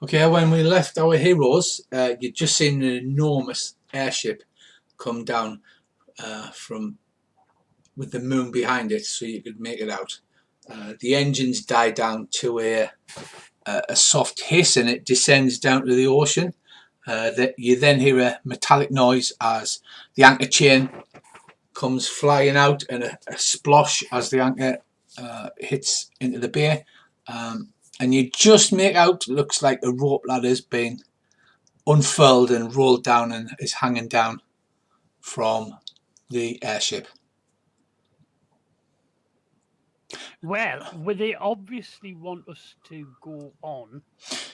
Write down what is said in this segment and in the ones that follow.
Okay, when we left our heroes, you'd just seen an enormous airship come down from with the moon behind it, so you could make it out. The engines die down to a soft hiss, and it descends down to the ocean. That you then hear a metallic noise as the anchor chain comes flying out, and a splosh as the anchor hits into the bay. And you just make out, looks like a rope ladder's been unfurled and rolled down and is hanging down from the airship. Well, they obviously want us to go on,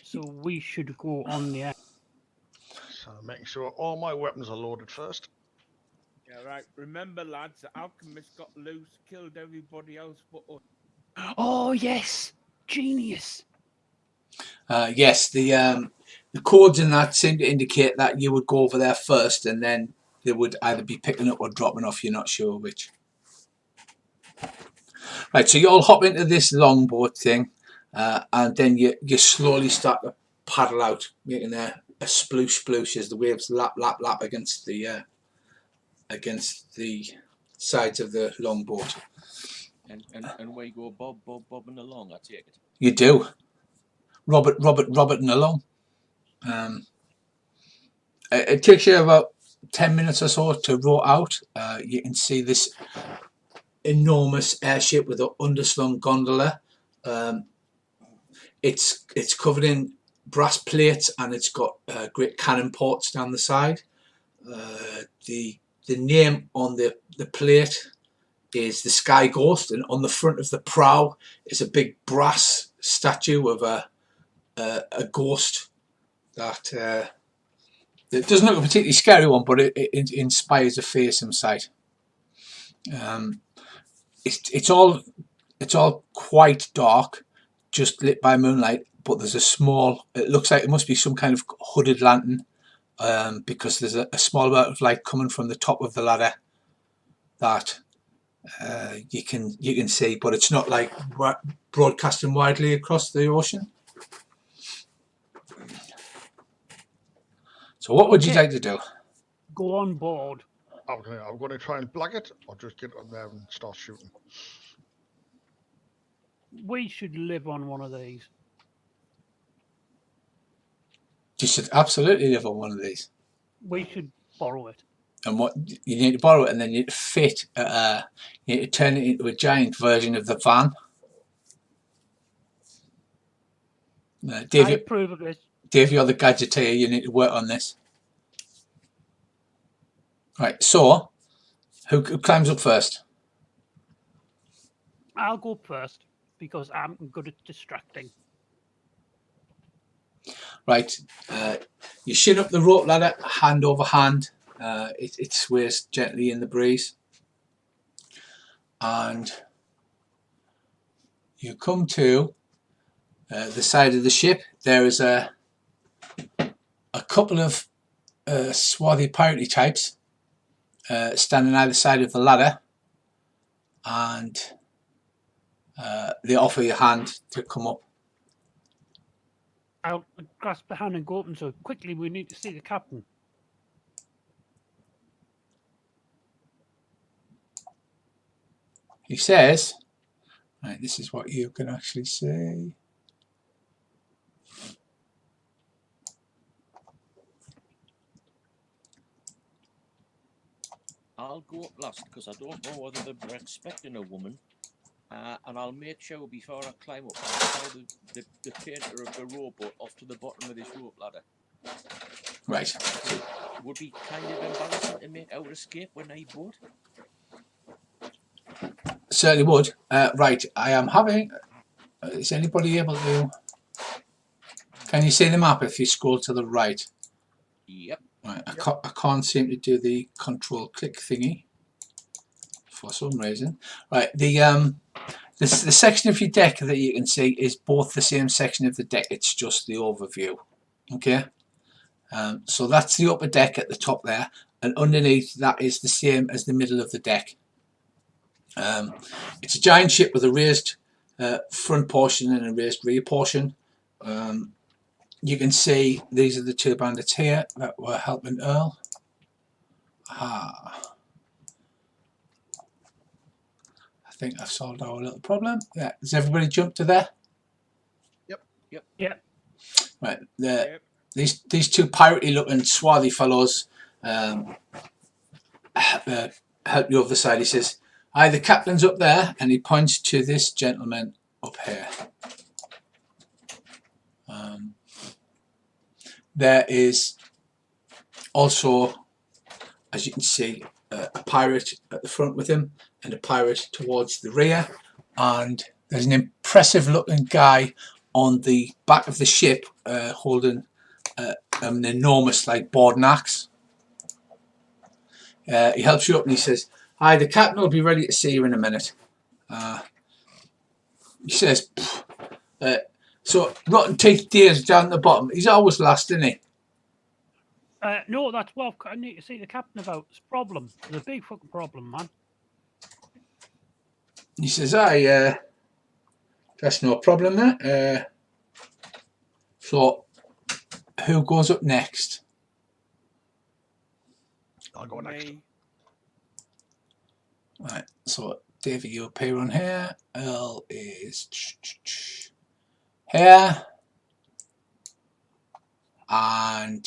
so we should go on the air. So making sure all my weapons are loaded first. Yeah, right. Remember, lads, the alchemist got loose, killed everybody else but us. Oh, yes. Genius. Yes, the codes in that seem to indicate that you would go over there first, and then they would either be picking up or dropping off. You're not sure which. Right, so you all hop into this longboat thing, and then you slowly start to paddle out, making a sploosh sploosh as the waves lap against the sides of the longboat. And we go bobbing along, I take it. You do. Roberting along. It takes you about 10 minutes or so to row out. You can see this enormous airship with an underslung gondola. It's covered in brass plates, and it's got great cannon ports down the side. The name on the plate is the Sky Ghost, and on the front of the prow is a big brass statue of a ghost that it doesn't look a particularly scary one, but it inspires a fearsome sight. It's all quite dark, just lit by moonlight, but there's a small, it looks like it must be some kind of hooded lantern, because there's a small amount of light coming from the top of the ladder that you can see, but it's not like broadcasting widely across the ocean. So what would you like to do? Go on board. I'm going to try and blag it, or just get on there and start shooting. We should live on one of these. You should absolutely live on one of these. We should borrow it. And what you need to borrow it, and then you need to fit. You need to turn it into a giant version of the van. Dave, I approve of this. Dave, you're the gadgeteer. You need to work on this. Right. So, who climbs up first? I'll go first because I'm good at distracting. Right. You shin up the rope ladder, hand over hand. It sways gently in the breeze, and you come to the side of the ship. There is a couple of swarthy piratey types standing either side of the ladder, and they offer you a hand to come up. I'll grasp the hand and go up, and so quickly we need to see the captain. He says, right, this is what you can actually say. I'll go up last because I don't know whether they're expecting a woman, and I'll make sure before I climb up I'll tell the painter of the rowboat off to the bottom of this rope ladder. Right. So it would be kind of embarrassing to make our escape when I boat. Certainly would. Right, I am having. Is anybody able to? Can you see the map if you scroll to the right? Yep. Right, I can't seem to do the control click thingy for some reason. Right, the section of your deck that you can see is both the same section of the deck. It's just the overview. Okay. So that's the upper deck at the top there, and underneath that is the same as the middle of the deck. It's a giant ship with a raised front portion and a raised rear portion. you can see these are the two bandits here that were helping Earl. Ah, I think I've solved our little problem. Yeah, has everybody jumped to there? Yep. Right, Yep. these two piratey looking swarthy fellows help you over the side. He says, "Aye, the captain's up there," and he points to this gentleman up here. There is also, as you can see, a pirate at the front with him and a pirate towards the rear, and there's an impressive looking guy on the back of the ship holding an enormous like boarding axe. He helps you up and he says, "Hi, the captain will be ready to see you in a minute." He says, "So rotten teeth deers down the bottom. He's always last, isn't he?" No, that's what I need to see the captain about. It's a problem. It's a big fucking problem, man. He says, "Aye, that's no problem, there. So, who goes up next?" I'll go next. Me. Right, so Davey, you appear on here. Earl is here. And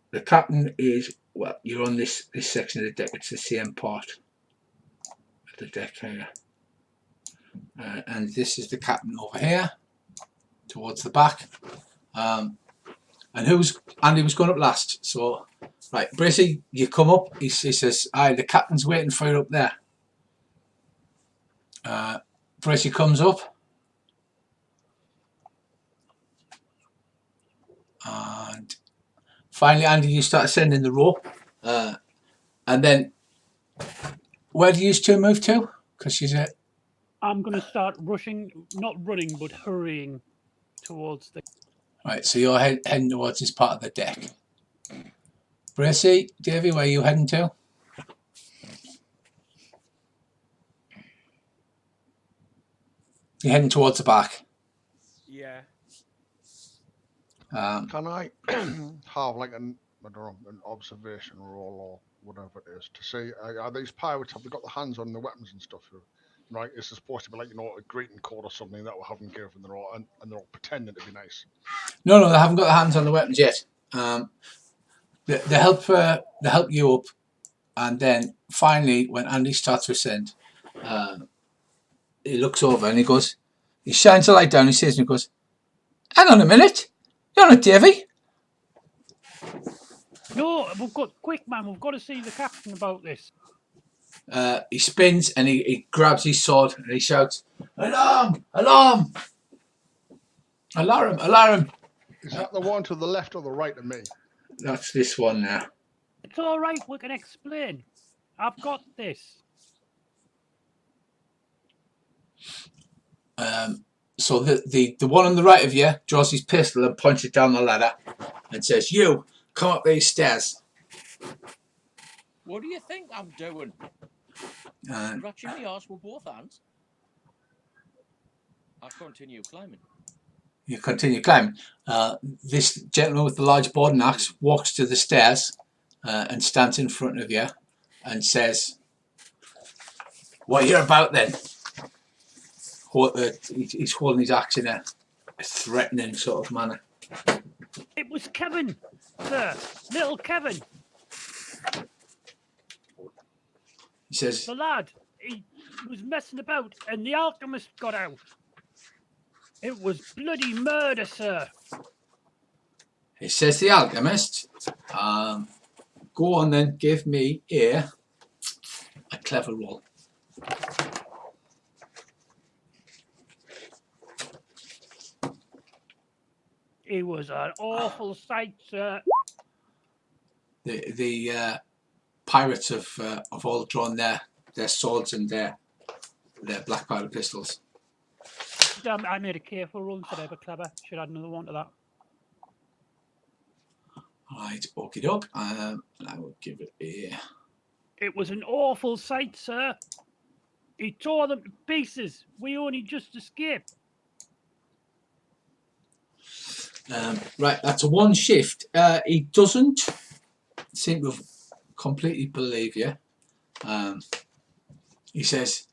the captain is, well, you're on this section of the deck. It's the same part of the deck here. And this is the captain over here, towards the back. And Andy was going up last. So, right, Bracey, you come up. He says, "Aye, the captain's waiting for you up there." Bracey comes up. And finally, Andy, you start ascending the rope. And then, where do you two move to? Because she's at... I'm going to start rushing, not running, but hurrying towards the... Right, so you're heading towards this part of the deck. Bracey, Davey, where are you heading to? You're heading towards the back. Yeah. Can I have like an observation roll or whatever it is to see are these pirates, have they got the hands on the weapons and stuff? Right, is it supposed to be like, a greeting code or something that we haven't given? And they're all pretending to be nice. No, they haven't got their hands on the weapons yet. They help you up, and then finally, when Andy starts to ascend, he looks over and he shines a light down. He says, and he goes, "Hang on a minute, you're not Davey." No, quick, man, we've got to see the captain about this. He spins and he grabs his sword and he shouts, "Alarm! Alarm! Alarm! Alarm!" Is that the one to the left or the right of me? That's this one now. It's all right, we can explain. I've got this. So the one on the right of you draws his pistol and points it down the ladder and says, "You, come up these stairs." What do you think I'm doing? Scratching my arse with both hands? I continue climbing. You continue climbing. This gentleman with the large boarding axe walks to the stairs and stands in front of you and says, "What are you about then?" He's holding his axe in a threatening sort of manner. It was Kevin, sir. Little Kevin. He says, The lad. He was messing about and the alchemist got out. It was bloody murder, sir. He says, "The alchemist." Go on then, give me a clever roll. It was an awful sight, sir. The pirates have all drawn their swords and their black powder pistols. Damn, I made a careful roll instead of a clever. Should add another one to that. Right, okie doke. And I will give it a... It was an awful sight, sir. He tore them to pieces. We only just escaped. Right, that's a one shift. He doesn't seem to completely believe you. He says,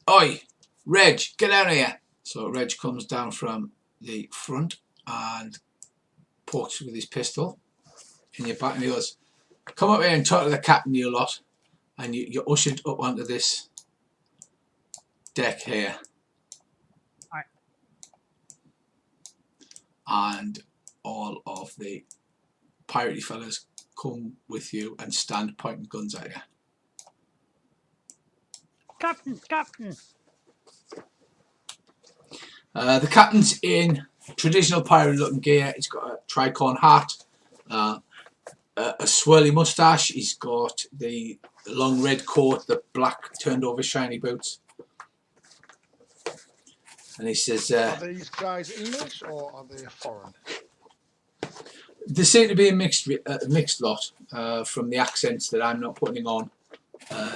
"Oi, Reg, get out of here." So Reg comes down from the front and pokes with his pistol in your back, and he goes, "Come up here and talk to the captain, you lot." And you're ushered up onto this deck here. Right. And all of the piratey fellas come with you and stand pointing guns at you. Captain, Captain. The captain's in traditional pirate-looking gear. He's got a tricorn hat, a swirly moustache. He's got the long red coat, the black turned-over shiny boots. And he says, Are these guys English or are they foreign? they seem to be a mixed lot from the accents that I'm not putting on.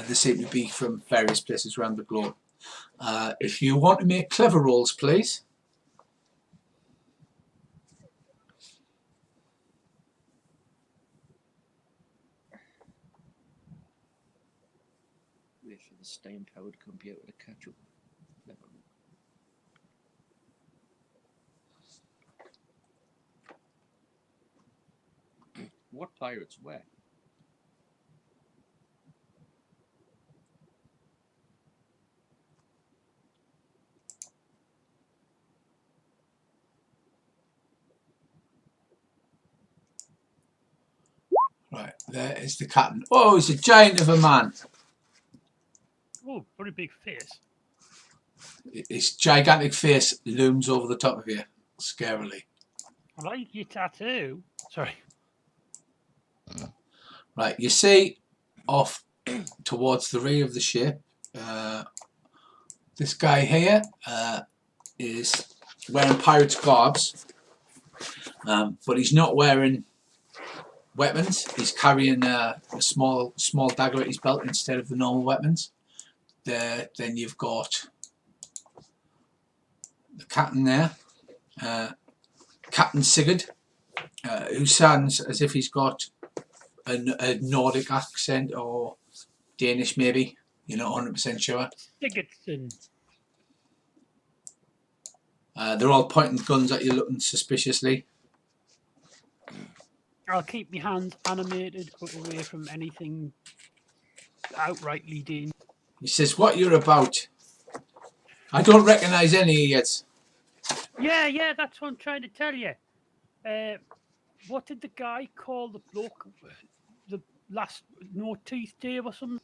They seem to be from various places around the globe. If you want to make clever rolls, please. Wait for the steam-powered computer to catch up. Never mind. What pirates? Where? Right, there is the captain. Oh, he's a giant of a man. Oh, very big face. His gigantic face looms over the top of you, scarily. I like your tattoo. Sorry. Right, you see off towards the rear of the ship, this guy here is wearing pirate's garbs, but he's not wearing weapons. He's carrying a small dagger at his belt instead of the normal weapons. Then you've got the captain there, Captain Sigurd, who sounds as if he's got a Nordic accent or Danish maybe. You're not 100% sure. Sigurdsson. They're all pointing guns at you, looking suspiciously. I'll keep my hands animated, but away from anything outrightly dangerous. He says, "What you're about? I don't recognise any yet." Yeah, that's what I'm trying to tell you. What did the guy call the bloke? The last No Teeth Dave or something?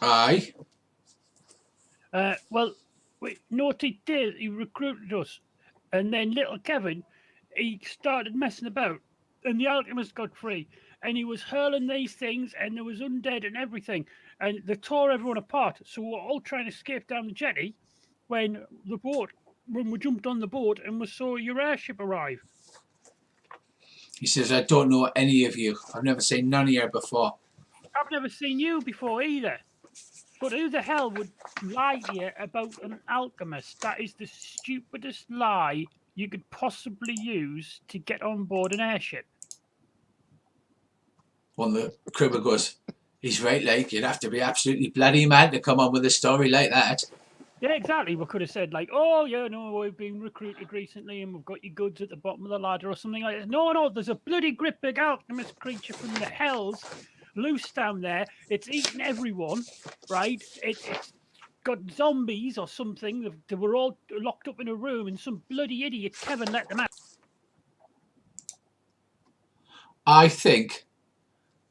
Aye. Well, No Teeth Dave, he recruited us. And then little Kevin, he started messing about. And the alchemist got free. And he was hurling these things, and there was undead and everything. And they tore everyone apart. So we're all trying to escape down the jetty when we jumped on the boat and we saw your airship arrive. He says, "I don't know any of you. I've never seen none of you before." I've never seen you before either. But who the hell would lie to you about an alchemist? That is the stupidest lie you could possibly use to get on board an airship. One of the crewman goes, "He's right, like, you'd have to be absolutely bloody mad to come on with a story like that." Yeah, exactly. We could have said, like, "Oh, yeah, no, we've been recruited recently and we've got your goods at the bottom of the ladder," or something like that. No, there's a bloody great big alchemist creature from the hells loose down there. It's eating everyone, right? It's got zombies or something. They were all locked up in a room and some bloody idiot Kevin let them out. I think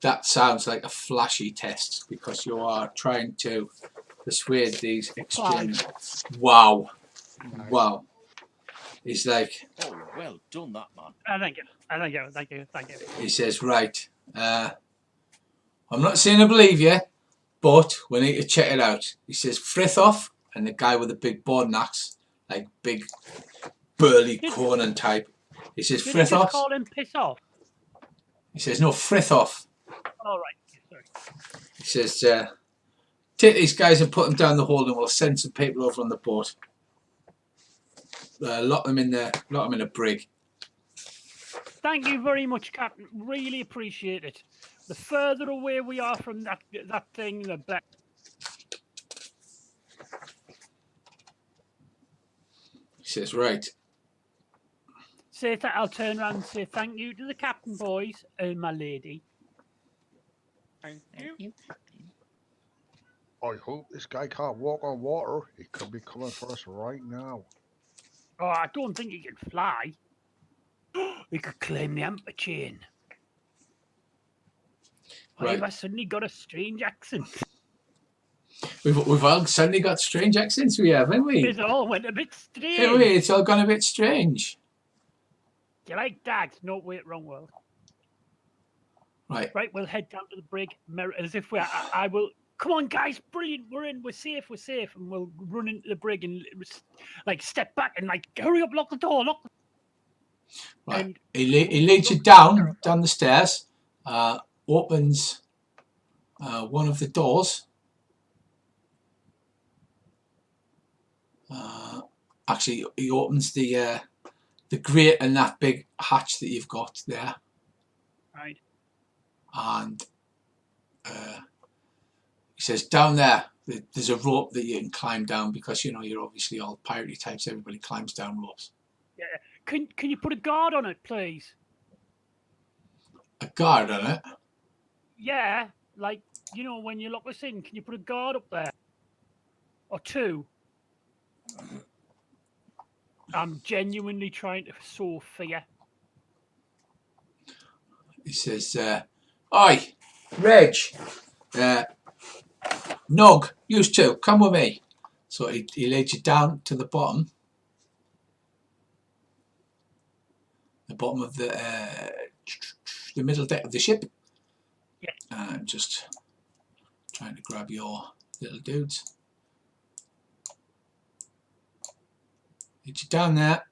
that sounds like a flashy test because you are trying to persuade these extreme. Wow. He's like, Oh, well done, that man. Thank you. he says, "Right, I'm not saying I believe you, but we need to check it out." He says, "Frithov," and the guy with the big boarding axe, like big burly Conan type. He says, Did you just "Frithov." call him piss off? He says, "No, Frithov." All right, sorry. He says, take these guys and put them down the hole, and we'll send some people over on the boat. Lock them in there. Lock them in a brig. Thank you very much, Captain. Really appreciate it. The further away we are from that thing, the better. He says, right. Say that I'll turn around and say thank you to the captain, boys, and my lady. Thank Thank you. you, Captain. I hope this guy can't walk on water. He could be coming for us right now. Oh, I don't think he can fly. We could claim the amper chain. Why have I suddenly got a strange accent? We've all suddenly got strange accents, we have, haven't we? It all went a bit strange. Haven't we? It's all gone a bit strange. Do you like that? No, wait, wrong world. Right. Right, we'll head down to the brig, as if we're. I will. Come on, guys! Brilliant, we're in. We're safe, and we'll run into the brig and like step back and like hurry up, lock the door, lock. Right. And He leads you down the stairs. Opens one of the doors. Actually, he opens the grate and that big hatch that you've got there. Right. And he says, down there, there's a rope that you can climb down because, you know, you're obviously all piratey types. Everybody climbs down ropes. Yeah. Can you put a guard on it, please? A guard on it? Yeah, like, you know, when you lock us in, can you put a guard up there? Or two? I'm genuinely trying to sow fear. He says, oi, Reg, Nog, you two, come with me. So he laid you down to the bottom of the middle deck of the ship. Yeah. I'm just trying to grab your little dudes. Laid you down there,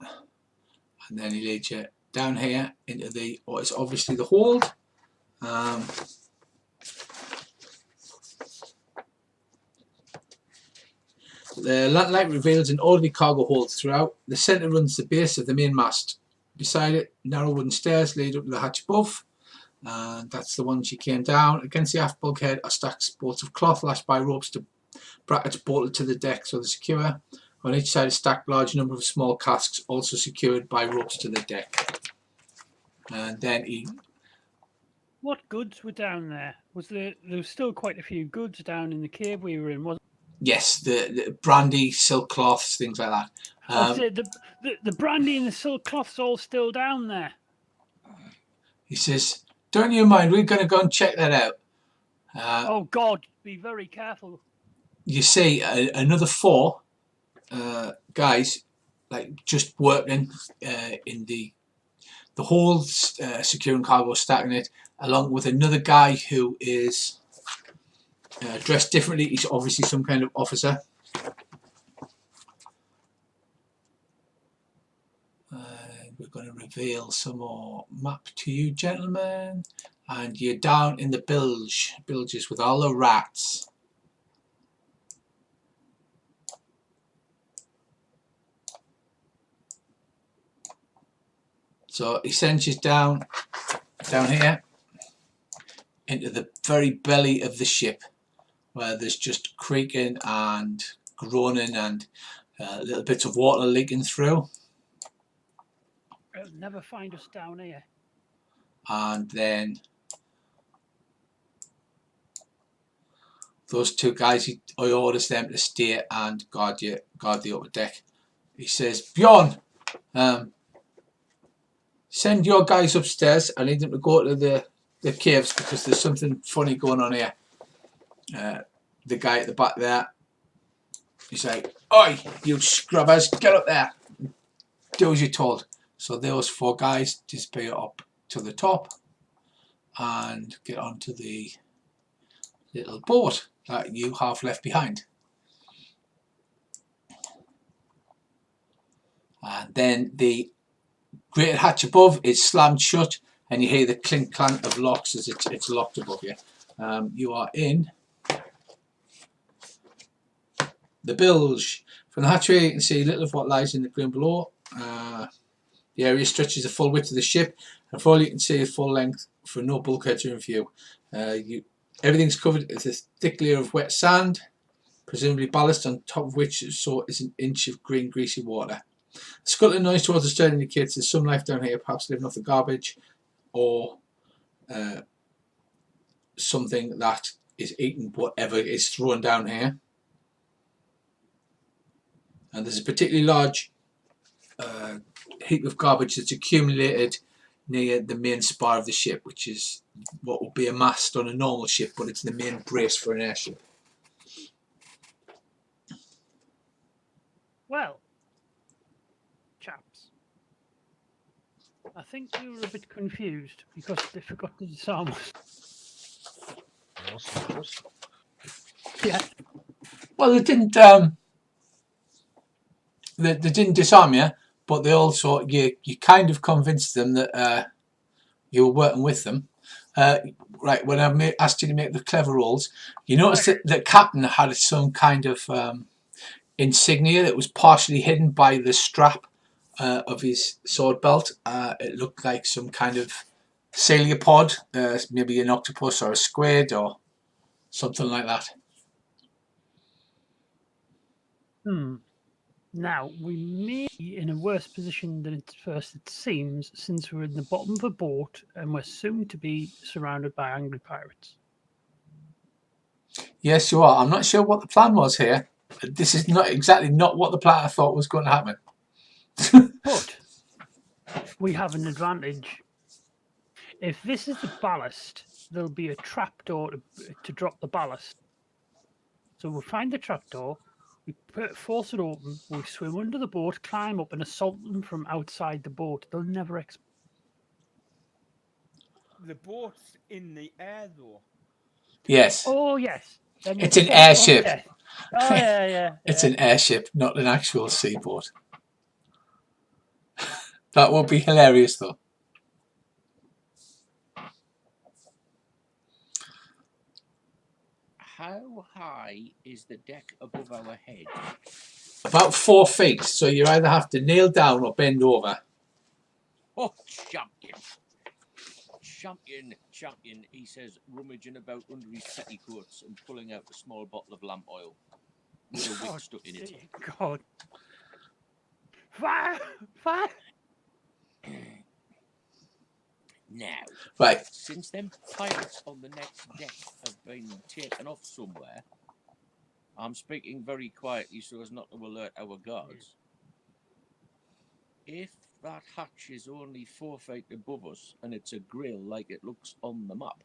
and then he laid you down here into the what is obviously the hold. The light reveals an orderly cargo hold throughout. The centre runs the base of the main mast. Beside it, narrow wooden stairs lead up to the hatch above, and that's the one she came down. Against the aft bulkhead are stacked spots of cloth lashed by ropes to brackets bolted to the deck so they're secure. On each side is stacked large number of small casks, also secured by ropes to the deck. And then What goods were down there? There was still quite a few goods down in the cave we were in, wasn't yes, the brandy, silk cloths, things like that. I said the brandy and the silk cloth's all still down there. He says, don't you mind, we're going to go and check that out. Oh God, be very careful. You see another 4 guys like just working in the hold, securing cargo, stacking it, along with another guy who is dressed differently. He's obviously some kind of officer. We're going to reveal some more map to you, gentlemen, and you're down in the bilges with all the rats. So he sends you down here into the very belly of the ship, where there's just creaking and groaning and little bits of water leaking through. They'll never find us down here. And then those 2 guys, I orders them to stay and guard the upper deck. He says, Bjorn, send your guys upstairs. I need them to go to the caves because there's something funny going on here. The guy at the back there, he's like, oi, you scrubbers, get up there. Do as you're told. So those 4 guys disappear up to the top and get onto the little boat that you have left behind. And then the great hatch above is slammed shut, and you hear the clink clank of locks as it's locked above you. You are in The bilge. From the hatchway you can see little of what lies in the ground below. The area stretches the full width of the ship, and for all you can see, full length for no bulkheads are in view. Everything's covered with a thick layer of wet sand, presumably ballast, on top of which is an inch of green greasy water. The scuttling noise towards the stern indicates there's some life down here, perhaps living off the garbage, or something that is eating whatever is thrown down here. And there's a particularly large heap of garbage that's accumulated near the main spar of the ship, which is what would be a mast on a normal ship, but it's the main brace for an airship. Well, chaps, I think we were a bit confused because they forgot to disarm us. Yeah. Well, they didn't. They didn't disarm you, but they also you kind of convinced them that you were working with them. Right, when I asked you to make the clever rolls, you noticed that the captain had some kind of insignia that was partially hidden by the strap of his sword belt. It looked like some kind of celiopod, maybe an octopus or a squid or something like that. Now, we may be in a worse position than at first it seems, since we're in the bottom of a boat and we're soon to be surrounded by angry pirates. Yes, you are. I'm not sure what the plan was here. This is not exactly what the plan I thought was going to happen. But we have an advantage. If this is the ballast, there'll be a trapdoor to drop the ballast. So we'll find the trapdoor, we force it open, we swim under the boat, climb up and assault them from outside the boat. They'll never explode. The boat's in the air, though. Yes. Oh, yes. It's an airship. Yes. Oh, yeah. It's an airship, not an actual seaboat. That would be hilarious, though. How high is the deck above our head? About 4 feet, so you either have to kneel down or bend over. Oh, champion, he says, rummaging about under his petticoats and pulling out a small bottle of lamp oil with a wick stuck in it. God. Fire! Now, right. Since them pirates on the next deck have been taken off somewhere, I'm speaking very quietly so as not to alert our guards. If that hatch is only 4 feet above us and it's a grill like it looks on the map,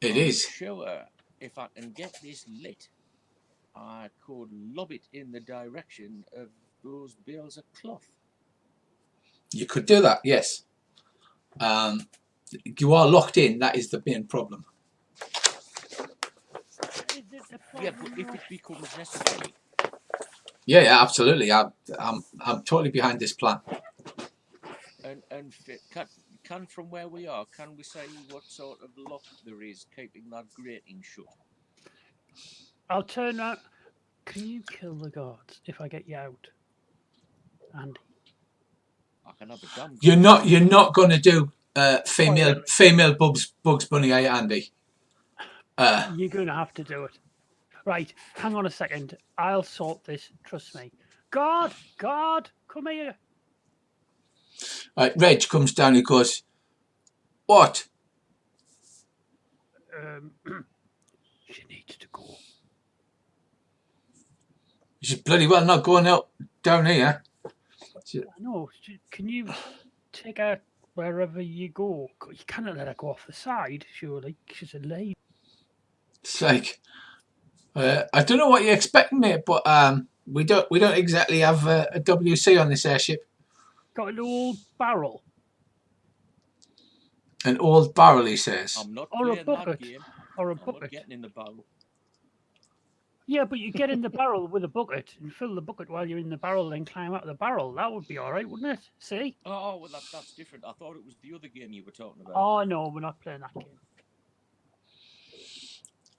It is. Sure, if I can get this lit, I could lob it in the direction of those bales of cloth. You could do that, yes. You are locked in. That is the main problem. Yeah, but if it becomes necessary. Yeah, absolutely. I'm totally behind this plan. And can from where we are, can we say what sort of lock there is keeping that grating shut? I'll turn around. Can you kill the guards if I get you out, Andy? I can have a damn. You're not going to do female Bugs Bunny, are you, Andy? You're going to have to do it. Right, hang on a second. I'll sort this. Trust me. Guard, come here. Right, Reg comes down. He goes, "What?" She needs to go. She's bloody well not going out down here. No, can you take her wherever you go? You cannot let her go off the side, surely. She's a lady. It's like, I don't know what you're expecting, mate, but we don't exactly have a WC on this airship. Got an old barrel. An old barrel, he says. I'm not Or a playing bucket. that game. Or a I'm bucket. not getting in the barrel. Yeah, but you get in the barrel with a bucket and fill the bucket while you're in the barrel, then climb out of the barrel. That would be all right, wouldn't it? See? Oh, well, that's different. I thought it was the other game you were talking about. Oh, no, we're not playing that game.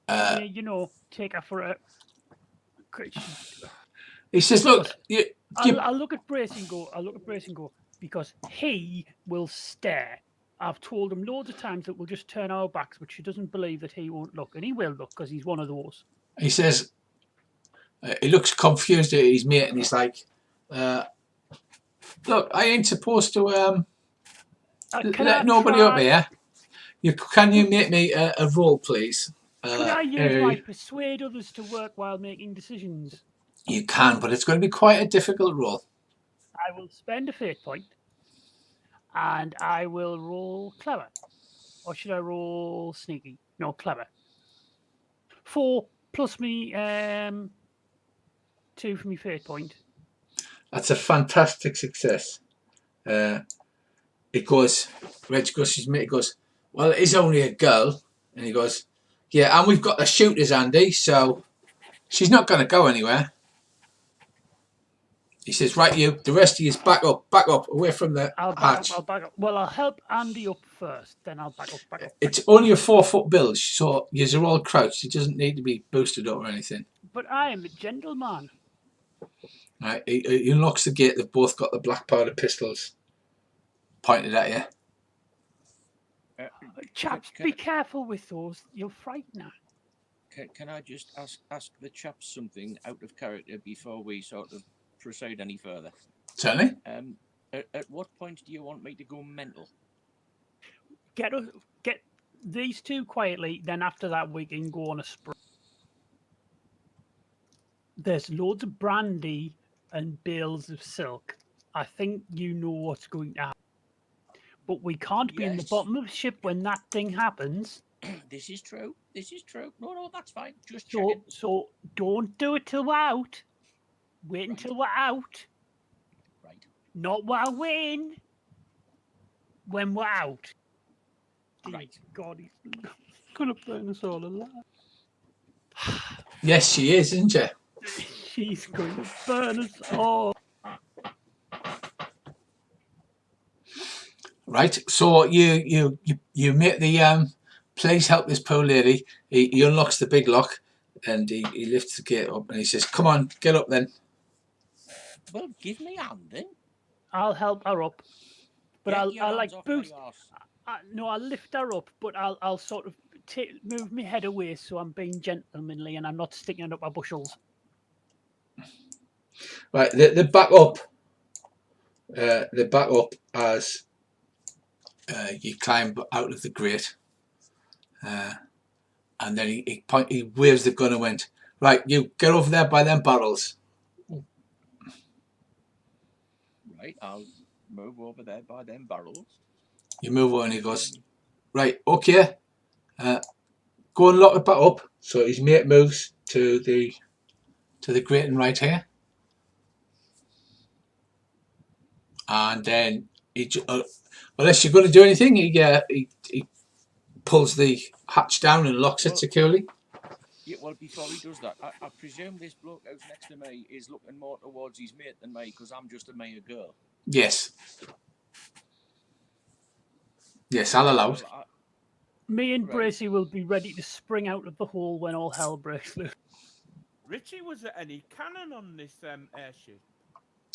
Yeah, take her for a... He says, look, I'll look at Bracy and go. Because he will stare. I've told him loads of times that we'll just turn our backs, but she doesn't believe that he won't look, and he will look because he's one of those. he says, he looks confused at his mate, and he's like, look, I ain't supposed to let nobody up here. Can you make me a roll, please? Could I use my persuade others to work while making decisions? You can, but it's going to be quite a difficult roll. I will spend a fate point, and I will roll clever. Or should I roll sneaky? No, clever. 4 plus me 2 for me fate point. That's a fantastic success. It goes, Reg goes, his mate goes, well, it is only a girl. And he goes, yeah, and we've got the shooters, Andy, so she's not going to go anywhere. He says, right, you, the rest of you, back up, away from the hatch. I'll back up. Well, I'll help Andy up first, then I'll back up. It's only a 4-foot bilge, so you're all crouched. It doesn't need to be boosted up or anything. But I am a gentleman. Right, he unlocks the gate. They've both got the black powder pistols pointed at you. Chaps, be careful with those. You'll frighten her. Can I just ask the chaps something out of character before we sort of proceed any further? Certainly. At what point do you want me to go mental? Get these two quietly, then after that we can go on a spree. There's loads of brandy and bales of silk. I think you know what's going to happen. But we can't be in the bottom of the ship when that thing happens. This is true. No, that's fine. Just so, checking. So don't do it till we're out. Wait until we're out. Right. Not while we're in. When we're out. Right. God, he's gonna burn us all alive. Yes, she is, isn't she? She's going to burn us all. Right, so you make the please help this poor lady. He unlocks the big lock and he lifts the gate up and he says, come on, get up then. Well, give me a hand then. I'll help her up. But I'll like boost. No, I'll lift her up, but I'll sort of move my head away so I'm being gentlemanly and I'm not sticking it up my bushels. Right, the back up. The back up as you climb out of the grate, and then he waves the gun and went, right, you get over there by them barrels. Right, I'll move over there by them barrels. You move over and he goes, right, okay, go and lock it back up. So his mate moves to the grating right here, and then unless you're going to do anything, he pulls the hatch down and locks it securely. Yeah, well, before he does that, I presume this bloke who's next to me is looking more towards his mate than me because I'm just a mere girl. Yes. Yes, I'll allow it. Me and Bracy will be ready to spring out of the hole when all hell breaks loose. Richie, was there any cannon on this airship?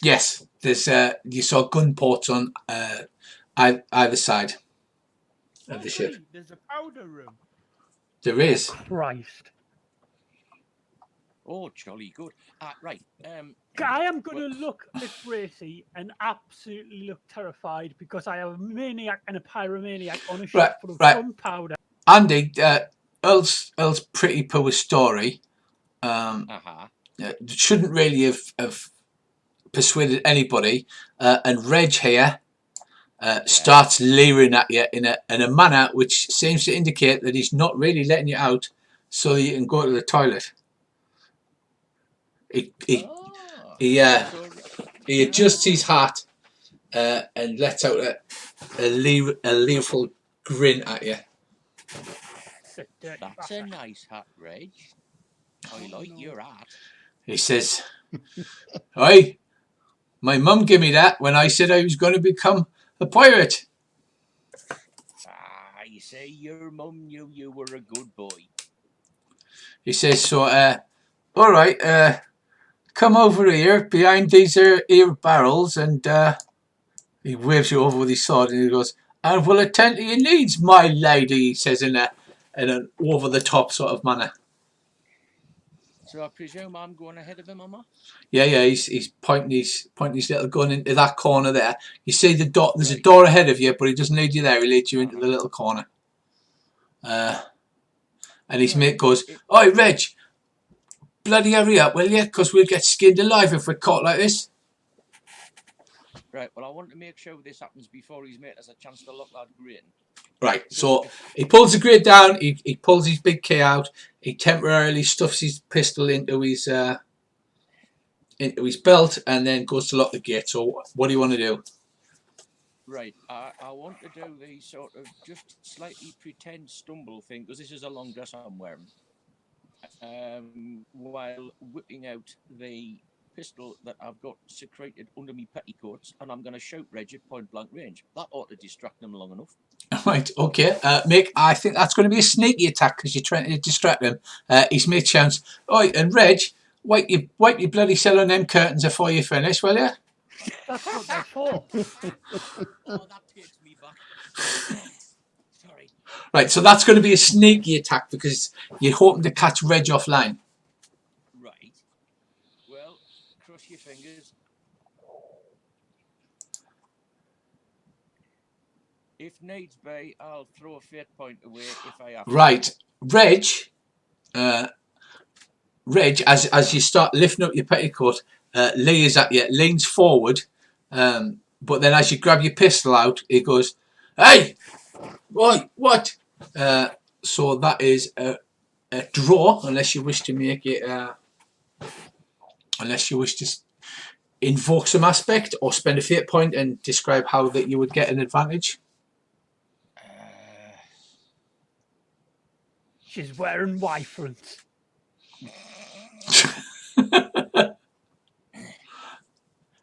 Yes, there's you saw gun ports on either side of the ship. There's a powder room. There is. Christ. Oh, jolly good. Right. I am going to look at Bracy and absolutely look terrified because I have a maniac and a pyromaniac on a ship full of gunpowder. Andy, Earl's pretty poor story shouldn't really have persuaded anybody, and Reg here starts leering at you in a manner which seems to indicate that he's not really letting you out so that you can go to the toilet. He adjusts his hat and lets out a leerful grin at you. That's a nice hat, Reg. I like your hat. He says, "Oi, my mum gave me that when I said I was going to become a pirate." You say your mum knew you were a good boy. He says, so all right, come over here behind these here barrels, and he waves you over with his sword, and he goes, and will attend to your needs, my lady, he says in an over-the-top sort of manner. So I presume I'm going ahead of him, am I? Yeah, he's pointing his little gun into that corner there. You see the door. There's a Right. door ahead of you, but he doesn't lead you there. He leads you into the little corner. And his Right. mate goes, "Oi, Reg, bloody hurry up, will you? Because we'll get skinned alive if we're caught like this." Right, well, I want to make sure this happens before his mate has a chance to lock that grate. Right, so he pulls the grate down. He pulls his big key out. He temporarily stuffs his pistol into his belt, and then goes to lock the gate. So what do you want to do? Right, I want to do the sort of just slightly pretend stumble thing, because this is a long dress I'm wearing, while whipping out the pistol that I've got secreted under me petticoats, and I'm going to shout Reg at point blank range. That ought to distract them long enough. Right, okay. Mick, I think that's going to be a sneaky attack because you're trying to distract him. His mate shouts, "Oi, and Reg, wipe your bloody cell on them curtains before you finish, will you?" That's what they're for. Oh, that takes me back. Sorry. Right, so that's going to be a sneaky attack because you're hoping to catch Reg offline. Right. Well, cross your fingers. If needs be, I'll throw a fate point away if I have to. Right, Reg, as you start lifting up your petticoat, leers at you, leans forward, but then as you grab your pistol out, he goes, "Hey, what?" So that is a draw, unless you wish to make it, unless you wish to invoke some aspect or spend a fate point and describe how that you would get an advantage. She's wearing wyferns.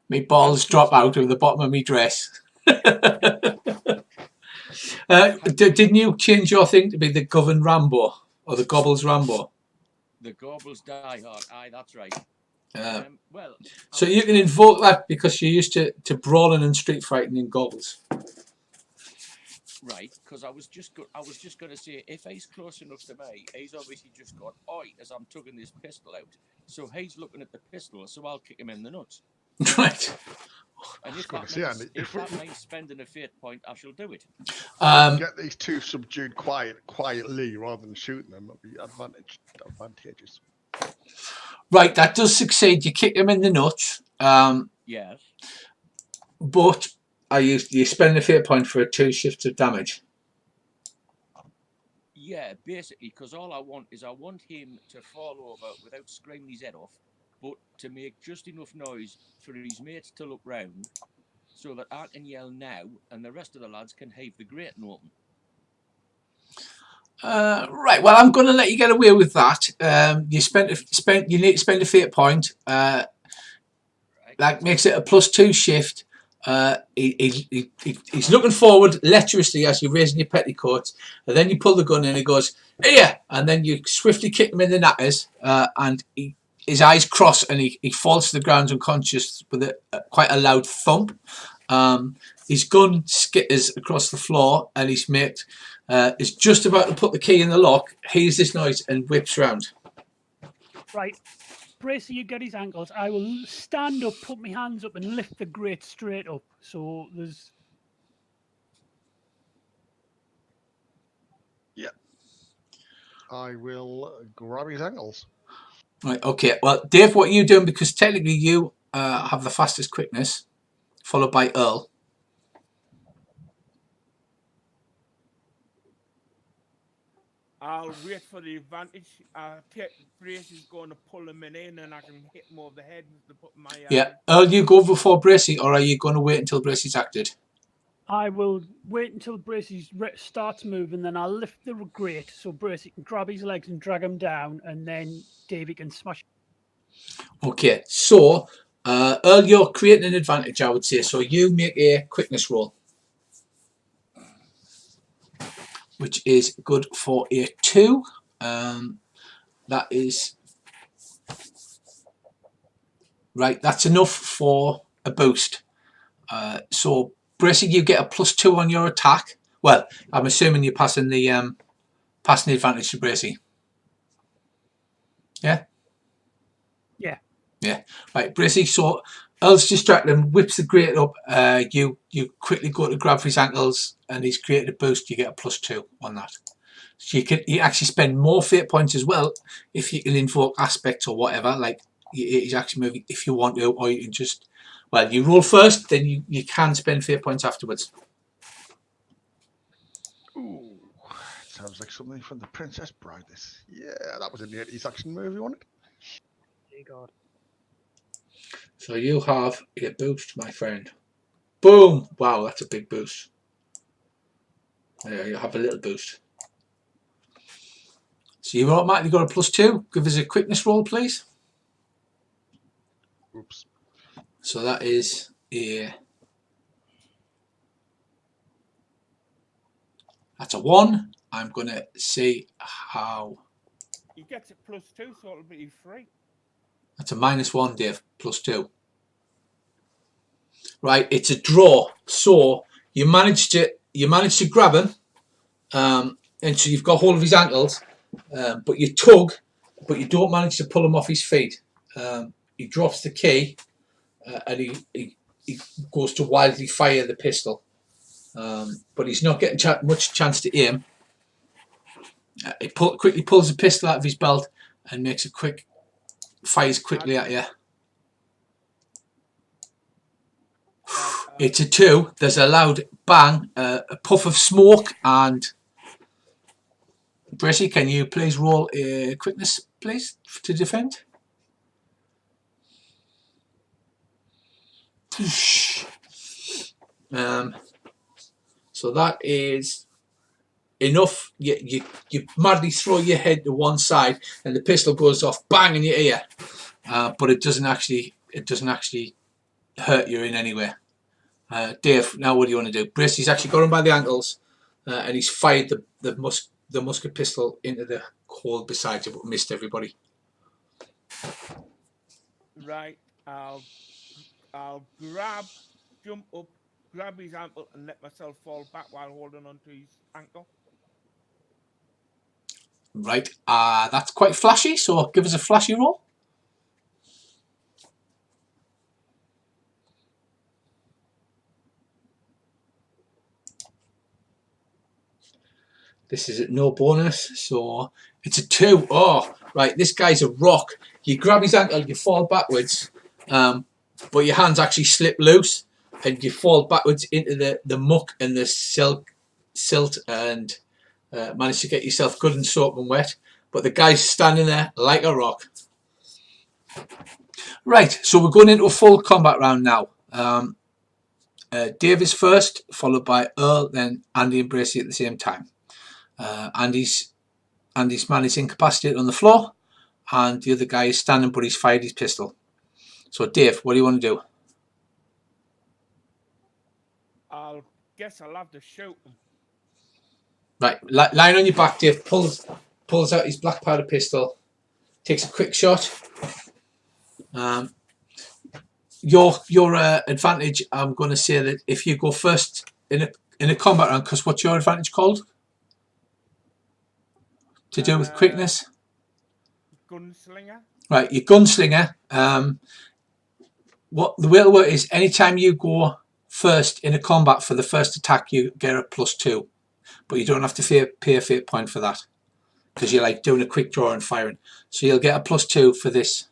Me balls drop out of the bottom of me dress. Didn't you change your thing to be the Govern Rambo or the Gobbles Rambo? The Gobbles Die Hard. Aye, that's right. Well, so you can invoke that because you're used to brawling and street fighting in Gobbles. Right, because I was just going to say, if he's close enough to me, he's obviously just got oi as I'm tugging this pistol out. So he's looking at the pistol, so I'll kick him in the nuts. Right. And if that means spending a fate point, I shall do it. Get these two subdued quietly rather than shooting them. That'll be advantageous. Right, that does succeed. You kick him in the nuts. Yes. But you spend a fate point for 2 shifts of damage. Yeah, basically, because all I want him to fall over without screaming his head off, but to make just enough noise for his mates to look round, so that I can yell now, and the rest of the lads can heave the grating open. Right. Well, I'm going to let you get away with that. You need to spend a fate point. Right. That makes it a +2 shift. He's looking forward lecherously as you're raising your petticoats, and then you pull the gun in and he goes, "Here!" And then you swiftly kick him in the knackers, and his eyes cross and he falls to the ground unconscious with quite a loud thump. His gun skitters across the floor, and his mate is just about to put the key in the lock, hears this noise and whips round. Right. Bracy, you get his ankles. I will stand up, put my hands up, and lift the grate straight up. So there's. Yeah. I will grab his ankles. Right. Okay. Well, Dave, what are you doing? Because technically you have the fastest quickness, followed by Earl. I'll wait for the advantage. Brace is going to pull him in, and I can hit him over the head with the put my. Yeah. Earl, you go before Bracy, or are you going to wait until Bracy's acted? I will wait until Bracy starts moving, then I'll lift the grate so Bracy can grab his legs and drag him down, and then Davey can smash. Okay. So, Earl, you're creating an advantage, I would say. So you make a quickness roll, which is good for a 2. That is Right, that's enough for a boost. So Bracey, you get a +2 on your attack. Well, I'm assuming you're passing the advantage to Bracey. Yeah? Yeah. Yeah. Right, Bracey, so Earl's distracted him, whips the grate up. You quickly go to grab his ankles, and he's created a boost. You get a +2 on that. So you actually spend more fate points as well if you can invoke aspects or whatever, like his action move if you want to, or you can just, well, you roll first, then you can spend fate points afterwards. Ooh, sounds like something from The Princess Bride. This, yeah, that was in the 80s action movie, wasn't it? Dear God. So you have a boost, my friend. Boom! Wow, that's a big boost. Yeah, you have a little boost. So you've automatically got a +2. Give us a quickness roll, please. Oops. So that is that's a 1. I'm going to see how. You get it +2, so it'll be 3. That's a -1, Dave. +2. Right, it's a draw. So you managed to grab him, and so you've got hold of his ankles, but you tug, but you don't manage to pull him off his feet. He drops the key, and he goes to wildly fire the pistol, but he's not getting much chance to aim. He quickly pulls the pistol out of his belt and makes a quick fires quickly at you. It's a 2. There's a loud bang, a puff of smoke, and Bracey, can you please roll a quickness, please, to defend? So that is enough. You madly throw your head to one side, and the pistol goes off, bang in your ear, but it doesn't actually hurt you in any way. Dave, now what do you want to do? Bracey's actually got him by the ankles, and he's fired the musket pistol into the hole beside you, but missed everybody. Right, I'll jump up, grab his ankle, and let myself fall back while holding onto his ankle. Right, that's quite flashy, so give us a flashy roll. This is at no bonus, so it's a 2. Oh, right, this guy's a rock. You grab his ankle, you fall backwards, but your hands actually slip loose, and you fall backwards into the muck and the silt, and manage to get yourself good and soaking wet. But the guy's standing there like a rock. Right, so we're going into a full combat round now. Dave is first, followed by Earl, then Andy and Bracey at the same time. Andy's man is incapacitated on the floor, and the other guy is standing, but he's fired his pistol. So Dave, what do you want to do? I'll have to shoot him. Right, lying on your back, Dave pulls out his black powder pistol, takes a quick shot. Your advantage, I'm going to say that if you go first in a combat round, because what's your advantage called? To do with quickness? Gunslinger. Right, your gunslinger. What the way it'll work is anytime you go first in a combat for the first attack, you get a +2, but you don't have to pay a fate point for that because you're like doing a quick draw and firing. So you'll get a +2 for this.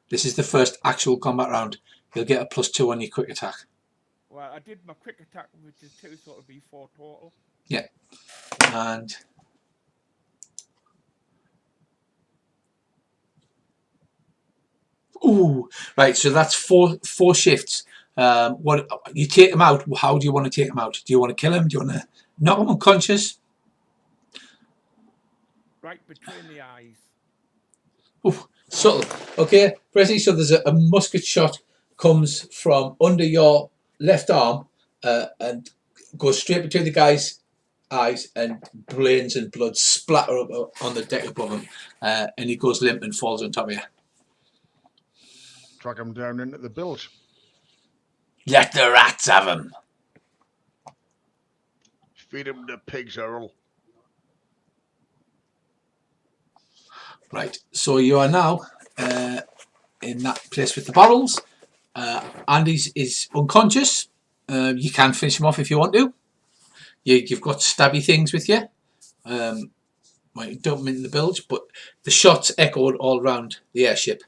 This is the first actual combat round. You'll get a +2 on your quick attack. Well, I did my quick attack, which is 2, so it'll be 4 total. Yeah, and ooh, right. So that's four shifts. What you take them out? How do you want to take them out? Do you want to kill him? Do you want to knock him unconscious? Right between the eyes. Ooh, subtle. Okay, Bracey. So there's a musket shot comes from under your left arm and goes straight between the guy's eyes, and brains and blood splatter up on the deck above him, and he goes limp and falls on top of you. Drag them down into the bilge. Let the rats have them. Feed them the pigs, Earl. Right, so you are now in that place with the barrels. Andy is unconscious. You can finish him off if you want to. You've got stabby things with you. Well, you don't mean the bilge, but the shots echoed all around the airship.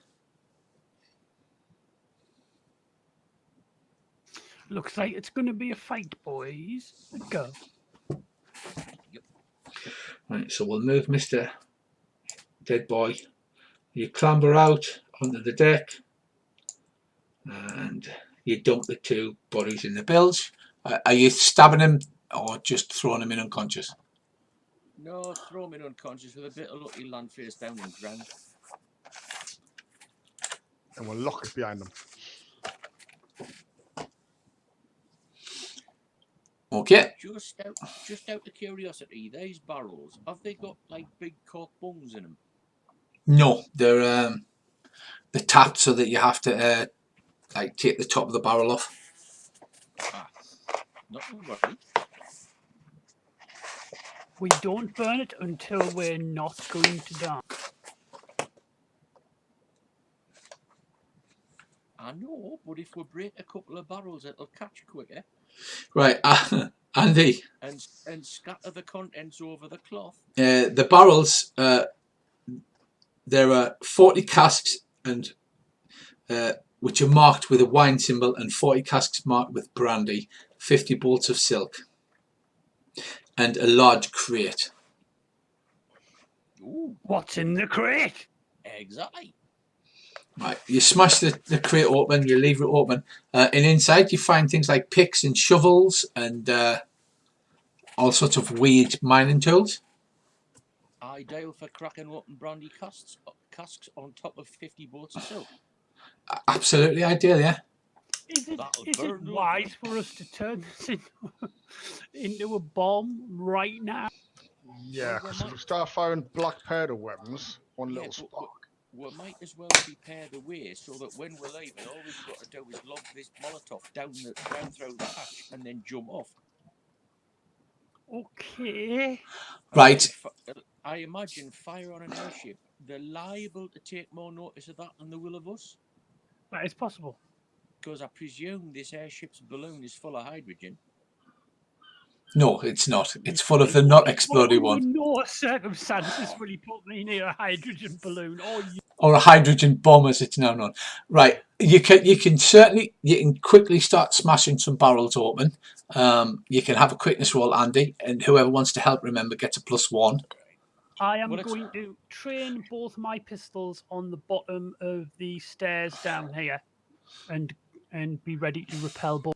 Looks like it's going to be a fight, boys. Go. Right, so we'll move Mr. Dead Boy. You clamber out onto the deck and you dump the two bodies in the bilge. Are you stabbing him or just throwing him in unconscious? No, throw him in unconscious with a bit of luck, he'll land face down and drown. And we'll lock it behind them. Okay. Just out of curiosity, these barrels, have they got like big cork bungs in them? No, they're tapped so that you have to like take the top of the barrel off. Ah, not to worry. We don't burn it until we're not going to die. I know, but if we break a couple of barrels, it'll catch quicker. Right, Andy. And scatter the contents over the cloth. The barrels, there are 40 casks and which are marked with a wine symbol and 40 casks marked with brandy, 50 bolts of silk, and a large crate. Ooh, What's in the crate? exactly. Right, you smash the crate open, you leave it open, and inside you find things like picks and shovels and all sorts of weird mining tools. Ideal for cracking open brandy casks on top of 50 bolts of silk. Absolutely ideal, yeah. Is it burn wise for us to turn this into a bomb right now? Yeah, Well, because if we start firing black powder weapons, one Yeah, little but spark. we might as well prepare the way so that when we're leaving, all we've got to do is lob this Molotov down through the hatch and then jump off. Okay. Right. I imagine fire on an airship, they're liable to take more notice of that than they will of us. That is possible. Because I presume this airship's balloon is full of hydrogen. No, it's not. It's full of the not exploding one. Under no circumstances will you put me near a hydrogen balloon Or a hydrogen bomb, as it's now known. Right, you can quickly start smashing some barrels open. You can have a quickness roll, Andy, and whoever wants to help, remember, gets a +1. I am going to train both my pistols on the bottom of the stairs down here, and be ready to repel both.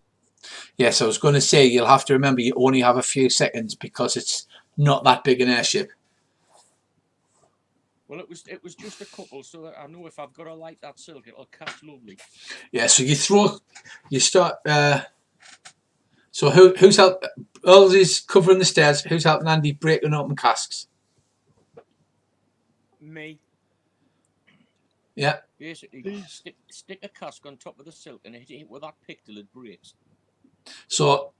Yes, I was going to say you'll have to remember you only have a few seconds because it's not that big an airship. Well, it was just a couple, so that I know if I've got to light that silk, it'll catch lovely. Yeah, so you start. So who's help? Earls is covering the stairs. Who's helping Andy breaking open casks? Me. Yeah. Basically, stick a cask on top of the silk and hit it with that pick till it breaks. So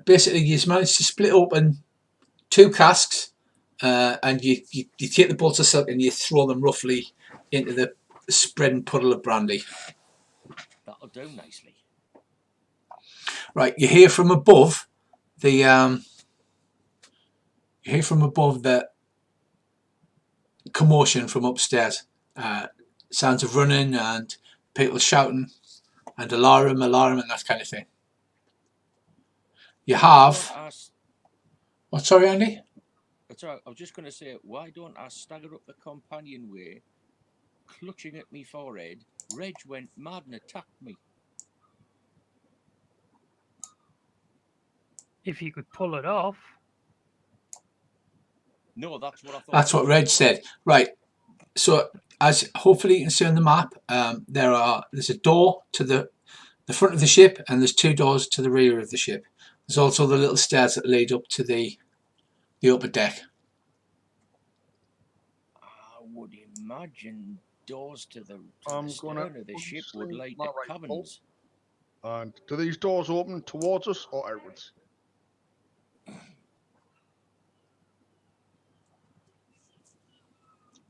basically, you manage to split open 2 casks, and you take the bolts of silk and you throw them roughly into the spreading puddle of brandy. That'll do nicely. Right, you hear from above the commotion from upstairs. Sounds of running and people shouting and alarm, and that kind of thing. You have... What, sorry, Andy? That's all right. I was just going to say, why don't I stagger up the companionway, clutching at me forehead? Reg went mad and attacked me. If you could pull it off. No, that's what I thought. That's what Reg said. Right. So, as hopefully you can see on the map, there's a door to the front of the ship, and there's 2 doors to the rear of the ship. There's also the little stairs that lead up to the upper deck. I would imagine doors to the I'm gonna stern of the ship would unsling light my the rifle. cabins. And do these doors open towards us or outwards?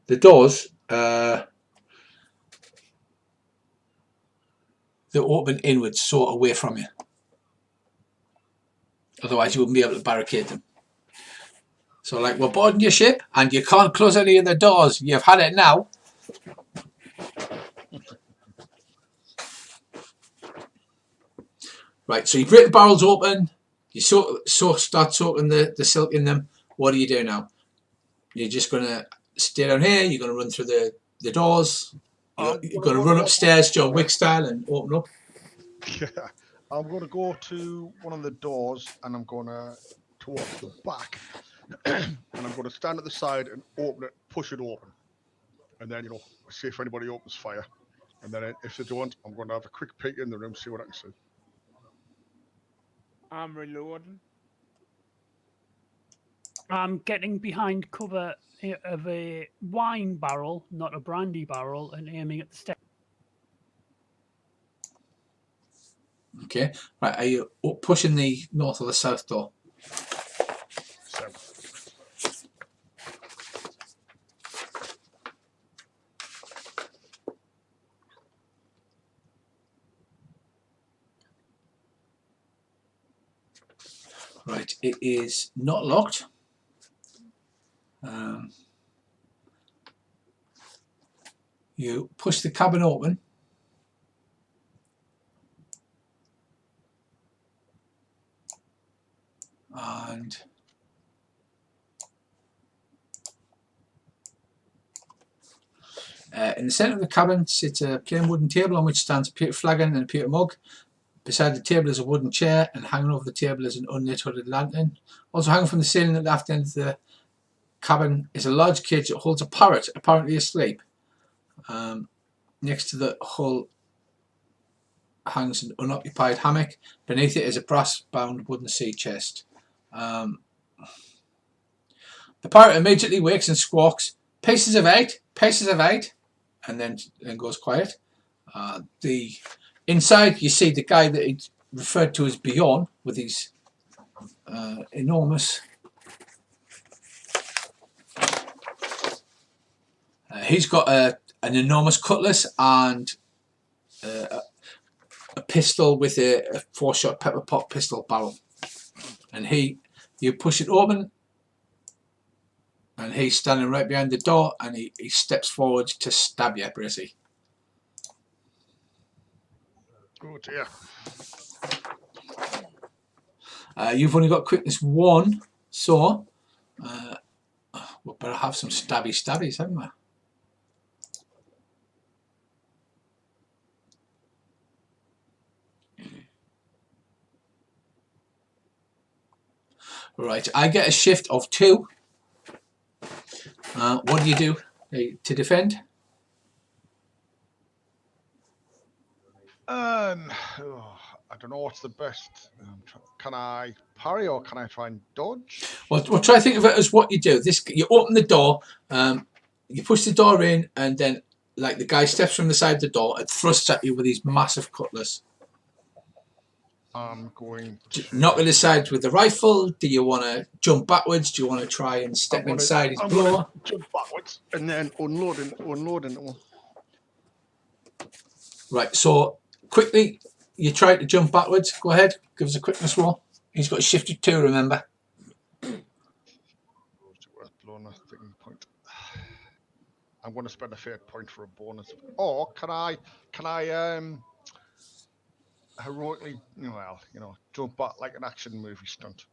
The doors, they're open inwards, sort of away from you. Otherwise, you wouldn't be able to barricade them. So, like, we're boarding your ship, and you can't close any of the doors. You've had it now. Right, so you break the barrels open. You start soaking the silk in them. What do you do now? You're just going to stay down here. You're going to run through the doors. You're going to run upstairs, John Wick style, and open up. Yeah. I'm going to go to one of the doors and I'm going to towards the back. And I'm going to stand at the side and open it, push it open. And then, see if anybody opens fire. And then if they don't, I'm going to have a quick peek in the room, see what I can see. I'm reloading. I'm getting behind cover of a wine barrel, not a brandy barrel, and aiming at the step. Okay. Right, are you pushing the north or the south door? South. Right, it is not locked. You push the cabin open. And in the centre of the cabin sits a plain wooden table on which stands a pewter flagon and a pewter mug. Beside the table is a wooden chair, and hanging over the table is an unlit hooded lantern. Also hanging from the ceiling at the aft end of the cabin is a large cage that holds a parrot, apparently asleep. Next to the hull hangs an unoccupied hammock. Beneath it is a brass-bound wooden sea chest. The parrot immediately wakes and squawks, "Pieces of 8, pieces of 8," and then goes quiet. The inside, you see the guy that he referred to as Bjorn with his enormous. He's got an enormous cutlass and a pistol with a 4-shot pepper pot pistol barrel, and you push it open, and he's standing right behind the door, and he steps forward to stab you, Bracey. Oh dear. You've only got quickness 1, so we better have some stabbies, haven't we? Right, I get a shift of 2. What do you do to defend? I don't know what's the best. Can I parry or can I try and dodge? Well, try to think of it as what you do. You open the door, you push the door in, and then like the guy steps from the side of the door and thrusts at you with his massive cutlass. I'm going to Knock it aside with the rifle. Do you want to jump backwards? Do you want to try and step inside his blower? Jump backwards and then unloading. Right, so quickly you try to jump backwards. Go ahead, give us a quickness roll. He's got a shift of 2, remember. Blowing a thinking point. I'm going to spend a fate point for a bonus. Or can I heroically, jump back like an action movie stunt?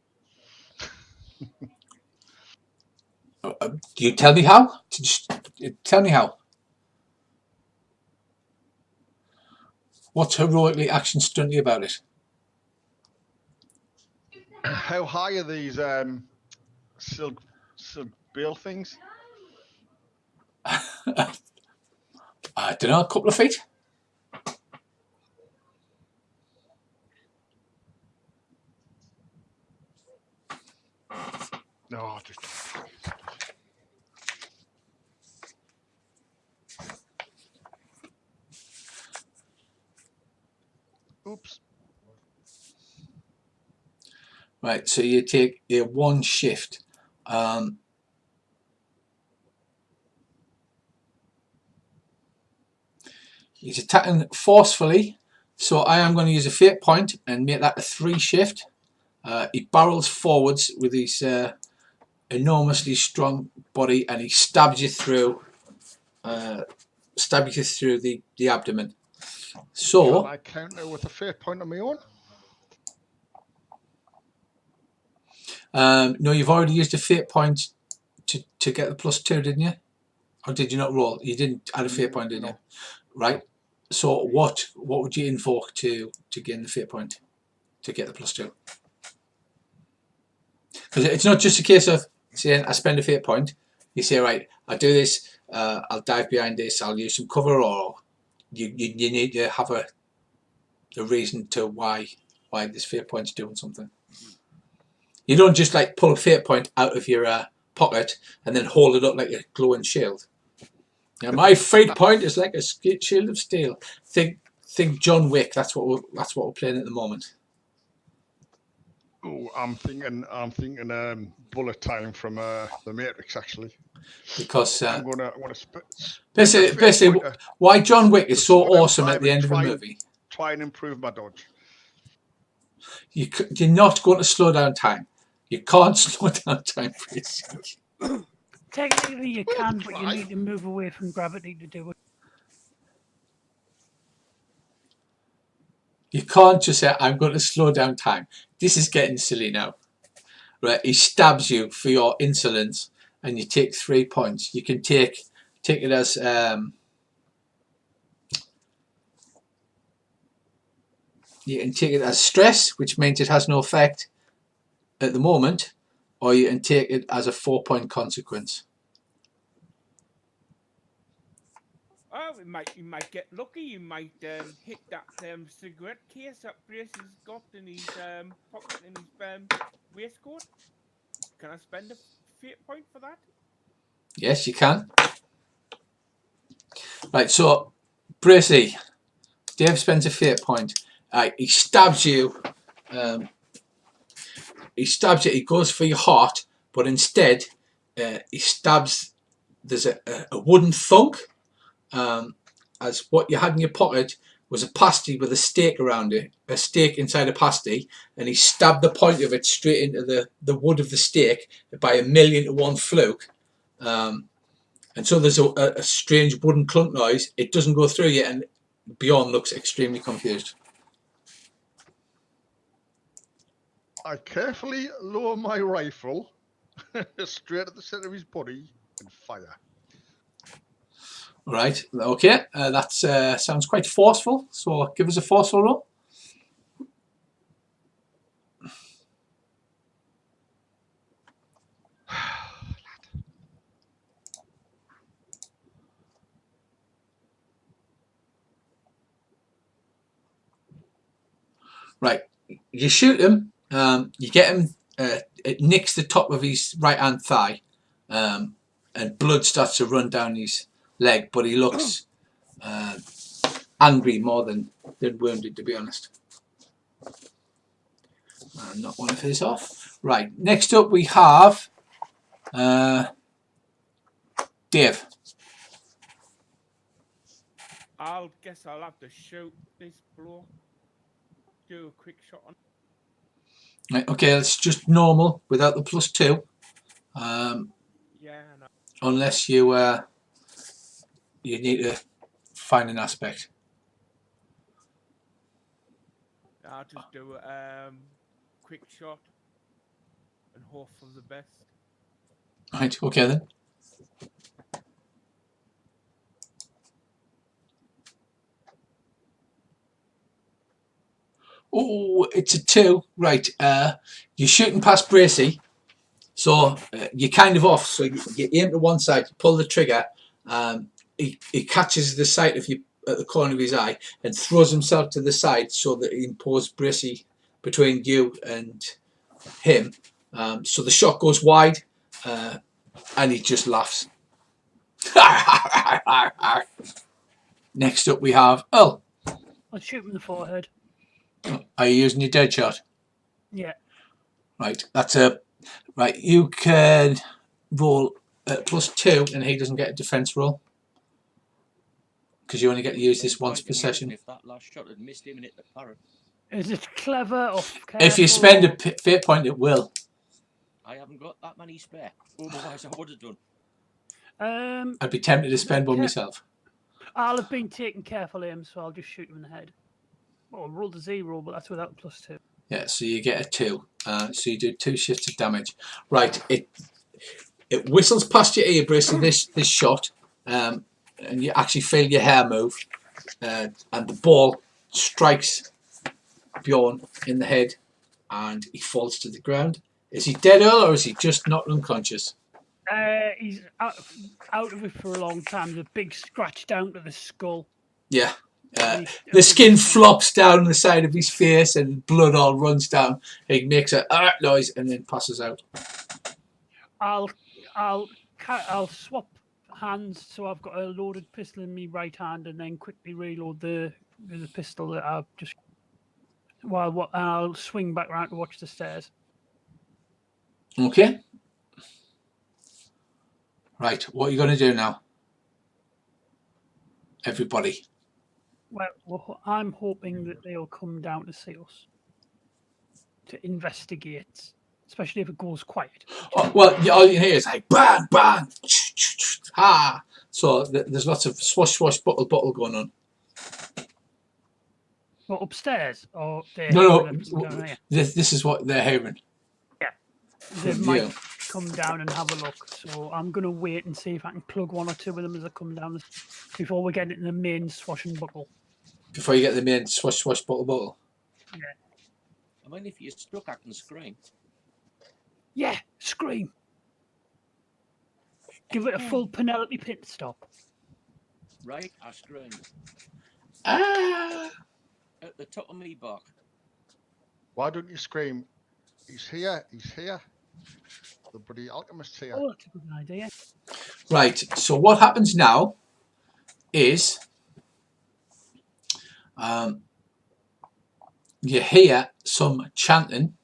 Do you tell me how? Tell me how. What's heroically action stunty about it? How high are these silk bale things? I don't know, a couple of feet. No, just Right, so you take a 1 shift. He's attacking forcefully, so I am going to use a fate point and make that a 3 shift. He barrels forwards with his enormously strong body, and he stabs you through the abdomen. So can I counter with a fate point on my own? No, you've already used a fate point to get the +2, didn't you? Or did you not roll? You didn't add a fate point, did you? Right. So what would you invoke to gain the fate point to get the +2? Because it's not just a case of saying I spend a fate point. You say, right, I do this, I'll dive behind this, I'll use some cover, or you need to have a reason to why this fate point's doing something. You don't just like pull a fate point out of your pocket and then hold it up like a glowing shield. Now, my fate point is like a shield of steel. Think John Wick. That's what we're playing at the moment. Oh, I'm thinking bullet time from the Matrix, actually. Because I'm gonna basically why John Wick is so awesome at the end of a movie. Try and improve my dodge. You're not going to slow down time. You can't slow down time, please. Technically you can, but you need to move away from gravity to do it. You can't just say, I'm going to slow down time. This is getting silly now. Right? He stabs you for your insolence and you take 3 points. You can take it as you can take it as stress, which means it has no effect at the moment, or you can take it as a 4-point consequence. Oh, you might get lucky. You might hit that cigarette case that Brace has got in his pocket in his waistcoat. Can I spend a fate point for that? Yes, you can. Right, so Bracey, Dave spends a fate point. He stabs you. He goes for your heart, but instead he stabs. There's a wooden thunk, as what you had in your pocket was a pasty with a stake around it, a stake inside a pasty, and he stabbed the point of it straight into the wood of the stake by a 1,000,000-to-1 fluke. And so there's a strange wooden clunk noise. It doesn't go through you, and Bjorn looks extremely confused. I carefully lower my rifle straight at the center of his body and fire. Right, okay, that sounds quite forceful, so give us a forceful roll. Right, you shoot him, you get him, it nicks the top of his right hand thigh, and blood starts to run down his leg, but he looks angry more than wounded, to be honest. Not one of his off. Right, next up we have Dave. I'll have to shoot this bloke. Do a quick shot on. Right, okay, it's just normal without the +2. Yeah, no. Unless you need to find an aspect. I'll just do a quick shot and hope for the best. Right, okay then. Oh, it's a 2. Right, you're shooting past Bracey, so you're kind of off. So you aim to one side, you pull the trigger. He catches the sight of you at the corner of his eye and throws himself to the side so that he can pose Bracey between you and him. So the shot goes wide, and he just laughs. Next up we have Earl. I'll shoot him in the forehead. Are you using your dead shot? Yeah. Right, that's a right. You can roll +2, and he doesn't get a defense roll because you only get to use this once per session. If that last shot had missed him and hit the parrot. Is it clever or careful? If you spend a fate point, it will. I haven't got that many spare. Otherwise, I would have done. I'd be tempted to spend one myself. I'll have been taking careful aim, so I'll just shoot him in the head. Well, roll the 0, but that's without +2. Yeah, so you get a 2. So you do 2 shifts of damage. Right, it whistles past your ear, Bruce, this shot, and you actually feel your hair move, and the ball strikes Bjorn in the head, and he falls to the ground. Is he dead, Earl, or is he just knocked unconscious? He's out of it for a long time. The big scratch down to the skull. Yeah. The skin flops down the side of his face and blood all runs down. He makes a noise and then passes out. I'll swap hands, so I've got a loaded pistol in my right hand, and then quickly reload the pistol that I've just. Well, I'll swing back around to watch the stairs. Okay. Right, what are you going to do now? Everybody. Well, I'm hoping that they'll come down to see us to investigate, especially if it goes quiet. Oh, well, all you hear is like bang, bang, ha. So there's lots of swash, bottle going on. Well, upstairs or No. down here? This is what they're hearing. Yeah, they might come down and have a look. So I'm going to wait and see if I can plug 1 or 2 of them as they come down before we get into the main swashbuckle. Before you get the main swash, bottle. Yeah. I mean, if you're stuck, I can scream. Yeah, scream. Give it a full Penelope pit stop. Right, I scream. Ah! At the top of me bark. Why don't you scream, he's here, he's here. The bloody alchemist's here. Oh, that's a good idea. Right, so what happens now is you hear some chanting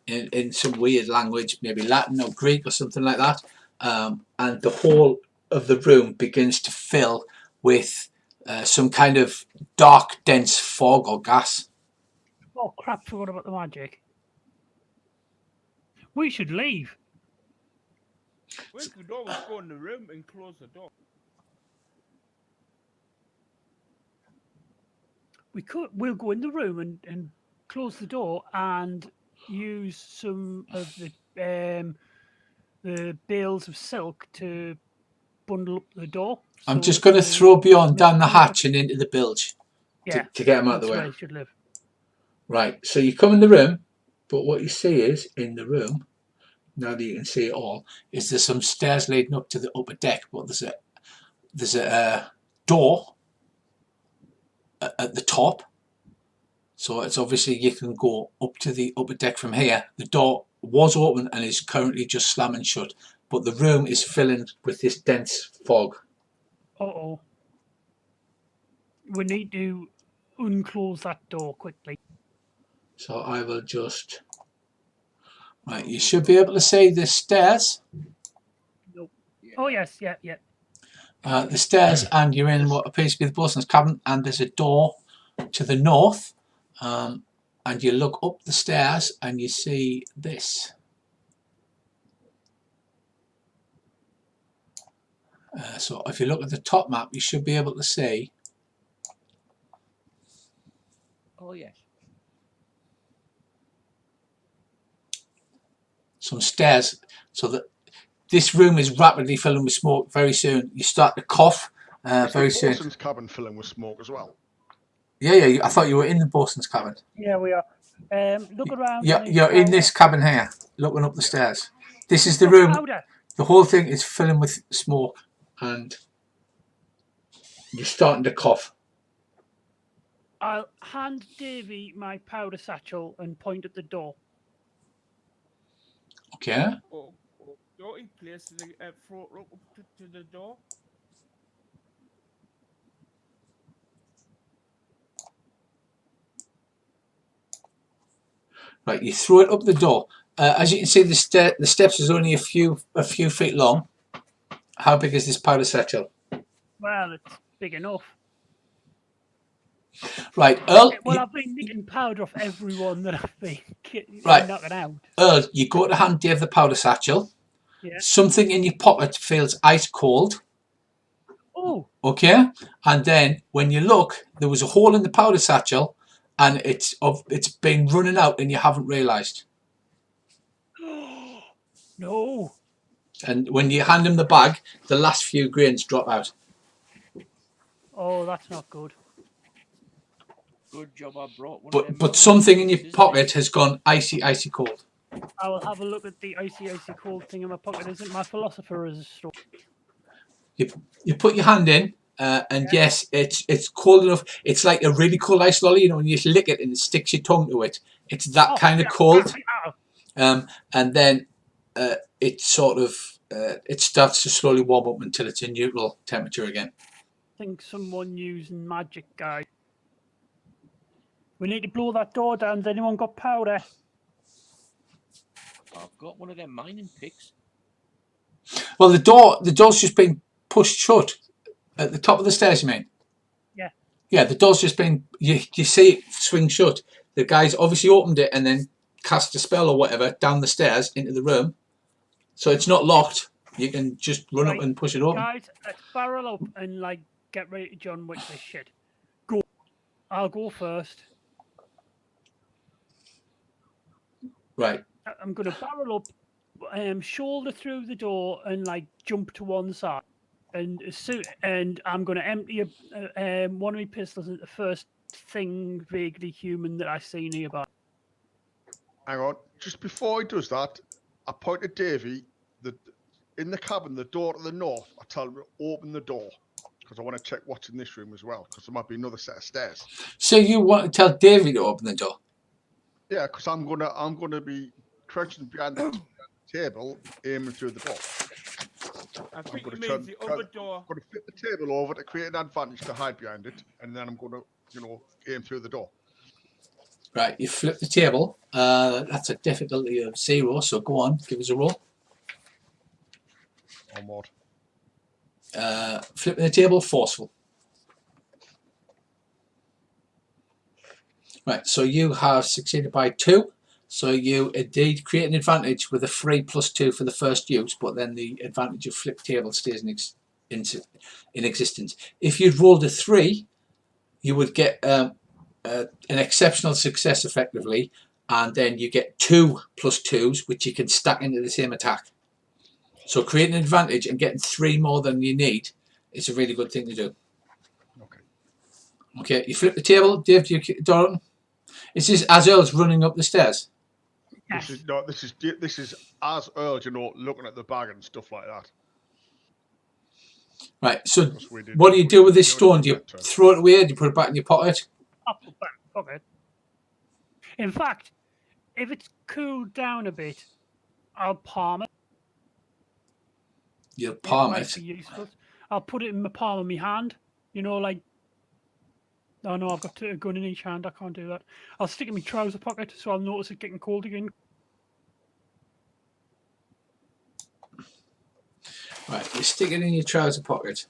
in some weird language, maybe Latin or Greek or something like that, and the whole of the room begins to fill with some kind of dark, dense fog or gas. Oh crap, forgot about the magic. We should leave. We could always go in the room and close the door. We'll go in the room and close the door and use some of the bales of silk to bundle up the door. I'm just going to throw Bjorn down the hatch and into the bilge to get him out of the way. Where he should live. Right, so you come in the room, but what you see is, in the room, now that you can see it all, is there's some stairs leading up to the upper deck, but there's a door at the top. So it's obviously you can go up to the upper deck from here. The door was open and is currently just slamming shut, but the room is filling with this dense fog. Uh-oh. We need to unclose that door quickly. So I will just... Right, you should be able to see the stairs. Nope. Oh, yes, yeah. The stairs, and you're in what appears to be the bosun's cabin, and there's a door to the north. And you look up the stairs and you see this. So if you look at the top map, you should be able to see. Oh, yes. Some stairs, so that this room is rapidly filling with smoke. Very soon you start to cough. Very soon. The bosun's cabin filling with smoke as well. Yeah. I thought you were in the bosun's cabin. Yeah, we are. Look around. You're in this cabin here, looking up the stairs. This is the room. Powder. The whole thing is filling with smoke, and you're starting to cough. I'll hand Davy my powder satchel and point at the door. Okay. Oh, don't you place the throat rope up to the door? Right, you throw it up the door. As you can see, the steps is only a few feet long. How big is this powder satchel? Well, it's big enough. Right, Earl. Well, I've been nicking powder off everyone that I've been Right. knocking out. Earl, you go to hand Dave the powder satchel. Yeah. Something in your pocket feels ice cold. Oh. Okay, and then when you look, there was a hole in the powder satchel, and it's been running out, and you haven't realised. No. And when you hand him the bag, the last few grains drop out. Oh, that's not good. Good job I brought one of them. But something in your pocket has gone icy cold. I will have a look at the icy cold thing in my pocket. Isn't my philosopher as a store? You put your hand in, and yes, it's cold enough. It's like a really cold ice lolly, you know, when you lick it and it sticks your tongue to it. It's that kind of cold. And then it sort of it starts to slowly warm up until it's in neutral temperature again. I think someone using magic, guys. We need to blow that door down. Has anyone got powder? I've got one of them mining picks. Well, the door's just been pushed shut at the top of the stairs, you mean? Yeah. Yeah, the door's just been, you see it swing shut. The guys obviously opened it and then cast a spell or whatever down the stairs into the room. So it's not locked. You can just run up and push it open. Guys, let's barrel up and like get ready to John Wick this shit. Go. I'll go first. Right. I'm going to barrel up, shoulder through the door and like jump to one side. And I'm going to empty one of my pistols at the first thing vaguely human that I see nearby. Hang on. Just before he does that, I point to Davey that in the cabin, the door to the north, I tell him to open the door because I want to check what's in this room as well because there might be another set of stairs. So you want to tell Davey to open the door? Yeah, because I'm gonna be crouching behind the table, aiming through the door. I think it means the other door. I'm gonna flip the table over to create an advantage to hide behind it, and then I'm gonna, aim through the door. Right, you flip the table. That's a difficulty of 0, so go on, give us a roll. Oh, mod. Flipping the table, forceful. Right, so you have succeeded by 2. So you indeed create an advantage with a free +2 for the first use, but then the advantage of flip table stays in existence. If you'd rolled a 3, you would get an exceptional success effectively, and then you get 2 +2s, which you can stack into the same attack. So creating an advantage and getting 3 more than you need is a really good thing to do. Okay, you flip the table. Dave, do you keep the door open? Is this as Earl's running up the stairs? Yes. This is as Earl, looking at the bag and stuff like that. Right, so what do you do with this stone? Do you throw it away? Do you put it back in your pocket? I'll put it back in my pocket. In fact, if it's cooled down a bit, I'll palm it. You'll palm might it? Be useful. I'll put it in the palm of my hand. Oh no, I've got a gun in each hand. I can't do that. I'll stick it in my trouser pocket so I'll notice it getting cold again. Right, you stick it in your trouser pocket.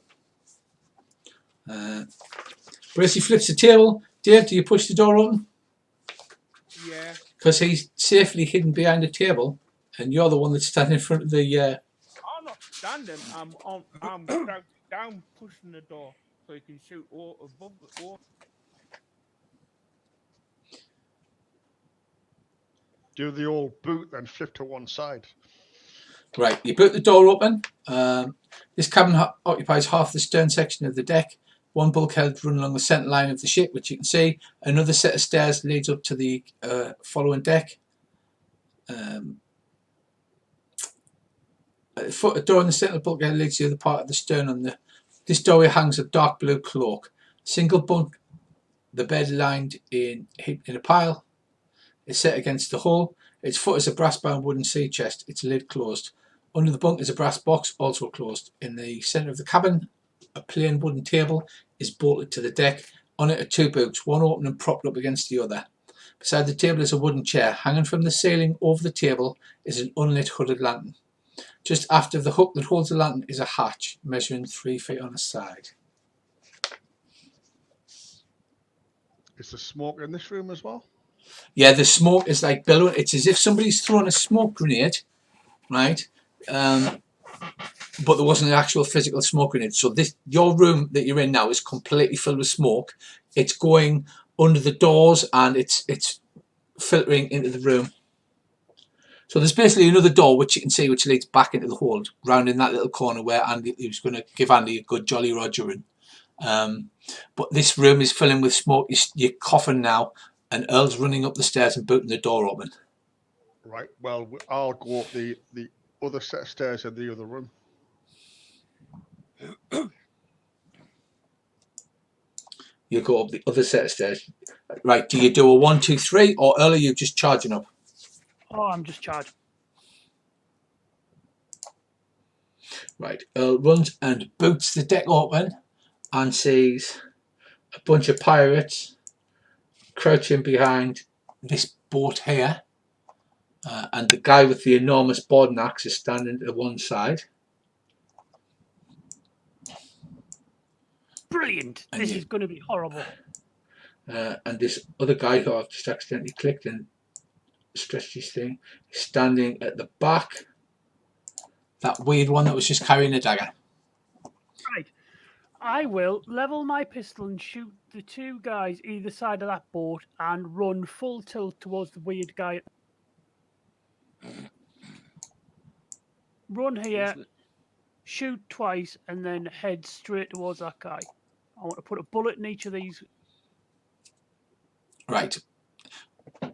Bracey flips the table. Dave, do you push the door open? Yeah. Because he's safely hidden behind a table, and you're the one that's standing in front of the. I'm not standing. I'm crouched down, pushing the door so he can shoot all above the door. Do the old boot, then flip to one side. Right, you boot the door open. This cabin occupies half the stern section of the deck. One bulkhead runs along the centre line of the ship, which you can see. Another set of stairs leads up to the following deck. A door in the centre of the bulkhead leads to the other part of the stern. This doorway hangs a dark blue cloak. Single bunk, the bed lined in a pile. It's set against the hull. Its foot is a brass-bound wooden sea chest. Its lid closed. Under the bunk is a brass box, also closed. In the centre of the cabin, a plain wooden table is bolted to the deck. On it are 2 boots, one open and propped up against the other. Beside the table is a wooden chair. Hanging from the ceiling over the table is an unlit hooded lantern. Just after the hook that holds the lantern is a hatch measuring 3 feet on a side. Is there smoke in this room as well? Yeah, the smoke is like billowing. It's as if somebody's thrown a smoke grenade, right? But there wasn't an actual physical smoke grenade. So your room that you're in now is completely filled with smoke. It's going under the doors and it's filtering into the room. So there's basically another door which you can see which leads back into the hold, round in that little corner where Andy he was going to give Andy a good Jolly Roger in. But this room is filling with smoke. You're coughing now, and Earl's running up the stairs and booting the door open. Right. Well, I'll go up the other set of stairs in the other room. You go up the other set of stairs. Right, do you do a 1, 2, 3, or Earl, are you just charging up? Oh, I'm just charging. Right, Earl runs and boots the deck open and sees a bunch of pirates crouching behind this boat here. And the guy with the enormous boarding axe is standing to one side. Brilliant. And This is going to be horrible. And this other guy who I've just accidentally clicked and stretched his thing is standing at the back. That weird one that was just carrying a dagger. Right. I will level my pistol and shoot the two guys either side of that boat and run full tilt towards the weird guy. Run here, shoot twice, and then head straight towards that guy. I want to put a bullet in each of these. Right.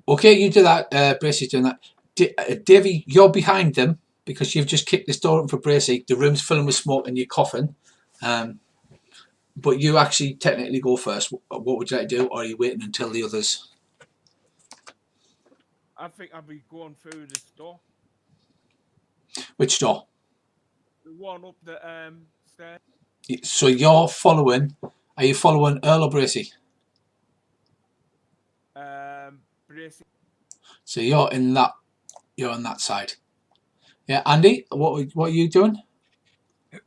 Okay, you do that. Bracey's doing that. Davey, you're behind them because you've just kicked this door open for Bracey. The room's filling with smoke and you're coughing. But you actually technically go first. What would you like to do? Or are you waiting until the others? I think I'll be going through this door. Which door? The one up the stairs. So you're following. Are you following Earl or Bracey? Bracey. So you're in that. You're on that side. Yeah, Andy, what are you doing?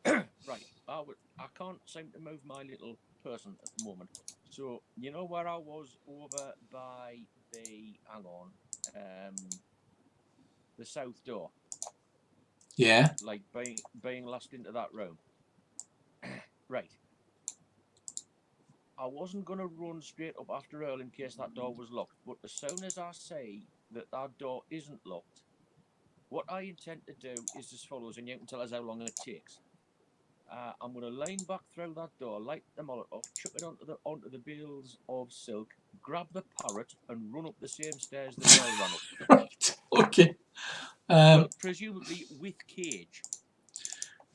Right, I can't seem to move my little person at the moment. So you know where I was over by the the south door. Yeah. Like being lost into that room. Right. I wasn't going to run straight up after Earl in case that door was locked, but as soon as I say that door isn't locked, what I intend to do is as follows, and you can tell us how long it takes. I'm going to lean back through that door, light the Molotov, chuck it onto the bales of silk, grab the parrot, and run up the same stairs that Earl ran up. Right. Okay. But presumably with cage.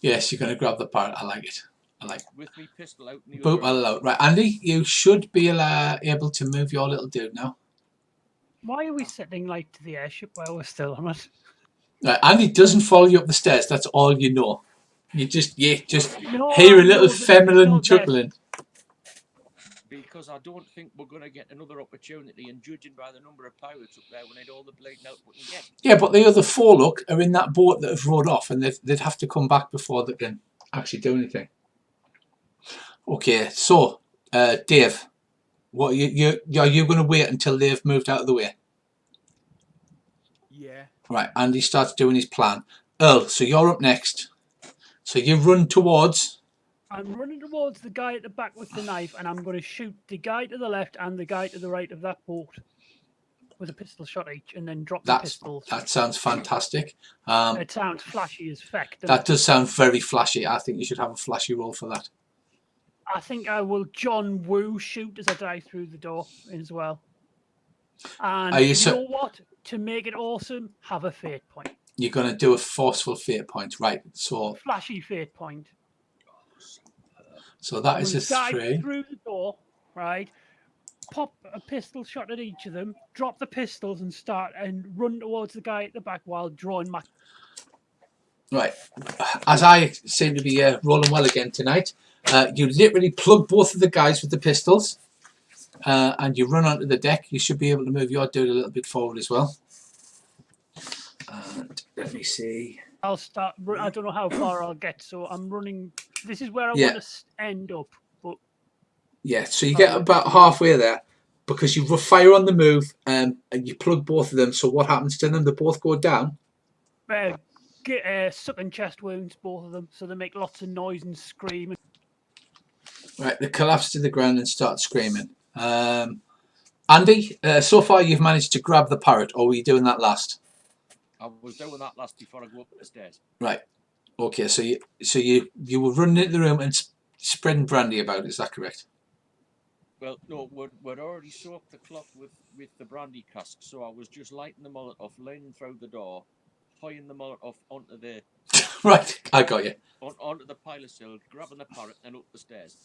Yes, you're going to grab the parrot. I like it. I like it. With me pistol out. Boot out. Right, Andy, you should be able to move your little dude now. Why are we setting light to the airship while we're still on it? Right, Andy doesn't follow you up the stairs. That's all you know. You just hear I a little know that feminine it's not chuckling. Because I don't think we're going to get another opportunity, and judging by the number of pirates up there, we need all the bleeding out we can get. Yeah, but the other four, look, are in that boat that have rowed off, and they'd have to come back before they can actually do anything. Okay, so Dave, what are you going to wait until they've moved out of the way? Yeah. Right, Andy starts doing his plan. Earl, so you're up next. So you run towards. I'm running towards the guy at the back with the knife, and I'm going to shoot the guy to the left and the guy to the right of that boat with a pistol shot each, and then drop the pistols. That sounds fantastic. It sounds flashy as feck. That does sound very flashy. I think you should have a flashy roll for that. I think I will John Woo shoot as I dive through the door as well. And you know what? To make it awesome, have a fate point. You're going to do a forceful fate point, right? So flashy fate point. So that is a 3. Dive through the door, right? Pop a pistol shot at each of them, drop the pistols and run towards the guy at the back while drawing my... Right. As I seem to be rolling well again tonight, you literally plug both of the guys with the pistols. and you run onto the deck, you should be able to move your dude a little bit forward as well. And let me see. I'll start. I don't know how far I'll get, so I'm running. This is where I Yeah. want to end up. But Yeah, so you get about halfway there because you fire on the move and you plug both of them. So what happens to them? They both go down. get sucking chest wounds, both of them, so they make lots of noise and scream. Right, they collapse to the ground and start screaming. Andy, so far you've managed to grab the parrot, or were you doing that last? I was doing that last before I go up the stairs. Right. Okay, so you were running into the room and spreading brandy about. Is that correct? Well, no, we'd already soaked the cloth with the brandy cask, so I was just lighting the mullet off, leaning through the door, hoying the mullet off onto the Right, I got you. onto the pilot sill, grabbing the parrot, and up the stairs.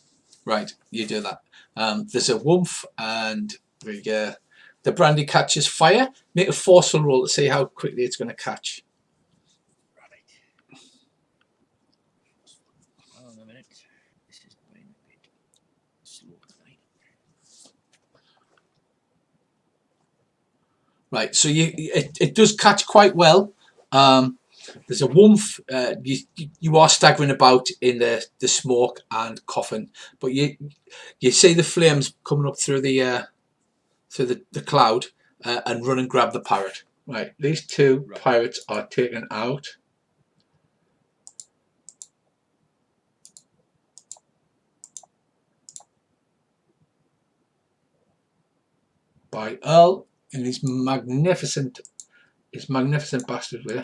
Right, you do that. There's a woof, and the brandy catches fire. Make a forceful roll to see how quickly it's going to catch. Right. Hold on a minute. This is going a bit slow tonight. Right, so it does catch quite well. There's a woof. You are staggering about in the smoke and coughing, but you see the flames coming up through the cloud and run and grab the parrot. Right, these two pirates are taken out. By Earl in his magnificent bastard way.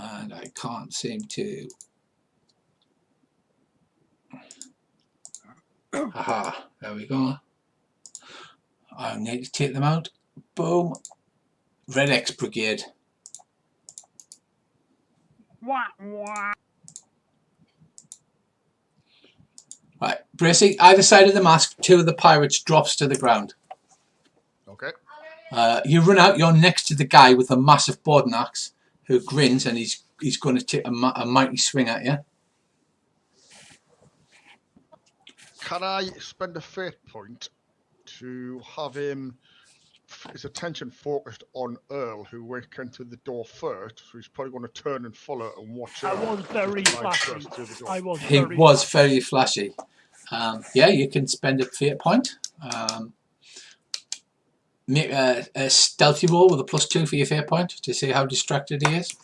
And I can't seem to. Aha, there we go. I need to take them out. Boom. Red X Brigade. Wah, wah. Right, Bracy, either side of the mask, two of the pirates drops to the ground. Okay. You run out, you're next to the guy with a massive boarding axe who grins and he's going to take a mighty swing at you. Can I spend a fate point to have his attention focused on Earl, who went into the door first, so he's probably going to turn and follow and watch out. I was very flashy. He was very flashy. Yeah, you can spend a fate point. Make a stealthy roll with a +2 for your fate point to see how distracted he is.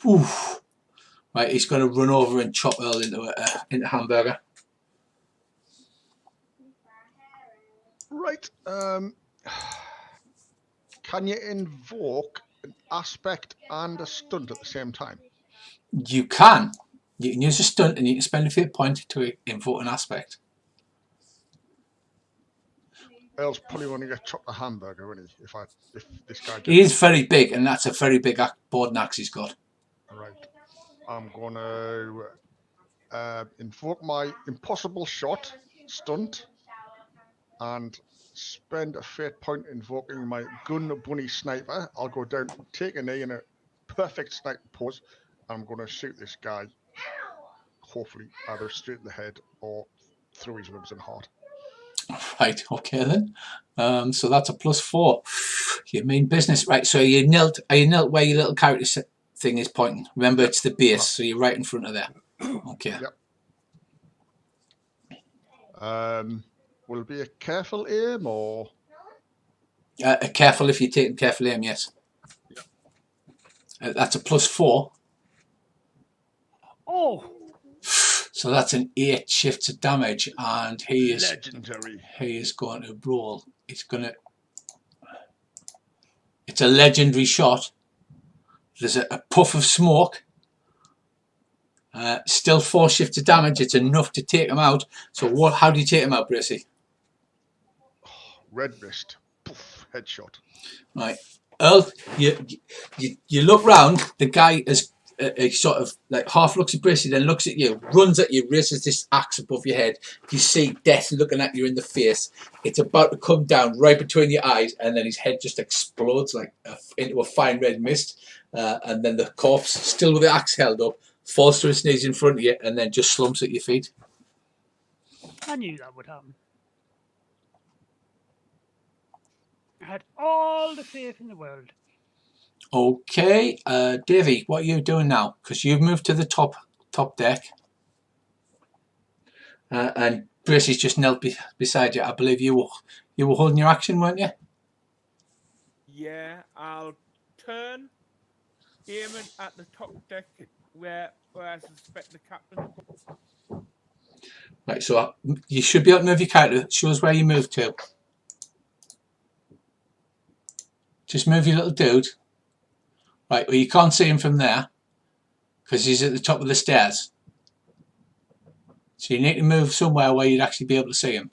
Oof. Right, he's going to run over and chop Earl into hamburger. Right. Can you invoke an aspect and a stunt at the same time? You can. You can use a stunt and you can spend a fate point to invoke an aspect. Earl's probably going to get chopped a hamburger, isn't he? If this guy gets... He is very big, and that's a very big boarding axe he's got. Right. I'm going to invoke my impossible shot stunt and spend a fate point invoking my gun bunny sniper. I'll go down, take a knee in a perfect sniper pose. I'm going to shoot this guy, hopefully either straight in the head or through his ribs and heart. Right, okay then. So that's a +4. You mean business, right? So are you knelt where your little character thing is pointing? Remember, it's the base, so you're right in front of there. Okay. Yep. Will it be a careful aim or? Careful if you're taking careful aim, yes. Yep. That's a +4. Oh. So that's an 8 shifts of damage, and he is legendary. He is going to roll. It's a legendary shot. There's a puff of smoke. Still 4 shifts of damage. It's enough to take him out. So how do you take him out, Bracy? Red wrist, poof, headshot. Right, Earl. You look round. The guy has he sort of like half looks at Bracey, then looks at you, runs at you, raises this axe above your head. You see death looking at you in the face. It's about to come down right between your eyes, and then his head just explodes like into a fine red mist. And then the corpse, still with the axe held up, falls to his knees in front of you, and then just slumps at your feet. I knew that would happen. I had all the faith in the world. Okay, Davey, what are you doing now? Because you've moved to the top deck, and Bracey's just knelt beside you. I believe you were holding your action, weren't you? Yeah, I'll turn, aiming at the top deck where I suspect the captain. Right, so you should be able to move your character. Show us where you moved to. Just move your little dude. Right, well, you can't see him from there because he's at the top of the stairs. So you need to move somewhere where you'd actually be able to see him.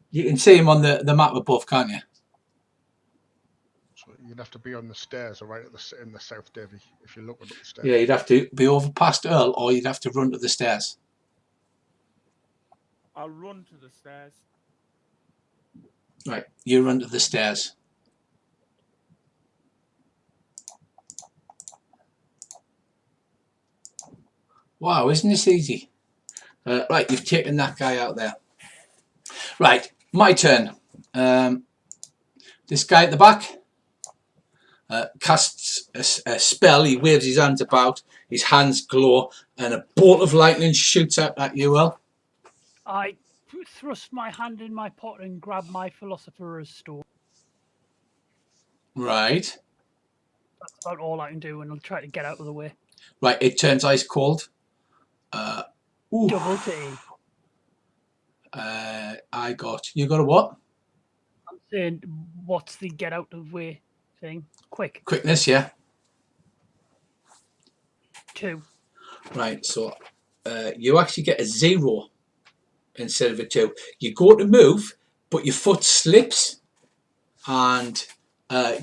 You can see him on the map above, can't you? So you'd have to be on the stairs or right at in the south, Davy, if you're looking at the stairs. Yeah, you'd have to be over past Earl, or you'd have to run to the stairs. I'll run to the stairs. Right, you run to the stairs. Wow, isn't this easy? Right, you've taken that guy out there. Right, my turn. This guy at the back casts a spell. He waves his hands about. His hands glow, and a bolt of lightning shoots out at you, Earl. I thrust my hand in my pocket and grab my philosopher's stone. Right. That's about all I can do, and I'll try to get out of the way. Right, it turns ice cold. Double T. You got a what? I'm saying, what's the get out of the way thing? Quickness, yeah. 2. Right, so you actually get a 0 instead of a 2. You go to move, but your foot slips, and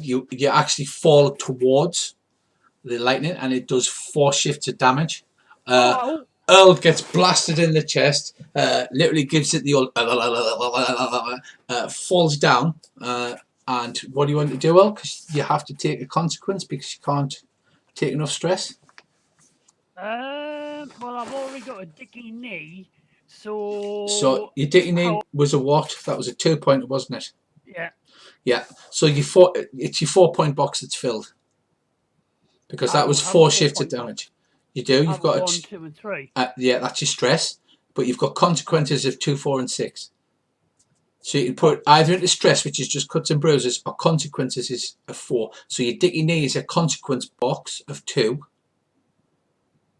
you actually fall towards the lightning, and it does 4 shifts of damage. Earl gets blasted in the chest, literally gives it the old falls down. And what do you want to do, Earl? Because you have to take a consequence because you can't take enough stress. Well, I've already got a dicky knee, so... So your dicky knee was a what? That was a 2-pointer, wasn't it? Yeah. Yeah. So it's your 4-point box that's filled. Because that was 4 shifts of damage. You do. You've got 1, 2, and 3. Yeah, that's your stress. But you've got consequences of 2, 4, and 6. So you can put either into stress, which is just cuts and bruises, or consequences is a 4. So your dicky knee is a consequence box of 2.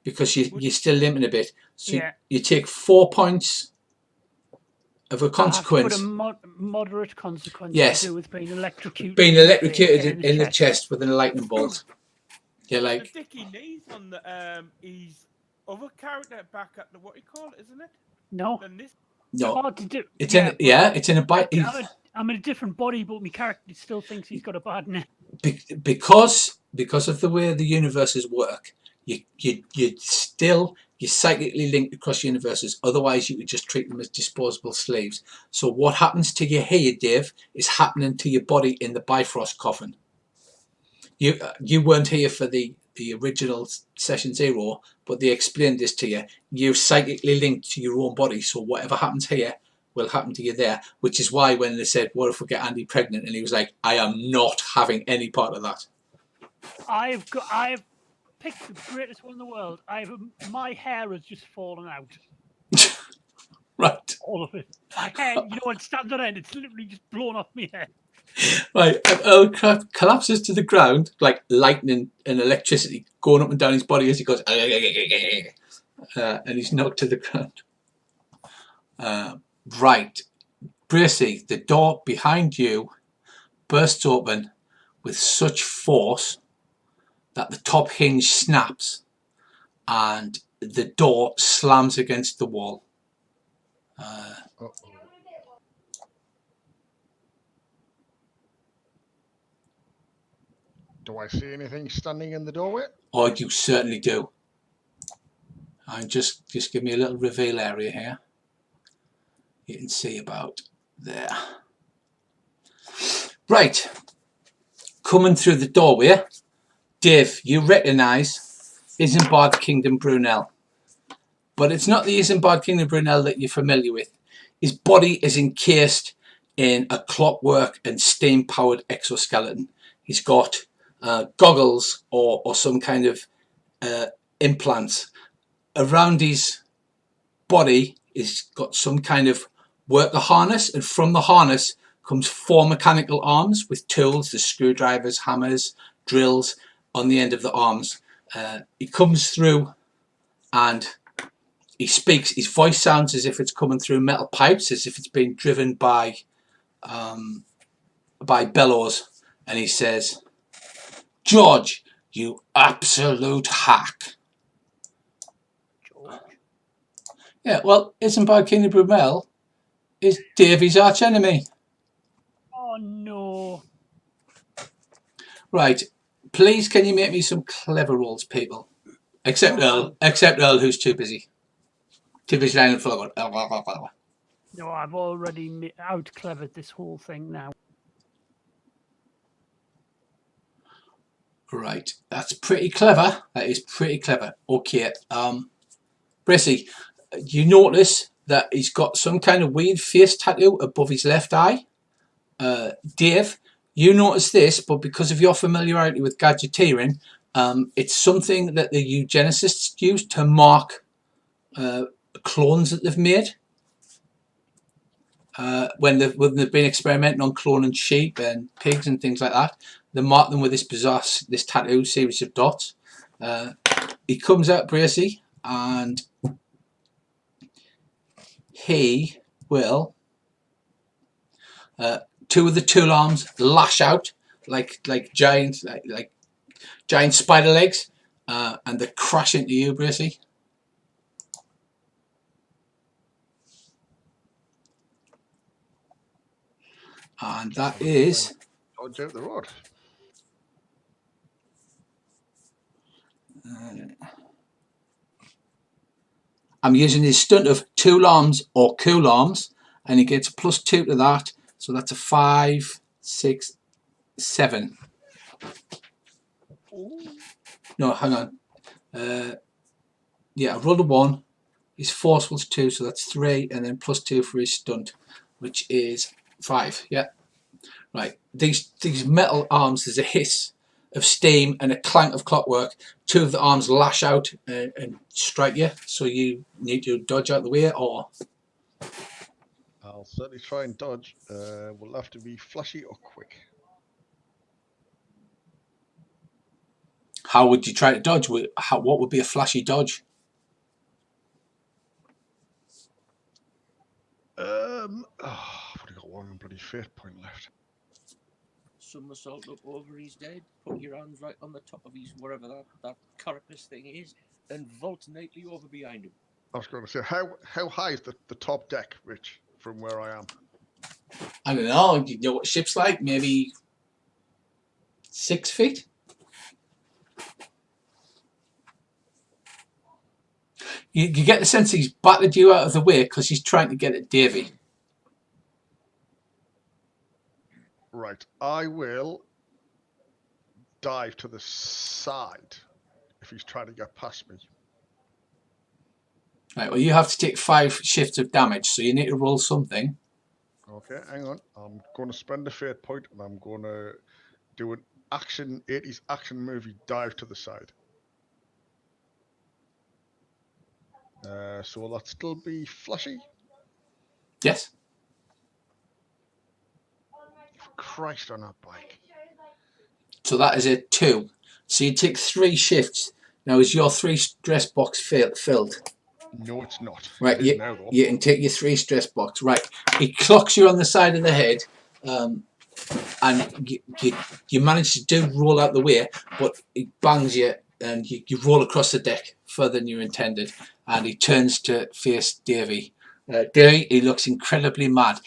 Because you're still limping a bit. So yeah. you take 4 points of a consequence. I have to put a moderate consequence yes. to do with being electrocuted. Being electrocuted in the chest with a lightning bolt. Yeah, like the dicky knees on the his other character back at the what you call it, isn't it? No. No. Hard to do. It's in a bite. I'm in a different body, but my character still thinks he's got a bad neck. Because of the way the universes work, you're psychically linked across universes. Otherwise, you would just treat them as disposable slaves. So what happens to you here, Dave, is happening to your body in the Bifrost coffin. You weren't here for the original session 0, but they explained this to you. You're psychically linked to your own body, so whatever happens here will happen to you there, which is why when they said, what if we get Andy pregnant, and he was like, I am not having any part of that. I've picked the greatest one in the world. My hair has just fallen out. Right. All of it. My hair, you know, it stands on end, it's literally just blown off my head. Right, Earl collapses to the ground, like lightning and electricity going up and down his body as he goes, and he's knocked to the ground. Right, Bracey, the door behind you bursts open with such force that the top hinge snaps and the door slams against the wall. Do I see anything standing in the doorway? Oh, you certainly do. And just give me a little reveal area here. You can see about there. Right. Coming through the doorway, Dave, you recognise Isambard Kingdom Brunel. But it's not the Isambard Kingdom Brunel that you're familiar with. His body is encased in a clockwork and steam-powered exoskeleton. He's got goggles or some kind of implants. Around his body, he's got some kind of worker harness, and from the harness comes 4 mechanical arms with tools, the screwdrivers, hammers, drills on the end of the arms. He comes through and he speaks. His voice sounds as if it's coming through metal pipes, as if it's being driven by bellows. And he says, "George, you absolute hack." George. Yeah, well, Isambard Kingdom Brunel is Davy's arch enemy. Oh no. Right, please can you make me some clever rolls, people? Except Earl, who's too busy. Too busy lying on the floor going, No, I've already out-clevered this whole thing now. Right, that's pretty clever. That is pretty clever. Okay, Brissy, you notice that he's got some kind of weird face tattoo above his left eye. Dave, you notice this, but because of your familiarity with gadgeteering, it's something that the eugenicists use to mark clones that they've made. When they've been experimenting on cloning sheep and pigs and things like that, they mark them with this tattoo series of dots. He comes out, Bracey, and he will 2 of the tool arms lash out like giant spider legs, and they crash into you, Bracey. And that is Dodge out the road. I'm using his stunt of tool arms or cool arms, and he gets +2 to that, so that's a 5, 6, 7. No, hang on. Yeah, I rolled a 1. His force was 2, so that's 3, and then +2 for his stunt, which is 5. Yeah, right. These metal arms, there's a hiss of steam and a clank of clockwork. 2 of the arms lash out and strike you, so you need to dodge out the way, or I'll certainly try and dodge. Will have to be flashy or quick. how would you try to dodge? What would be a flashy dodge? I've only got 1 bloody fate point left. Somersault up over his head, put your hands right on the top of his whatever that carapace thing is, and vault nightly over behind him. I was going to say, how high is the top deck, Rich, from where I am? I don't know. You know what ship's like? Maybe 6 feet? You get the sense he's battered you out of the way because he's trying to get at Davy. Right, I will dive to the side if he's trying to get past me. Right, well, you have to take 5 shifts of damage, so you need to roll something. Okay, hang on. I'm going to spend a fate point and I'm going to do an 80s action movie dive to the side. So will that still be flashy? Yes. Christ on that bike. So that is a 2. So you take 3 shifts. Now, is your 3 stress box filled? No, it's not. Right, It is now, though. you can take your 3 stress box. Right, he clocks you on the side of the head, and you manage to do roll out the way, but he bangs you, and you roll across the deck further than you intended, and he turns to face Davy. Davy, he looks incredibly mad.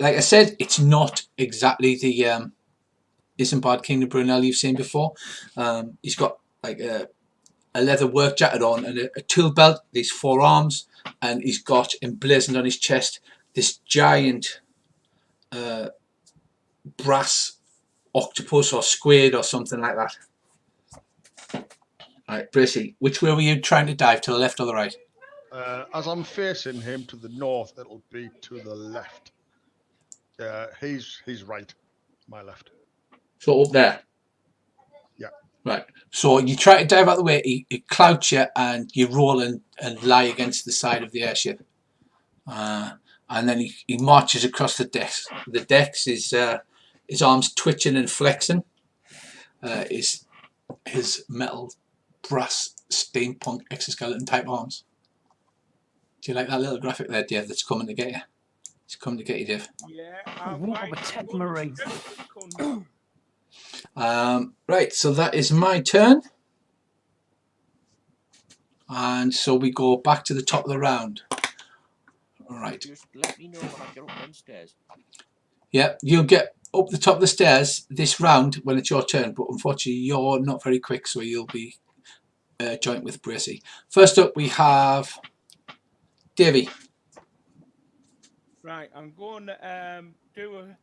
Like I said, it's not exactly the Isambard King of Brunel you've seen before. He's got like a leather work jacket on and a tool belt, these 4 arms, and he's got emblazoned on his chest this giant brass octopus or squid or something like that. Right, Bracey, which way were you trying to dive, to the left or the right? As I'm facing him to the north, it'll be to the left. He's right, my left. So up there? Yeah. Right, so you try to dive out the way, he clouts you and you roll and lie against the side of the airship. And then he marches across the decks. The decks, his arms twitching and flexing. His metal brass steampunk exoskeleton type arms. Do you like that little graphic there, Dave, that's coming to get you? It's coming to get you, Dave. Yeah, What of a Ted Marine. Right, so that is my turn. And so we go back to the top of the round. All right. Just let me know when I get up them stairs. Yeah, you'll get up the top of the stairs this round when it's your turn, but unfortunately you're not very quick, so you'll be joint with Bracey. First up we have Davey. Right, I'm going to do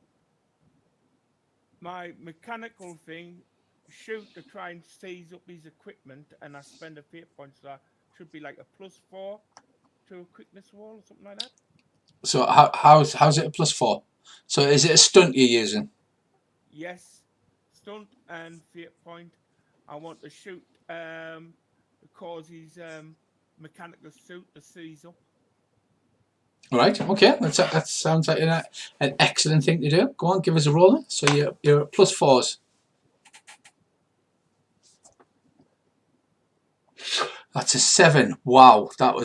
my mechanical thing, shoot to try and seize up his equipment, and I spend a fate point, so that should be like a +4 to a quickness roll or something like that. So how's it a +4? So is it a stunt you're using? Yes, stunt and fate point. I want to shoot cause his mechanical suit to seize up. All right, okay, that sounds like an excellent thing to do. Go on, give us a roll. So you're at +4s. That's a 7. Wow, that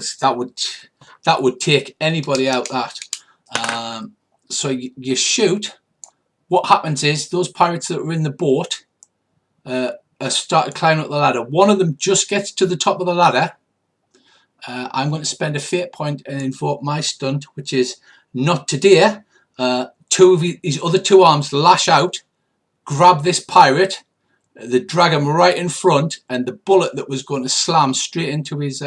would take anybody out. That. So you shoot. What happens is those pirates that were in the boat start climbing up the ladder. One of them just gets to the top of the ladder. I'm going to spend a fate point and invoke my stunt, which is not today. 2 of his other 2 arms lash out, grab this pirate, they drag him right in front, and the bullet that was going to slam straight into his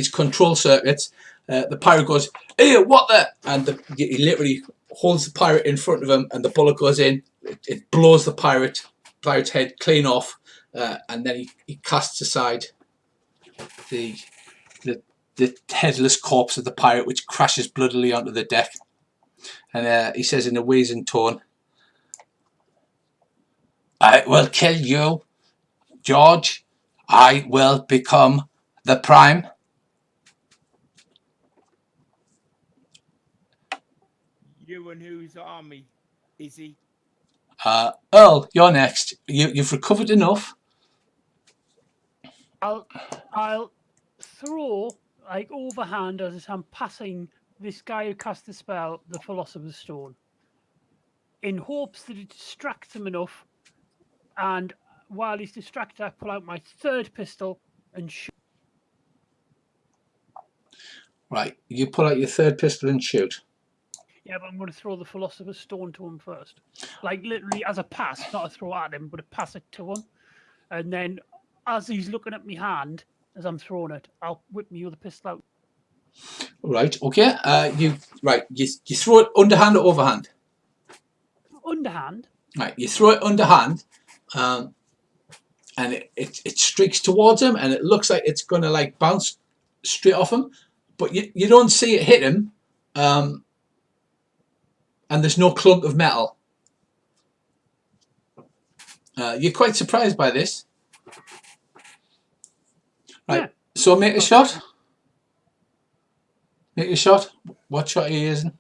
control circuits, the pirate goes, "Hey, what the?" And he literally holds the pirate in front of him, and the bullet goes in. It blows the pirate's head clean off, and then he casts aside the headless corpse of the pirate, which crashes bloodily onto the deck. And he says in a wheezing tone, "I will kill you, George. I will become the Prime." You and whose army is he? Earl, you're next. You've recovered enough. I'll throw, like, overhand as I'm passing this guy who cast the spell, the Philosopher's Stone, in hopes that it distracts him enough, and while he's distracted I pull out my 3rd pistol and shoot. Right, you pull out your 3rd pistol and shoot. Yeah, but I'm going to throw the Philosopher's Stone to him first. Like, literally as a pass, not a throw at him, but a pass it to him. And then, as he's looking at my hand, as I'm throwing it, I'll whip my other pistol out. Right, okay. You throw it underhand or overhand? Underhand. Right, you throw it underhand, and it streaks towards him, and it looks like it's going to like bounce straight off him, but you don't see it hit him, and there's no clunk of metal. You're quite surprised by this. Right, yeah. So make a shot. Make a shot. What shot are you using?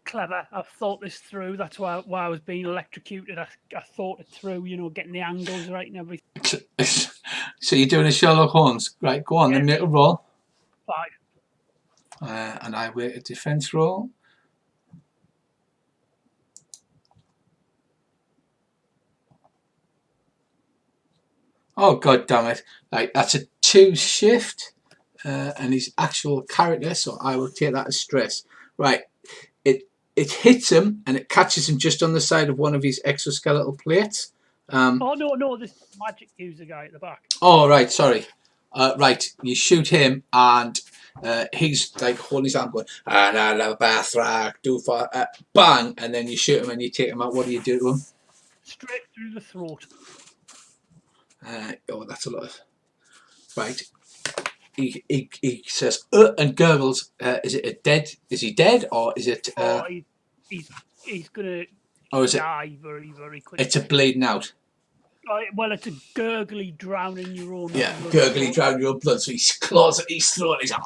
Clever. I've thought this through. That's why I was being electrocuted. I thought it through, getting the angles right and everything. So you're doing a Sherlock Holmes. Right, go on, then make a roll. 5. And I wait a defense roll. Oh, god damn it. Right, that's a 2 shift. And his actual character, so I will take that as stress. Right, it hits him and it catches him just on the side of one of his exoskeletal plates. Oh no, this magic user guy at the back. Oh right, sorry. Right, you shoot him and he's like holding his arm going, and I love Bathrak, do for bang, and then you shoot him and you take him out. What do you do to him? Straight through the throat. Oh, that's a lot of... Right. He says, and gurgles. Is it a dead? Is he dead, or is it? He's gonna Or is die very, very quickly. It's a bleeding out. Well, it's a gurgly drowning your own. Yeah, blood. gurgly drowning your own blood. So he claws at his throat. He's like,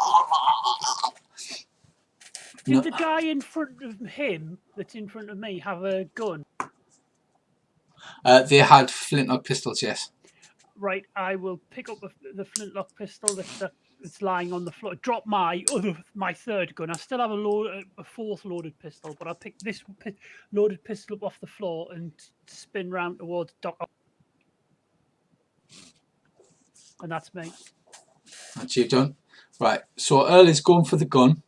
Did the guy in front of him, that's in front of me, have a gun? They had flintlock pistols. Yes. Right, I will pick up the flintlock pistol that's lying on the floor. Drop my third gun. I still have a fourth loaded pistol, but I'll pick this loaded pistol up off the floor and spin round towards Doc. And that's me. That's you done. Right. So Earl is going for the gun.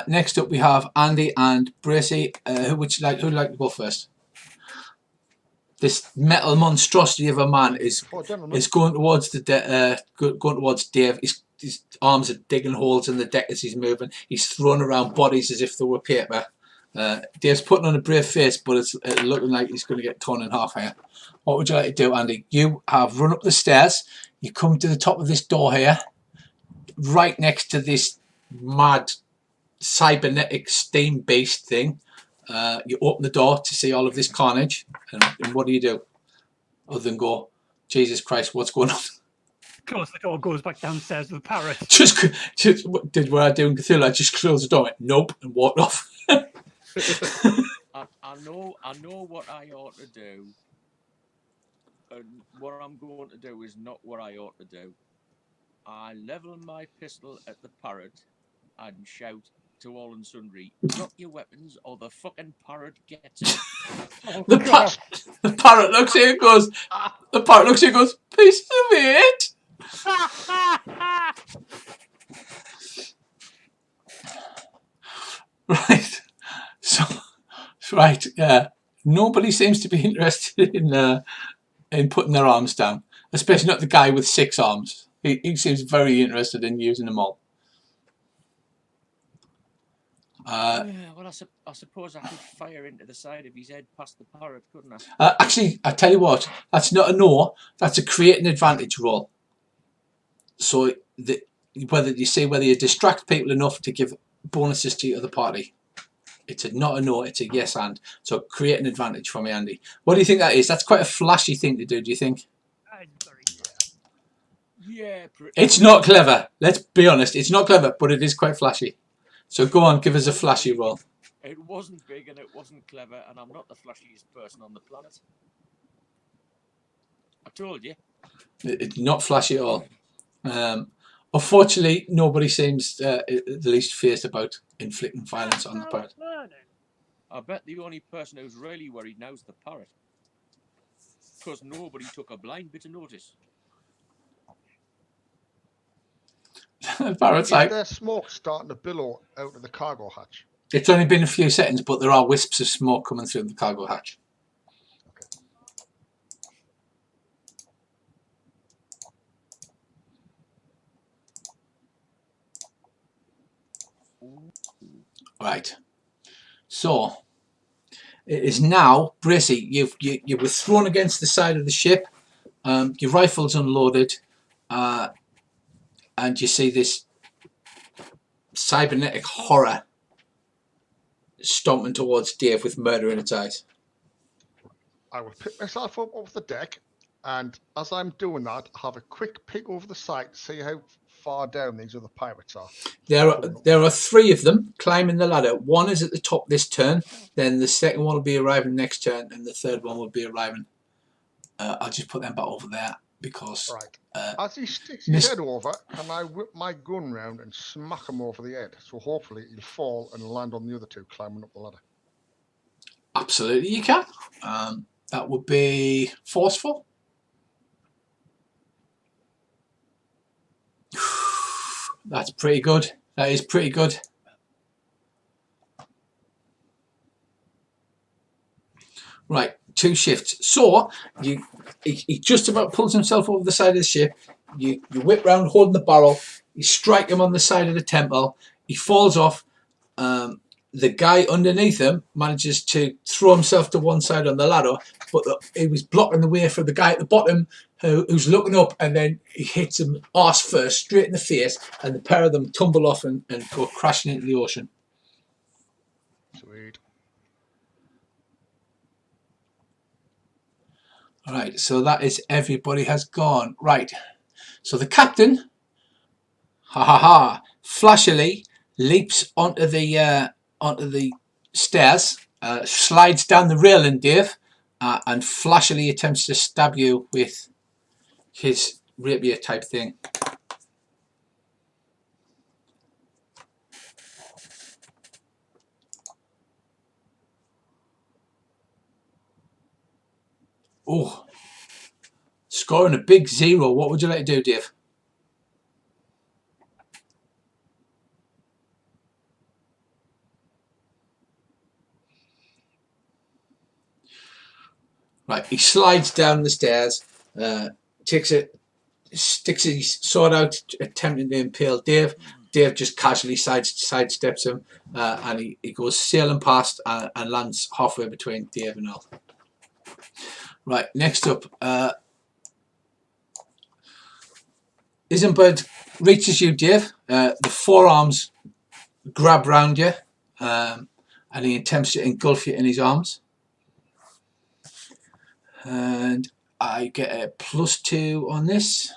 Next up we have Andy and Bracy. Who'd like to go first? This metal monstrosity of a man is going towards going towards Dave. His arms are digging holes in the deck as he's moving. He's throwing around bodies as if they were paper. Dave's putting on a brave face, but it's looking like he's going to get torn in half here. What would you like to do, Andy? You have run up the stairs. You come to the top of this door here, right next to this mad cybernetic steam beast thing. You open the door to see all of this carnage, and what do you do? Other than go, Jesus Christ, what's going on? Close the door, goes back downstairs with the parrot. Just did what I do in Cthulhu. I just closed the door, went, nope, and walked off. I know what I ought to do, and what I'm going to do is not what I ought to do. I level my pistol at the parrot and shout to all and sundry, drop your weapons or the fucking parrot gets it. The parrot looks at you and goes, piece of it. Right. So, right, yeah. Nobody seems to be interested in putting their arms down, especially not the guy with 6 arms. He seems very interested in using them all. Well, I suppose I could fire into the side of his head past the parrot, couldn't I? Actually, I tell you what, that's not a no. That's a create an advantage roll. So whether you distract people enough to give bonuses to the other party. It's not a no, it's a yes and. So create an advantage for me, Andy. What do you think that is? That's quite a flashy thing to do you think? Yeah. It's not clever. Let's be honest. It's not clever, but it is quite flashy. So go on, give us a flashy roll. It wasn't big and it wasn't clever, and I'm not the flashiest person on the planet. I told you. It's not flashy at all. Unfortunately, nobody seems the least fierce about inflicting violence on the parrot. I bet the only person who's really worried now is the parrot. Because nobody took a blind bit of notice. The parrot's like... There's smoke starting to billow out of the cargo hatch. It's only been a few seconds, but there are wisps of smoke coming through the cargo hatch. Right. So it is now, Bracy, you were thrown against the side of the ship. Your rifle's unloaded, and you see this cybernetic horror stomping towards Dave with murder in its eyes. I will pick myself up off the deck, and as I'm doing that, have a quick peek over the side to see how far down these other pirates are. There are 3 of them climbing the ladder. One is at the top this turn, then the second one will be arriving next turn, and the third one will be arriving. I'll just put them back over there because... Right. As he sticks his head over, can I whip my gun round and smack him over the head? So hopefully he'll fall and land on the other 2 climbing up the ladder. Absolutely you can. That would be forceful. That's pretty good. That is pretty good. Right, 2 shifts. So he just about pulls himself over the side of the ship. You whip round holding the barrel. You strike him on the side of the temple. He falls off. The guy underneath him manages to throw himself to one side on the ladder, but he was blocking the way for the guy at the bottom who's looking up, and then he hits him arse first, straight in the face, and the pair of them tumble off and go crashing into the ocean. Sweet. Right, so that is everybody has gone. Right, so the captain, flashily leaps onto the stairs, slides down the railing, Dave, and flashily attempts to stab you with his rapier type thing. Oh, scoring a big 0. What would you like to do, Dave? Right, he slides down the stairs, sticks his sword out, attempting to impale Dave. Dave just casually sidesteps him, and he goes sailing past and lands halfway between Dave and Earl. Right, next up, Isambard reaches you, Dave. The forearms grab round you, and he attempts to engulf you in his arms. And I get a +2 on this.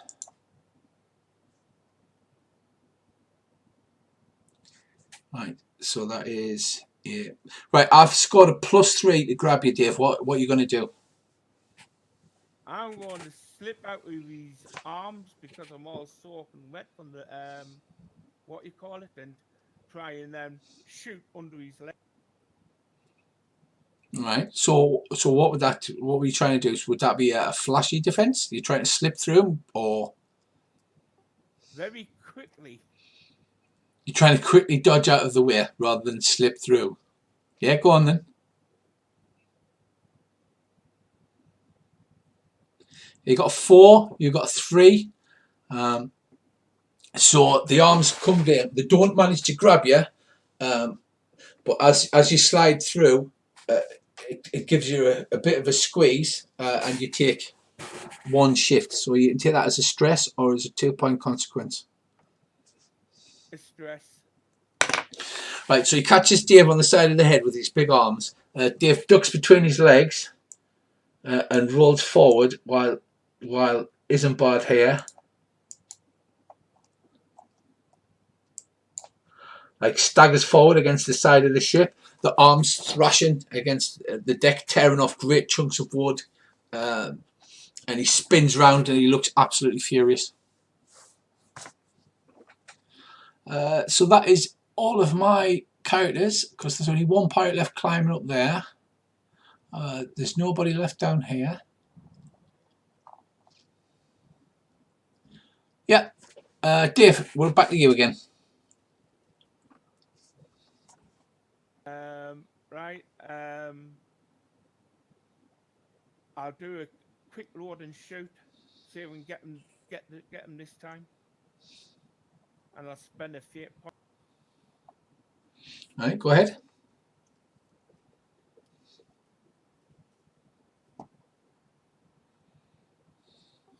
Right, so that is it. Right, I've scored a +3 to grab you, Dave. What are you going to do? I'm going to slip out with his arms because I'm all soaked and wet from the what you call it, and try and shoot under his leg. Right. So what were you trying to do? Would that be a flashy defense? Are you trying to slip through him, or Very quickly. you're trying to quickly dodge out of the way rather than slip through? Yeah, go on then. You got a 4. You got a 3. So the arms come down. They don't manage to grab you, but as you slide through, it gives you a bit of a squeeze, and you take 1 shift. So you can take that as a stress or as a 2-point consequence. A stress. Right, so he catches Dave on the side of the head with his big arms. Dave ducks between his legs and rolls forward while Isambard here staggers forward against the side of the ship, the arms thrashing against the deck, tearing off great chunks of wood, and he spins round and he looks absolutely furious. So that is all of my characters, because there's only 1 pirate left climbing up there. There's nobody left down here. Yeah, Dave, we're back to you again. Right. I'll do a quick load and shoot. See if we can get them this time. And I'll spend a fate point. All right, go ahead.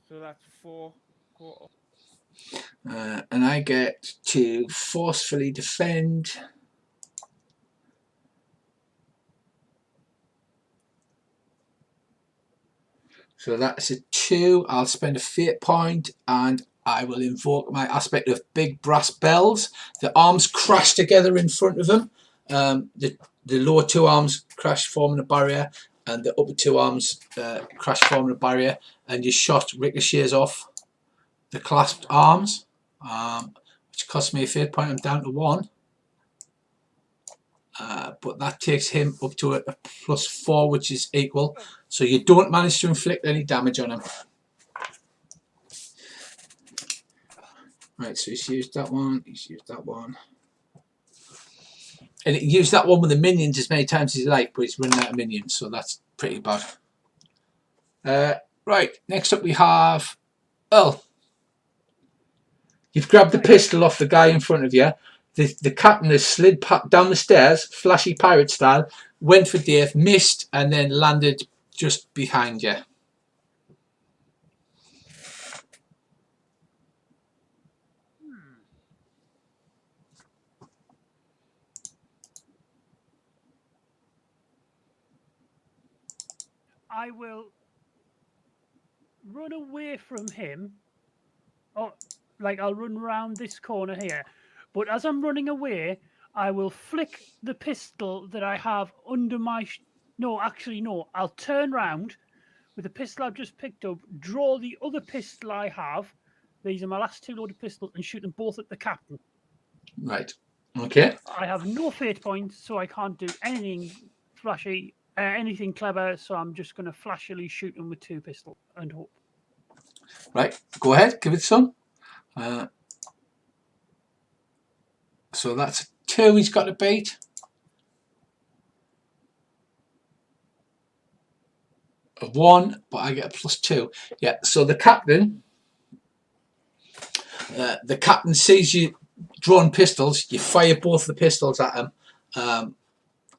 So that's 4. And I get to forcefully defend. So that's a 2. I'll spend a fate point and I will invoke my aspect of big brass bells. The arms crash together in front of him. The lower 2 arms crash, forming a barrier, and the upper 2 arms crash, forming a barrier, and your shot ricochets off the clasped arms, which cost me a fate point. I'm down to 1. But that takes him up to a +4, which is equal. So you don't manage to inflict any damage on him. Right, so he's used that one, he's used that one. And he used that one with the minions as many times as he liked, but he's running out of minions, so that's pretty bad. Right, next up we have Earl. You've grabbed the pistol off the guy in front of you. The captain has slid down the stairs, flashy pirate style, went for Dave, missed, and then landed just behind you. I will run away from him. Or, like, I'll run around this corner here. But as I'm running away, I will flick the pistol that I have under my... No, actually, no. I'll turn round with the pistol I've just picked up, draw the other pistol I have. These are my last 2 loaded pistols, and shoot them both at the captain. Right. Okay. I have no fate points, so I can't do anything flashy, anything clever, so I'm just going to flashily shoot him with 2 pistols and hope. Right, go ahead, give it some. So that's 2 he's got to beat. A 1, but I get a +2. Yeah, so the captain sees you drawing pistols. You fire both the pistols at him,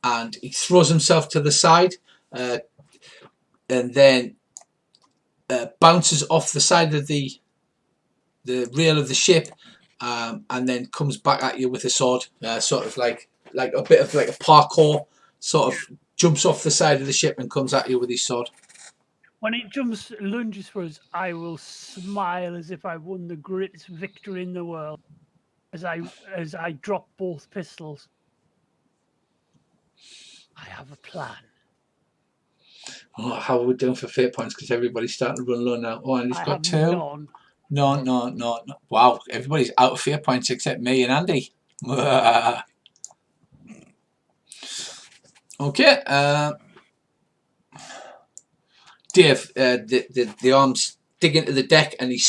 and he throws himself to the side, and then bounces off the side of the rail of the ship, and then comes back at you with a sword, sort of like a bit of like a parkour, sort of jumps off the side of the ship and comes at you with his sword. When it lunges for us, I will smile as if I won the greatest victory in the world as I drop both pistols. I have a plan. Oh, how are we doing for fate points? Because everybody's starting to run low now. Oh, and he's got 2. None. No. Wow, everybody's out of fate points except me and Andy. Okay. Dave, the arms dig into the deck, and he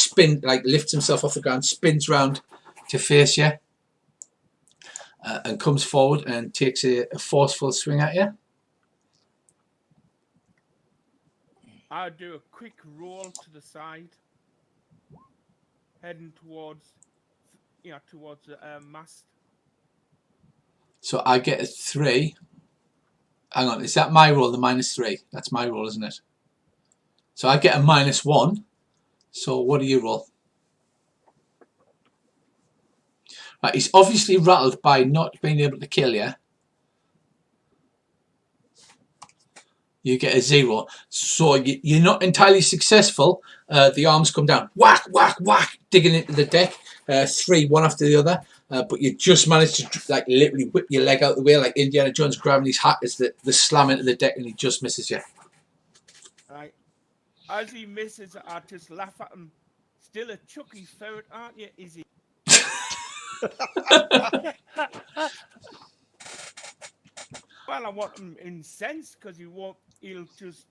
lifts himself off the ground, spins round to face you, and comes forward and takes a forceful swing at you. I'll do a quick roll to the side, heading towards the mast. So I get a 3. Hang on, is that my roll? The -3. That's my roll, isn't it? So I get a -1. So what do you roll? Right, he's obviously rattled by not being able to kill you. You get a 0. So you're not entirely successful. The arms come down. Whack, whack, whack. Digging into the deck. 3, one after the other. But you just managed to literally whip your leg out the way like Indiana Jones grabbing his hat as the slam into the deck, and he just misses you. Right. As he misses, I just laugh at him. Still a chucky ferret, aren't you, Izzy? Well, I want him incensed because he'll just,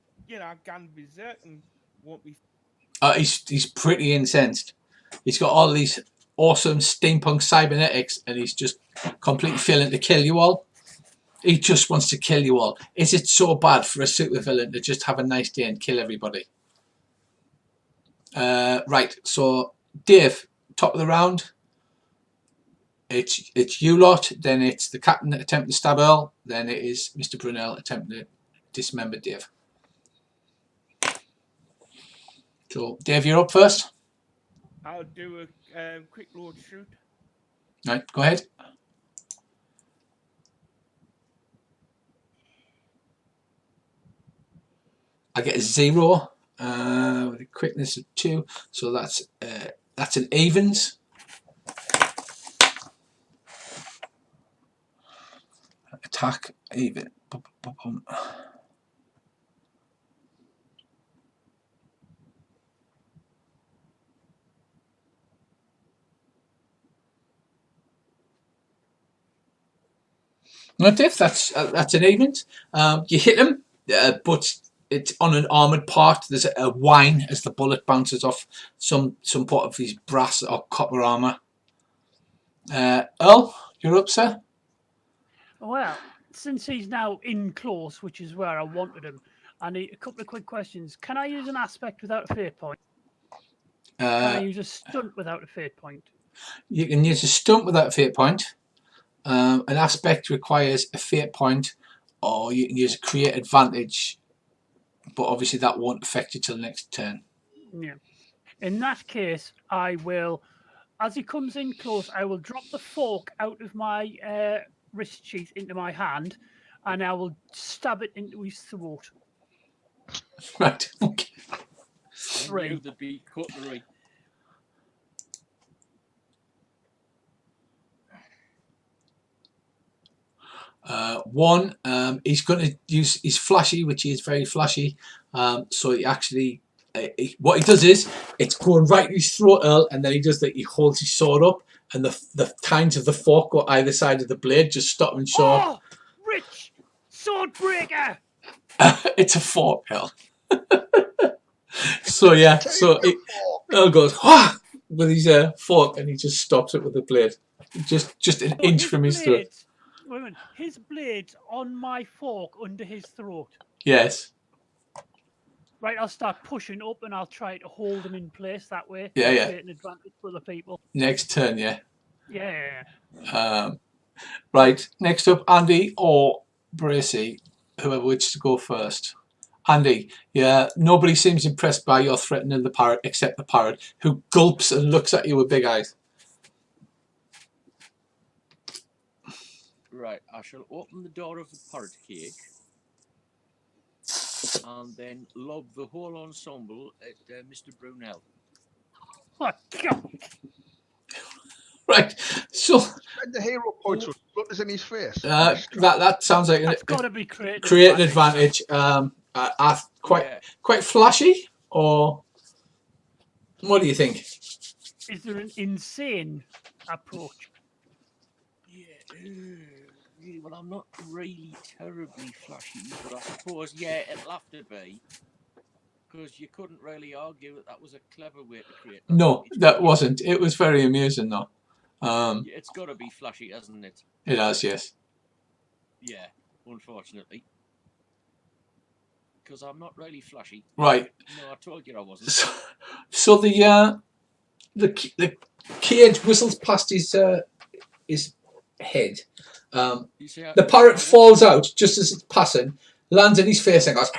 gone berserk and won't be. He's pretty incensed. He's got all these awesome steampunk cybernetics, and he's just completely failing to kill you all. He just wants to kill you all. Is it so bad for a supervillain to just have a nice day and kill everybody? Right, so Dave, top of the round. It's you lot, then it's the captain that attempted to stab Earl, then it is Mr. Brunel attempting to dismember Dave. So, Dave, you're up first. I'll do a quick load shoot. Right, go ahead. I get a 0 with a quickness of 2, so that's an evens. Attack even. No, Dave, that's an evens. You hit him, but it's on an armoured part. There's a whine as the bullet bounces off some part of his brass or copper armour. Earl, you're up, sir. Well, since he's now in close, which is where I wanted him, I need a couple of quick questions. Can I use an aspect without a fate point? Can I use a stunt without a fate point? You can use a stunt without a fate point. An aspect requires a fate point, or you can use a create advantage, but obviously that won't affect you till the next turn. Yeah. In that case, I will, as he comes in close, I will drop the fork out of my wrist sheath into my hand, and I will stab it into his throat. Right. Okay. I knew there'd be cutlery. One, he's going to use his flashy, which is very flashy. So he actually, what he does is, it's going right in his throat, Earl, and then he does that. He holds his sword up, and the tines of the fork go either side of the blade, just stop him short. Oh, Rich, sword breaker! It's a fork, Earl. So yeah, so Earl goes with his fork, and he just stops it with the blade, just an inch from his throat. Wait a minute, his blade's on my fork under his throat. Yes. Right, I'll start pushing up, and I'll try to hold him in place that way. Yeah, yeah. Create an advantage for the people. Next turn, yeah. Yeah. Right, next up, Andy or Bracy, whoever wishes to go first. Andy, yeah, nobody seems impressed by your threatening the parrot except the parrot, who gulps and looks at you with big eyes. Right, I shall open the door of the parrot cage and then lob the whole ensemble at Mr. Brunel. Oh, God. Right, so And the hero points with butters in his face. that sounds like That's got to be create an advantage. Quite flashy, or what do you think? Is there an insane approach? Yeah, well, I'm not really terribly flashy, but I suppose, yeah, it'll have to be. Because you couldn't really argue that was a clever way to create. No, that wasn't. It was very amusing, though. It's got to be flashy, hasn't it? It has, yes. Yeah, unfortunately. Because I'm not really flashy. Right. No, I told you I wasn't. So the cage whistles past his head. The parrot falls out just as it's passing, lands in his face and goes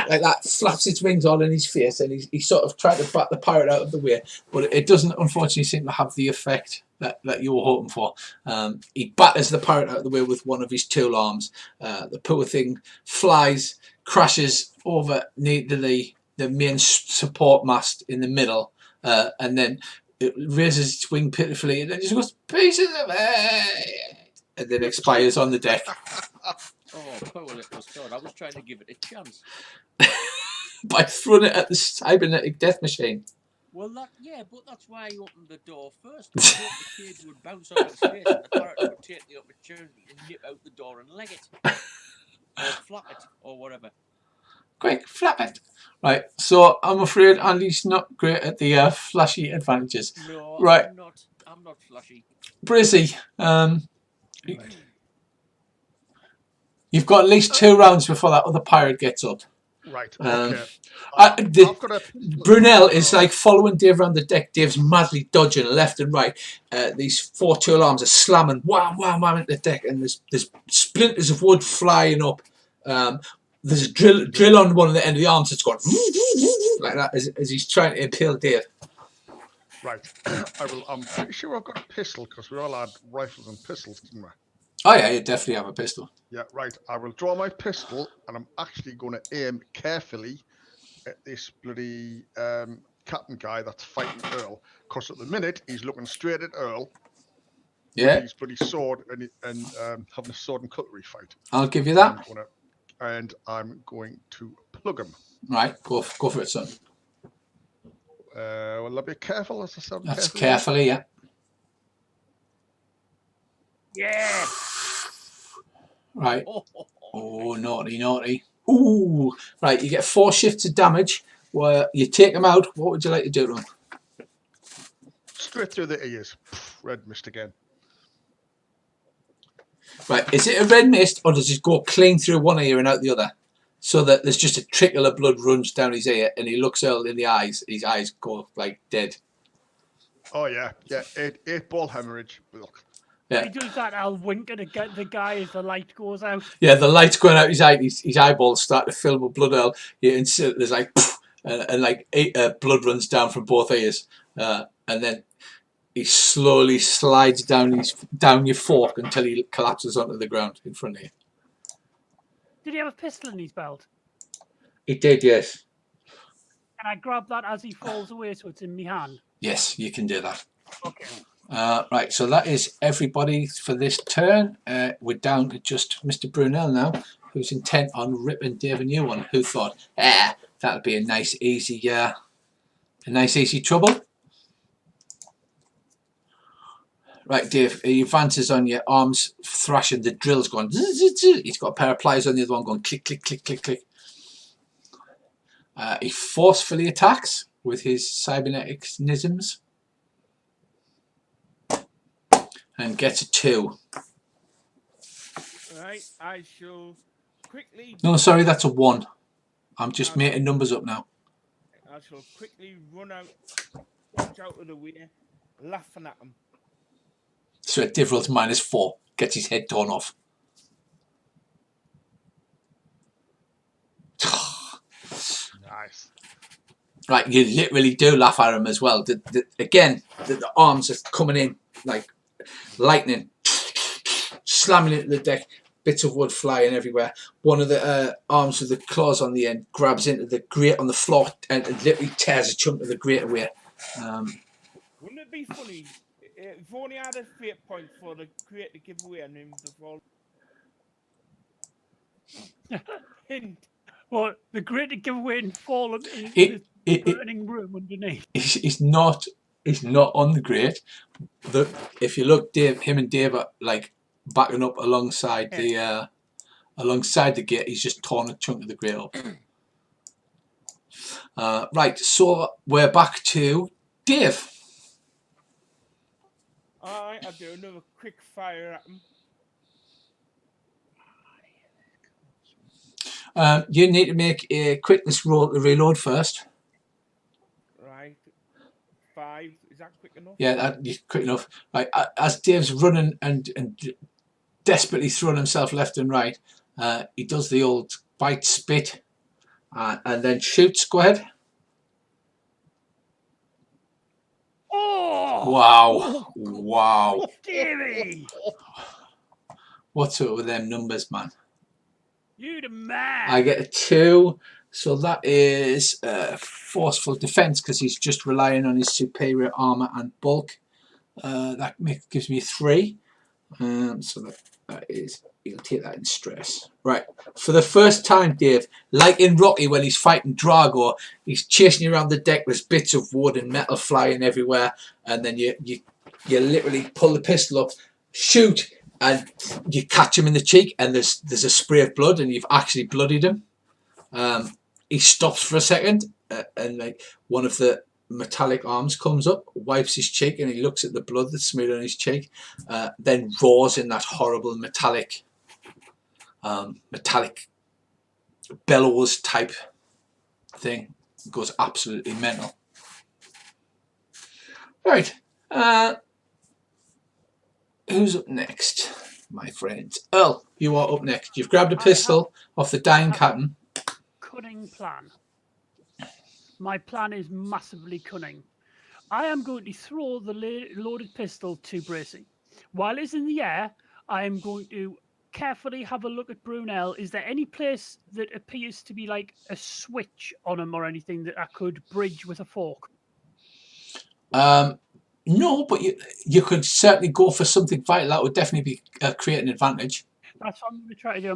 like that, flaps its wings all in his face, and he's sort of trying to bat the parrot out of the way, but it doesn't unfortunately seem to have the effect that you were hoping for. He batters the parrot out of the way with one of his tool arms. The poor thing flies, crashes over near the main support mast in the middle, and then it raises its wing pitifully, and then just goes, pieces of it, and then expires on the deck. Oh, poor little sod. I was trying to give it a chance. By throwing it at the cybernetic death machine. Well, but that's why I opened the door first. I thought the cage would bounce off its face and the parrot would take the opportunity and nip out the door and leg it. Or flap it, or whatever. Quick, flap it. Right, so I'm afraid Andy's not great at the flashy advantages. No, right. I'm not flashy. Brizzy, you've got at least 2 rounds before that other pirate gets up. Right, okay. Brunel is like following Dave around the deck. Dave's madly dodging left and right. These 4 tool arms are slamming wham, wham, wham into the deck, and there's splinters of wood flying up. There's a drill on one of the end of the arms that's going like that as he's trying to impale Dave. Right. I'm pretty sure I've got a pistol, because we all had rifles and pistols, didn't we? Oh yeah, you definitely have a pistol. Yeah, right. I will draw my pistol, and I'm actually going to aim carefully at this bloody captain guy that's fighting Earl. Because at the minute, he's looking straight at Earl. Yeah. With his bloody sword and having a sword and cutlery fight. I'll give you that. And I'm going to plug him. Right, go for it, son. Will I be careful, as I said? That's carefully, yeah. Yeah. Right. Oh, naughty, naughty. Ooh. Right, you get 4 shifts of damage. Where you take them out. What would you like to do to them? Straight through the ears. Red mist again. Right, is it a red mist, or does it go clean through one ear and out the other? so that there's just a trickle of blood runs down his ear, and he looks Earl in the eyes. His eyes go like dead. Oh yeah, yeah. 8-ball hemorrhage. Ugh. Yeah. He does that. I'll wink at the guy as the light goes out. Yeah, the light's going out his eye. His eyeballs start to fill with blood. Earl. Yeah, and so there's like, and like blood runs down from both ears, and then he slowly slides down your fork until he collapses onto the ground in front of you. Did he have a pistol in his belt? He did, yes. Can I grab that as he falls away so it's in my hand? Yes, you can do that. Okay. Right, so that is everybody for this turn. We're down to just Mr. Brunel now, who's intent on ripping Dave a new one. Who thought, that'll be a nice easy trouble. Right, Dave, he advances on your arms, thrashing. The drill's going. He's got a pair of pliers on the other one, going click, click, click, click, click. He forcefully attacks with his cybernetisms and gets a 2. Right, I shall quickly. No, sorry, that's a 1. I'm just making numbers up now. I shall quickly run out, watch out of the way, laughing at him. So Dave rolls -4, gets his head torn off. Nice. Right, you literally do laugh at him as well. Again, the arms are coming in like lightning, slamming into the deck, bits of wood flying everywhere. One of the arms with the claws on the end grabs into the grate on the floor and literally tears a chunk of the grate away. Wouldn't it be funny if only had a fate point for the creator giveaway and him to fall? Hint. Well, the great giveaway and fall in the burning room underneath. He's not on the grate. If you look, him and Dave are like backing up alongside the gate. He's just torn a chunk of the grate up. Right, so we're back to Dave. Alright, I'll do another quick fire at him. You need to make a quickness roll to reload first. Right. 5. Is that quick enough? Yeah, you're quick enough. Right, as Dave's running and desperately throwing himself left and right, he does the old bite spit and then shoots. Go ahead. Oh! Wow. Davey! What's up with them numbers, man? You the man! I get a 2, so that is forceful defense because he's just relying on his superior armor and bulk. That gives me a 3. So that is, you'll take that in stress. Right, for the first time, Dave, like in Rocky when he's fighting Drago, he's chasing you around the deck. There's bits of wood and metal flying everywhere, and then you literally pull the pistol up, shoot, and you catch him in the cheek, and there's a spray of blood, and you've actually bloodied him. He stops for a second, and like one of the metallic arms comes up, wipes his cheek, and he looks at the blood that's smeared on his cheek, then roars in that horrible metallic bellows type thing. It goes absolutely mental. Right, who's up next, my friends? Earl, you are up next. You've grabbed a pistol off the dying captain. Cunning plan. My plan is massively cunning. I am going to throw the loaded pistol to Bracy. While it's in the air, I am going to carefully have a look at Brunel. Is there any place that appears to be like a switch on him or anything that I could bridge with a fork? No, but you could certainly go for something vital. That would definitely be create an advantage. That's what I'm going to try to do.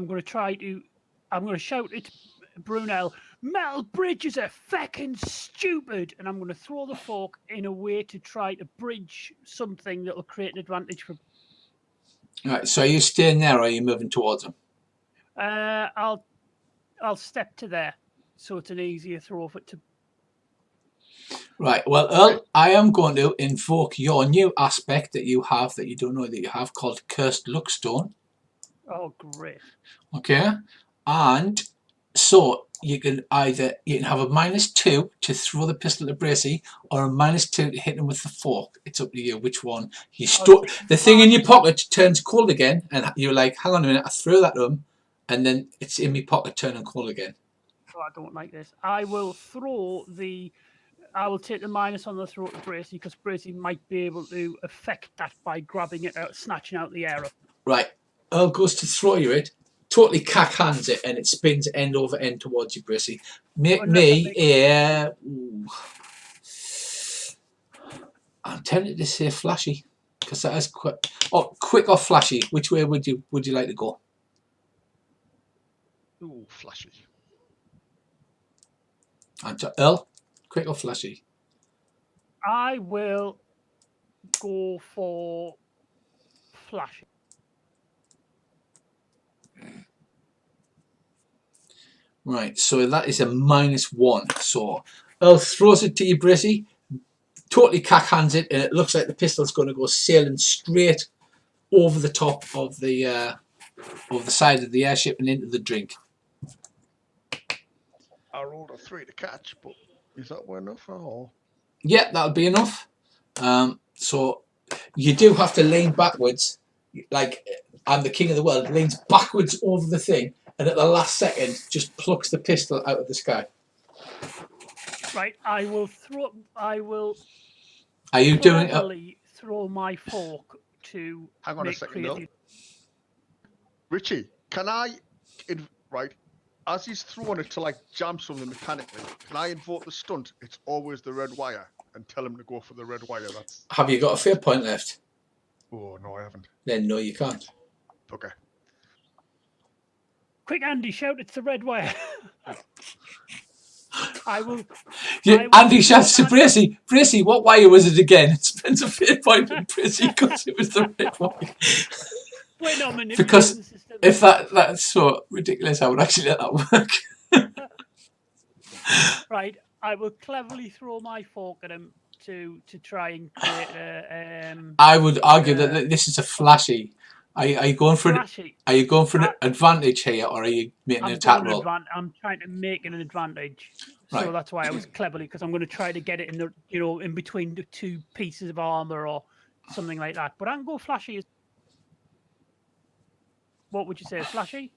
I'm going to shout at Brunel, metal bridges are feckin' stupid, and I'm going to throw the fork in a way to try to bridge something that will create an advantage for. Right, so are you staying there or are you moving towards him? I'll step to there, so it's an easier throw for it to. Right, well, Earl, I am going to invoke your new aspect that you have, that you don't know that you have, called Cursed Luckstone. Oh, great. Okay, and So you can have a -2 to throw the pistol to Bracy, or a -2 to hit him with the fork. It's up to you which one. You store the thing in your pocket turns cold again, and you're like, hang on a minute, I threw that to him, and then it's in my pocket turning cold again. Oh, I don't like this. I will take the minus on the throw to Bracy, because Bracy might be able to affect that by grabbing it out, snatching out the arrow. Right. Earl goes to throw you it, totally cack hands it, and it spins end over end towards you, Bracy. Make me a. I'm tempted to say flashy, because that is quick. Oh, quick or flashy? Which way would you like to go? Ooh, flashy. And Earl, quick or flashy? I will go for flashy. Right, so that is a -1. So Earl throws it to you, Bracy, totally cack hands it, and it looks like the pistol's going to go sailing straight over the top of the side of the airship and into the drink. I rolled a 3 to catch, but is that enough or? Yeah, that'll be enough. So you do have to lean backwards, like I'm the king of the world, leans backwards over the thing, and at the last second just plucks the pistol out of the sky. Right, I will. Are you doing it? Throw my fork to. Hang on a second, though. Richie, can I, right, as he's throwing it to like jam something mechanically, can I invoke the stunt? It's always the red wire, and tell him to go for the red wire. That's. Have you got a fair point left? Oh no, I haven't. Then no, you can't. Okay. Quick, Andy, shout it's the red wire. I will. Andy shouts to Bracy, Bracy, what wire was it again? It spends a fair point on Bracy because it was the red wire. Because if that's so ridiculous, I would actually let that work. Right, I will cleverly throw my fork at him to try and create a. I would argue that this is a flashy. Are you going for flashy. Are you going for an advantage here, or are you making an attack roll? I'm trying to make an advantage, right. So that's why I was cleverly, because I'm going to try to get it in the in between the two pieces of armor or something like that. But I can go flashy. What would you say, flashy?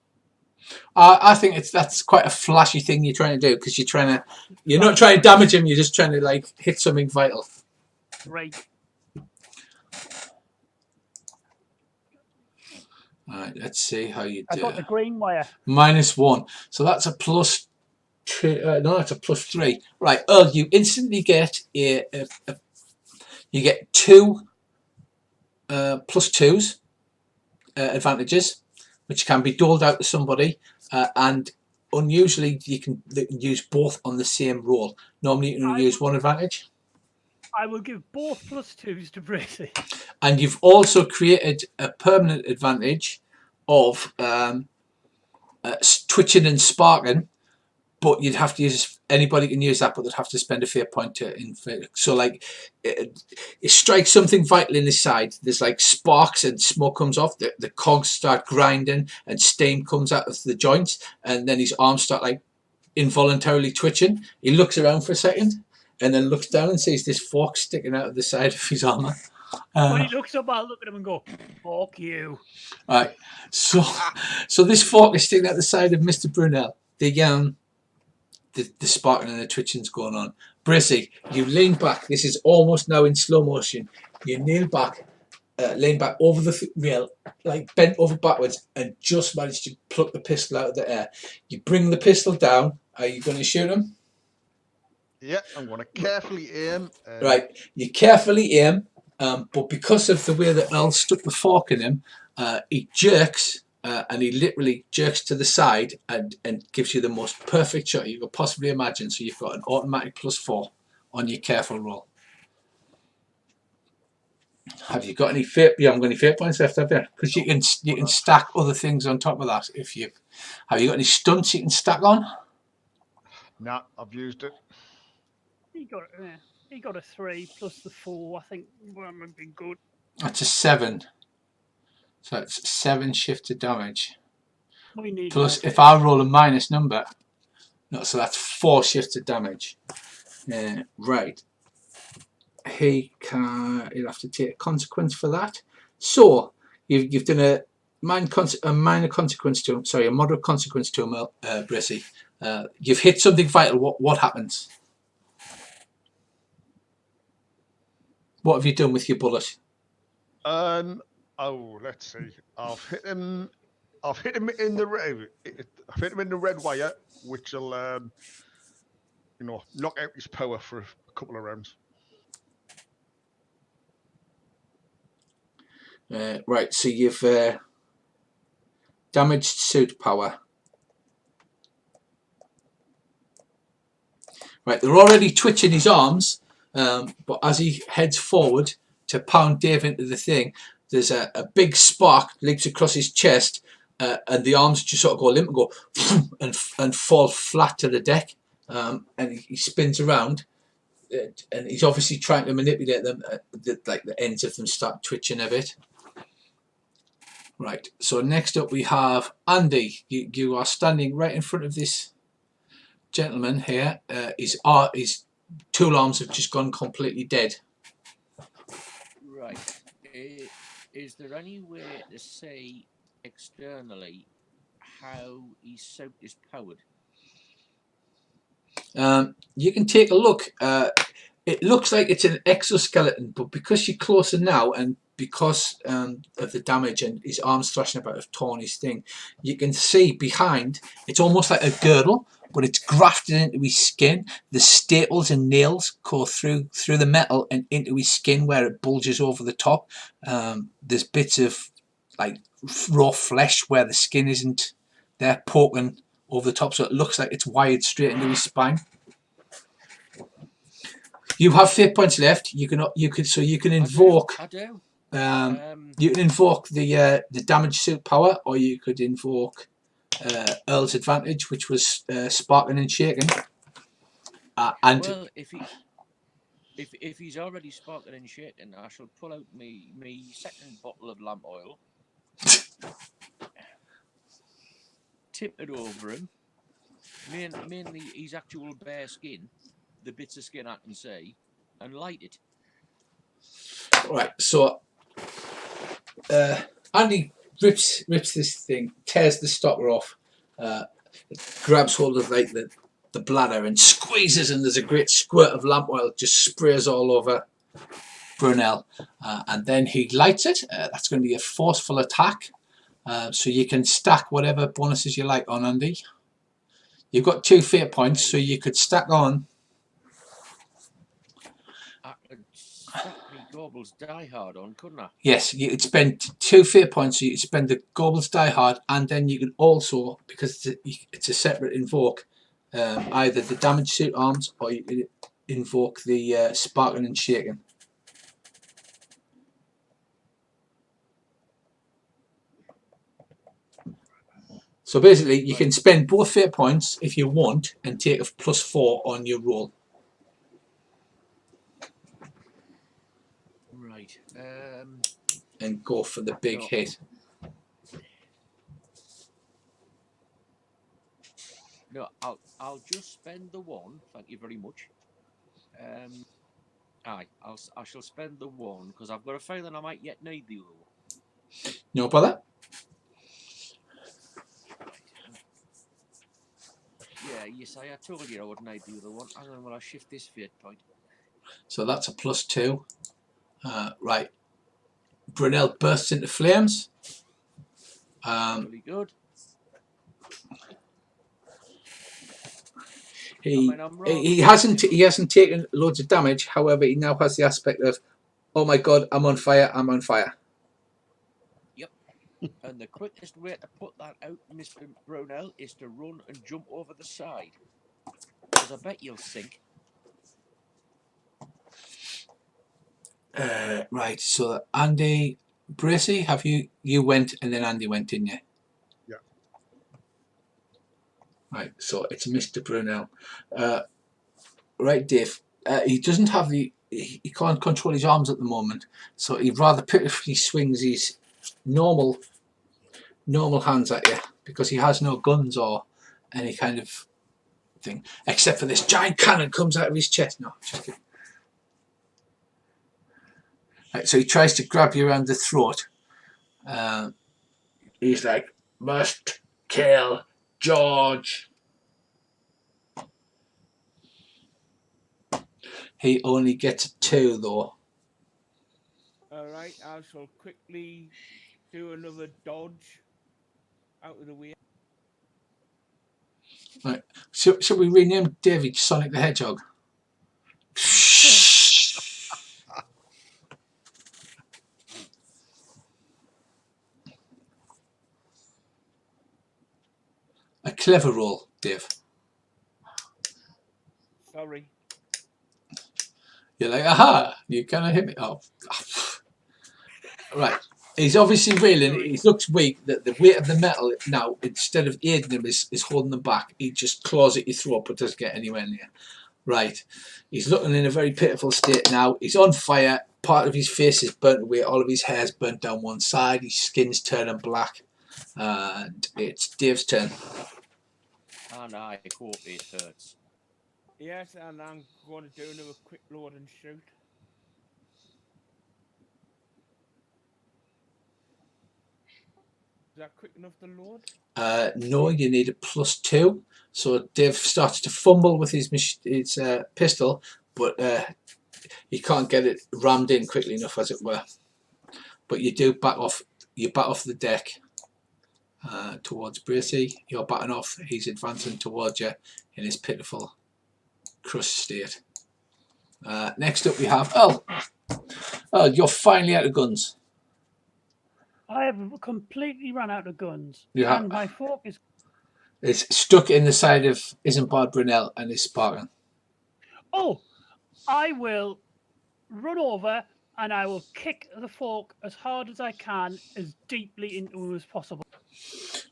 I think that's quite a flashy thing you're trying to do, because you're not trying to damage him. You're just trying to like hit something vital. Right. All right, let's see how you do. I got the green wire. -1. So that's a +2. No, that's a +3. Right, Earl, you instantly get you get 2 +2s advantages, which can be doled out to somebody, and unusually you can use both on the same roll. Normally you can use one advantage. I will give both +2s to Bracy. And you've also created a permanent advantage of twitching and sparking, but you'd have to use, anybody can use that, but they'd have to spend a fair point to inflict. So like it strikes something vital in his side, there's like sparks and smoke comes off, the cogs start grinding and steam comes out of the joints, and then his arms start like involuntarily twitching. He looks around for a second and then looks down and sees this fork sticking out of the side of his armor. When he looks up, I'll look at him and go, "Fuck you!" Right. So this fork is sticking out the side of Mr. Brunel. The sparking and the twitching's going on. Bracy, you lean back. This is almost now in slow motion. You lean back over the rail, like bent over backwards, and just manage to pluck the pistol out of the air. You bring the pistol down. Are you going to shoot him? Yeah, I'm going to carefully aim. Right, you carefully aim, but because of the way that Earl stuck the fork in him, he jerks, and he literally jerks to the side and gives you the most perfect shot you could possibly imagine. So you've got an automatic +4 on your careful roll. Have you got any fate? You haven't got any fate points left, have you? Because you can stack other things on top of that. Have you got any stunts you can stack on? No, I've used it. He got a 3 plus the 4. I think that would be good. That's a 7. So it's 7 shifted damage. We need plus, if I roll a minus number, No, so that's 4 shifts of damage. Right. He'll have to take a consequence for that. So you've done a minor consequence to him. Sorry, a moderate consequence to him, Brissy. You've hit something vital. What happens? What have you done with your bullet? Oh, let's see. I've hit him in the red. I've hit him in the red wire, which will, you know, knock out his power for a couple of rounds. Right. So you've damaged suit power. Right. They're already twitching his arms, but as he heads forward to pound Dave into the thing, there's a big spark leaps across his chest, and the arms just sort of go limp and go and fall flat to the deck. And he spins around, and he's obviously trying to manipulate them. Like the ends of them start twitching a bit. Right. So next up we have Andy. You are standing right in front of this gentleman here. His tool arms have just gone completely dead. Right. Is there any way to say externally how his suit is powered? You can take a look. It looks like it's an exoskeleton, but because you're closer now and because of the damage and his arms thrashing about have torn his thing, you can see behind it's almost like a girdle, but it's grafted into his skin. The staples and nails go through the metal and into his skin where it bulges over the top. There's bits of like raw flesh where the skin isn't there poking over the top, so it looks like it's wired straight into his spine. You have fate points left. You can invoke. I do. You can invoke the damage suit power, or you could invoke Earl's advantage, which was sparking and shaking. And well, if he's already sparking and shaking, I shall pull out me second bottle of lamp oil, tip it over him, mainly his actual bare skin, the bits of skin I can see, and light it. Right, so Andy rips this thing, tears the stopper off, grabs hold of like the bladder and squeezes, and there's a great squirt of lamp oil just sprays all over Brunel, and then he lights it. That's going to be a forceful attack, so you can stack whatever bonuses you like on Andy. You've got 2 fate points, so you could stack on. I could stack me Gorbals Die Hard on, couldn't I? Yes, you could spend 2 fate points, so you could spend the Gorbals Die Hard, and then you can also, because it's a separate invoke, either the damage suit arms, or you could invoke the sparking and shaking. So basically, you can spend both fate points if you want, and take a +4 on your roll. Right. And go for the big hit. No, I'll just spend the 1. Thank you very much. I shall spend the 1 because I've got a feeling I might yet need the other one. No bother. Yeah, yes, I told you I would need the other one. And then when I shift this fate point. So that's a +2. Right. Brunel bursts into flames. Really good. He hasn't taken loads of damage. However, he now has the aspect of, oh my god, I'm on fire. I'm on fire. Yep. And the quickest way to put that out, Mr. Brunel, is to run and jump over the side. Because I bet you'll sink. Right. So Andy, Bracey, have you went and then Andy went, didn't you? Yeah. Right. So it's Mr. Brunel. Right, Dave. He doesn't have he can't control his arms at the moment, so he'd rather pitifully swings his normal hands at you because he has no guns or any kind of thing. Except for this giant cannon comes out of his chest. No, just kidding. Right, so he tries to grab you around the throat. He's like, must kill George. He only gets a 2 though. Alright, I shall quickly do another dodge out of the way. Right. Should we rename David Sonic the Hedgehog? A clever roll, Dave. Sorry. You're like, aha, you kind of hit me. Oh. Right. He's obviously reeling. He looks weak. The weight of the metal now, instead of aiding him, is holding him back. He just claws at your throat but doesn't get anywhere near. Right. He's looking in a very pitiful state now. He's on fire. Part of his face is burnt away. All of his hair's burnt down one side. His skin's turning black. And it's Dave's turn. And I hope it hurts. Yes, and I'm going to do another quick load and shoot. Is that quick enough to load? No, you need a +2. So Dave starts to fumble with his pistol, but he can't get it rammed in quickly enough, as it were. But you do back off. You back off the deck towards Bracey. You're batting off. He's advancing towards you in his pitiful crushed state. Next up we have Earl. Earl, you're finally out of guns. I have completely run out of guns. You have. And my fork is... It's stuck in the side of Isambard Brunel and is sparking. Oh, I will run over and I will kick the fork as hard as I can, as deeply into him as possible.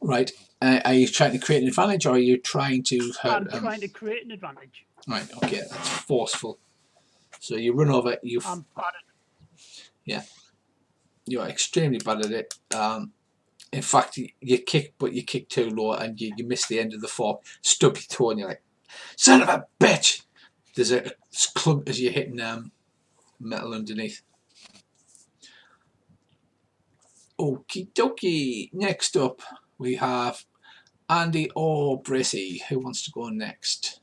Right. Are you trying to create an advantage, or are you trying to hurt? I'm trying to create an advantage. Right. Okay. That's forceful. So you run over. I'm bad at it. Yeah. You're extremely bad at it. In fact, you kick, but you kick too low, and you miss the end of the fork. Stub your toe, and you're like, "Son of a bitch!" There's a clump as you're hitting metal underneath. Okie dokie. Next up, we have Andy or Bracey. Who wants to go next?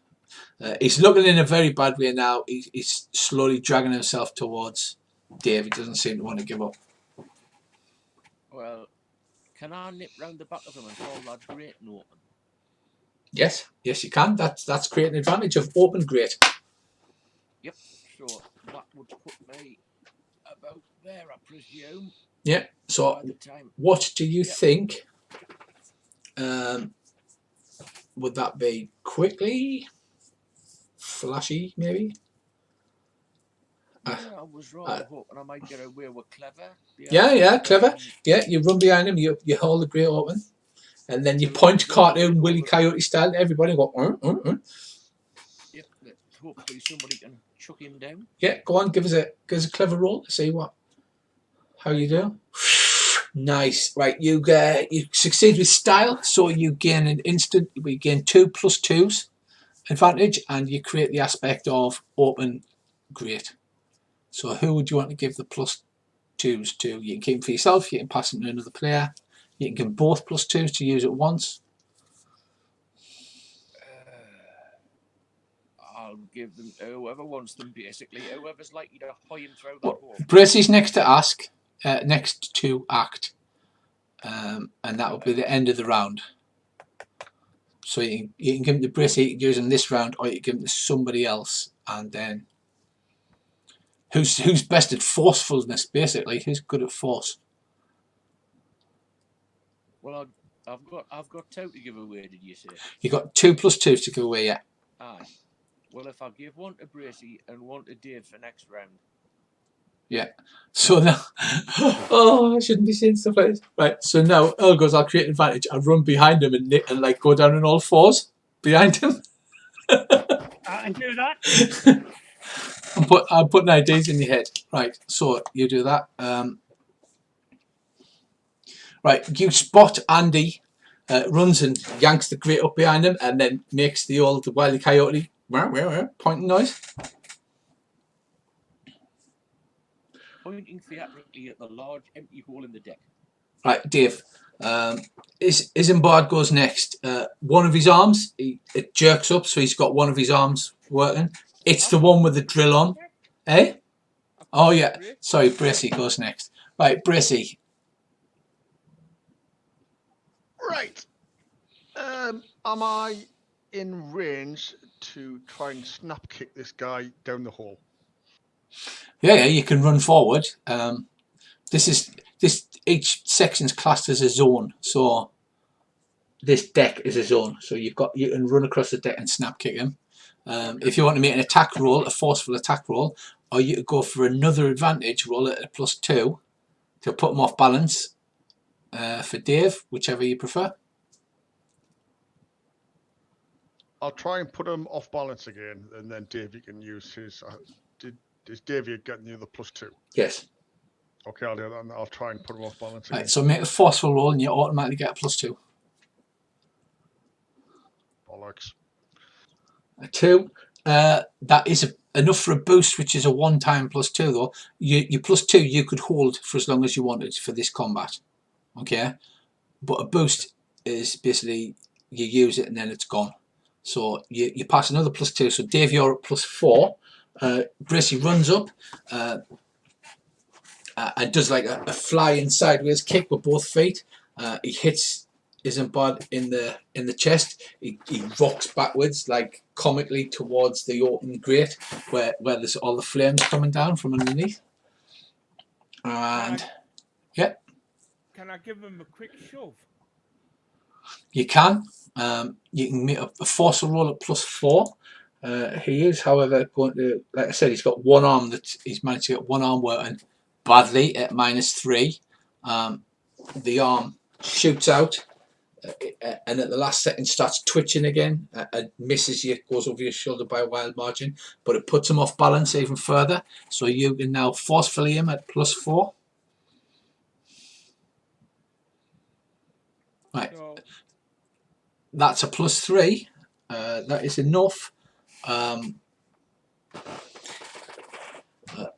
He's looking in a very bad way now. He's slowly dragging himself towards Dave. He doesn't seem to want to give up. Well, can I nip round the back of him and hold that grate open? Yes, yes, you can. That's creating an advantage of open grate. Yep. So that would put me about there, I presume. Yeah. So, By the time. what do you think? Would that be quickly, flashy, maybe? Yeah, I was rather hoping I might get away with clever. Yeah, clever. Yeah, you run behind him, you hold the grate open, and then you point cartoon Willy Coyote style to everybody and go, Yep, hopefully somebody can chuck him down. Yeah, go on, give us a clever roll to see how you do. Nice. Right, you succeed with style, so you gain we gain 2 + 2s advantage, and you create the aspect of open grate. So who would you want to give the +2s to? You can keep them for yourself, you can pass them to another player, you can give both +2s to use at once. I'll give them to whoever wants them, basically. Whoever's likely to hoy him through that hole. Bracey's next to act, and that will be the end of the round. So you can give them to Bracey using this round, or you can give them to somebody else, and then who's best at forcefulness, basically. Who's good at force? Well, I've got 2 to give away. Did you say? You got 2 + 2s to give away, yeah. Aye. Well, if I give 1 to Bracey and 1 to Dave for next round. Yeah. So now, I shouldn't be saying stuff like this. Right. So now Earl goes, I'll create an advantage. I run behind him and like go down on all 4s behind him. I can do that. I'm putting ideas in your head. Right. So you do that. Right. You spot Andy runs and yanks the grate up behind him, and then makes the old Wile E. Coyote pointing noise. Pointing theatrically at the large empty hole in the deck. Right, Dave. Isambard goes next. One of his arms, it jerks up, so he's got one of his arms working. It's the one with the drill on. Eh? Oh, yeah. Sorry, Bracy goes next. Right, Bracy. Right. Am I in range to try and snap kick this guy down the hole? Yeah, you can run forward. Each section's classed as a zone, so this deck is a zone. So you can run across the deck and snap kick him. If you want to make an attack roll, a forceful attack roll, or you could go for another advantage roll at a +2 to put him off balance. For Dave, whichever you prefer. I'll try and put him off balance again, and then Dave, you can use his. Is Dave getting you the +2? Yes. Okay, I'll do that. And I'll try and put him off balance again. Right, so make a forceful roll, and you automatically get a +2. Bollocks. A 2. That is enough for a boost, which is a one-time +2 though. Your +2 you could hold for as long as you wanted for this combat. Okay, but a boost is basically you use it and then it's gone. So you pass another +2. So Dave, you're at +4. Gracie runs up and does like a flying sideways kick with both feet. He hits Isambard in the chest. He rocks backwards like comically towards the open grate where there's all the flames coming down from underneath. And yeah. Can I give him a quick shove? You can. You can make a forceful roll at +4. He is, however, going to, like I said, he's got one arm that he's managed to get one arm working badly at -3. The arm shoots out and at the last second starts twitching again and misses you, goes over your shoulder by a wide margin, but it puts him off balance even further. So you can now forcefully him at +4. Right. So, That's a +3. That is enough.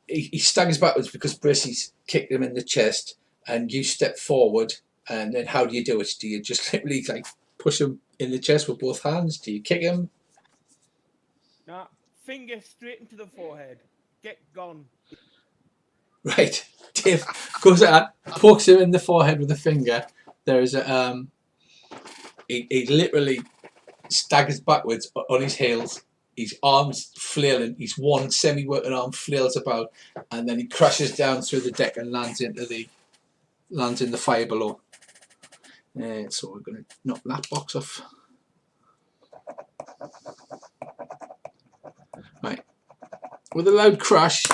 He staggers backwards because Bracey's kicked him in the chest, and you step forward. And then how do you do it? Do you just literally like push him in the chest with both hands? Do you kick him? nah, finger straight into the forehead. Get gone. Right. Dave goes out, pokes him in the forehead with a finger. There's a he literally staggers backwards on his heels. His arms flailing. His one semi-working arm flails about, and then he crashes down through the deck and lands in the fire below. So we're going to knock that box off. Right. With a loud crash,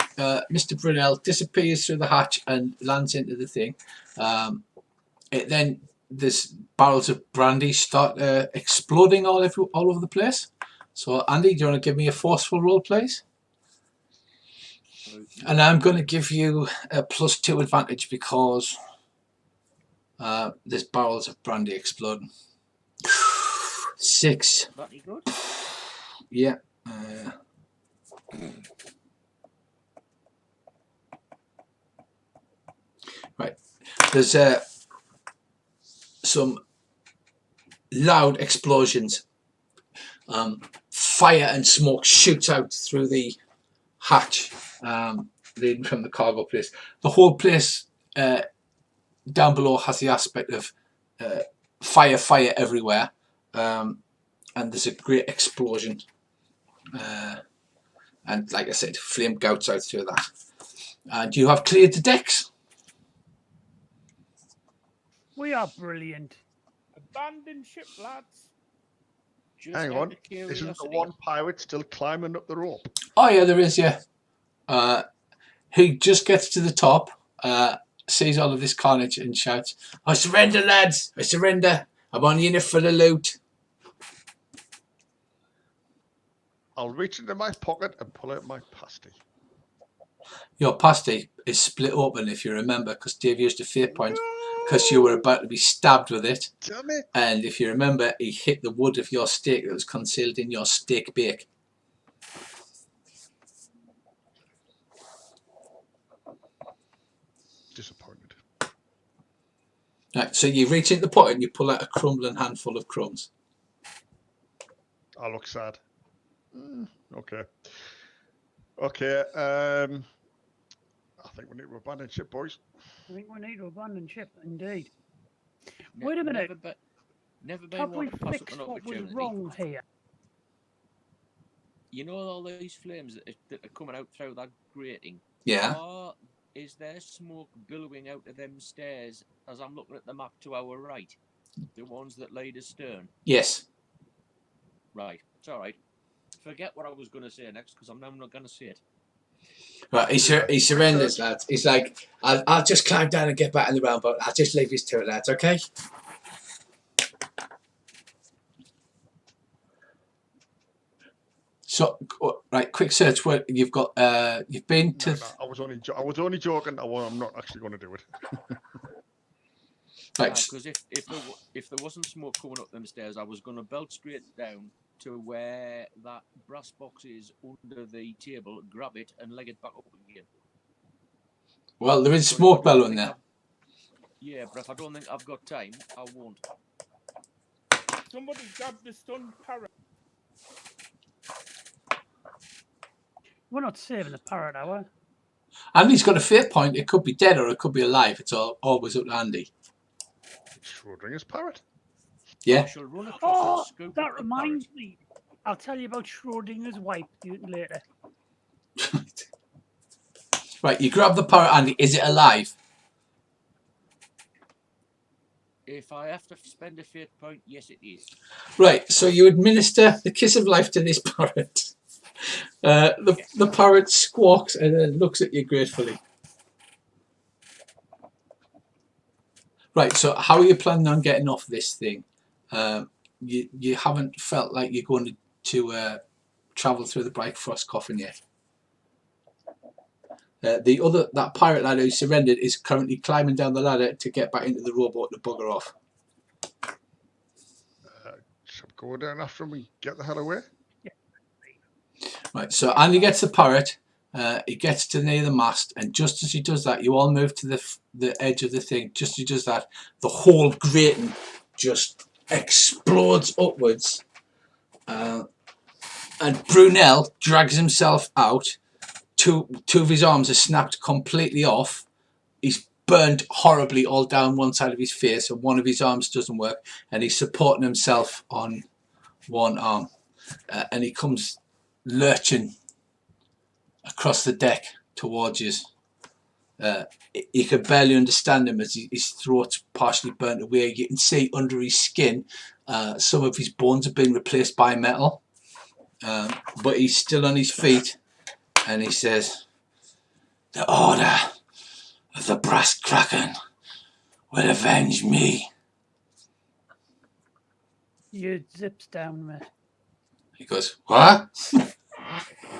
Mr. Brunel disappears through the hatch and lands into the thing. There's barrels of brandy start exploding all over the place. So Andy, do you want to give me a forceful roll, please? And I'm going to give you a +2 advantage because there's barrels of brandy exploding. 6. That'd good. Yeah. Right. There's some loud explosions. Fire and smoke shoots out through the hatch leading from the cargo place. The whole place down below has the aspect of fire everywhere, and there's a great explosion. And like I said, flame gouts out through that. And you have cleared the decks. We are brilliant. Abandon ship, lads. Just Hang out on, of isn't the curiosity. one pirate still climbing up the rope? Oh yeah, there is, yeah. He just gets to the top, sees all of this carnage and shouts, "I surrender, lads! I surrender! I'm on unit for the loot." I'll reach into my pocket and pull out my pasty. Your pasty is split open, if you remember, because Dave used a fate point because you were about to be stabbed with it. Damn it. And if you remember, he hit the wood of your steak that was concealed in your steak bake. Disappointed. Right, so you reach into the pot and you pull out a crumbling handful of crumbs. I look sad. Okay. Okay. I think we need to abandon ship, boys. I think we need to abandon ship, indeed. Ne- Wait a minute. Never been Have we one to pass up fixed an what was opportunity. wrong here? You know all these flames that are coming out through that grating? Yeah. Is there smoke billowing out of them stairs as I'm looking at the map to our right? The ones that lead astern? Yes. Right. It's all right. Forget what I was going to say next, because I'm now not going to say it. Right, he surrenders, lads. He's like, I'll just climb down and get back in the roundabout. I'll just leave you to it, lads, okay? So, right, quick search. Where you've got, you've been to. No, I was only joking. I'm not actually going to do it. Right. Because if there wasn't smoke coming up them stairs, I was going to belt straight down to where that brass box is under the table, grab it and leg it back up again. Well, there is So if I smoke don't bellowing think there. Yeah, but if I don't think I've got time, I won't. Somebody grab the stunned parrot. We're not saving the parrot, are we? And he's got a fair point. It could be dead or it could be alive. It's always up to Andy. Schrodinger's parrot. Yeah. I shall run across Oh, and scoop that up the reminds parrot. me. I'll tell you about Schrodinger's wife later. Right, you grab the parrot, Andy. Is it alive? If I have to spend a fate point, yes it is. Right, so you administer the kiss of life to this parrot. The parrot squawks and then looks at you gratefully. Right, so how are you planning on getting off this thing? You haven't felt like you're going to travel through the Bifrost coffin yet. That pirate lad who surrendered is currently climbing down the ladder to get back into the rowboat to bugger off. Shall we go down after him and get the hell away? Right, so Andy gets the parrot. He gets to near the mast, and just as he does that, you all move to the edge of the thing. Just as he does that, the whole grating just explodes upwards, and Brunel drags himself out. Two of his arms are snapped completely off. He's burned horribly all down one side of his face, and one of his arms doesn't work, and he's supporting himself on one arm, and he comes lurching across the deck towards you. You can barely understand him as his throat's partially burnt away. You can see under his skin some of his bones have been replaced by metal, but he's still on his feet, and he says, "The order of the brass kraken will avenge me." You zips down, mate. He goes, "What?"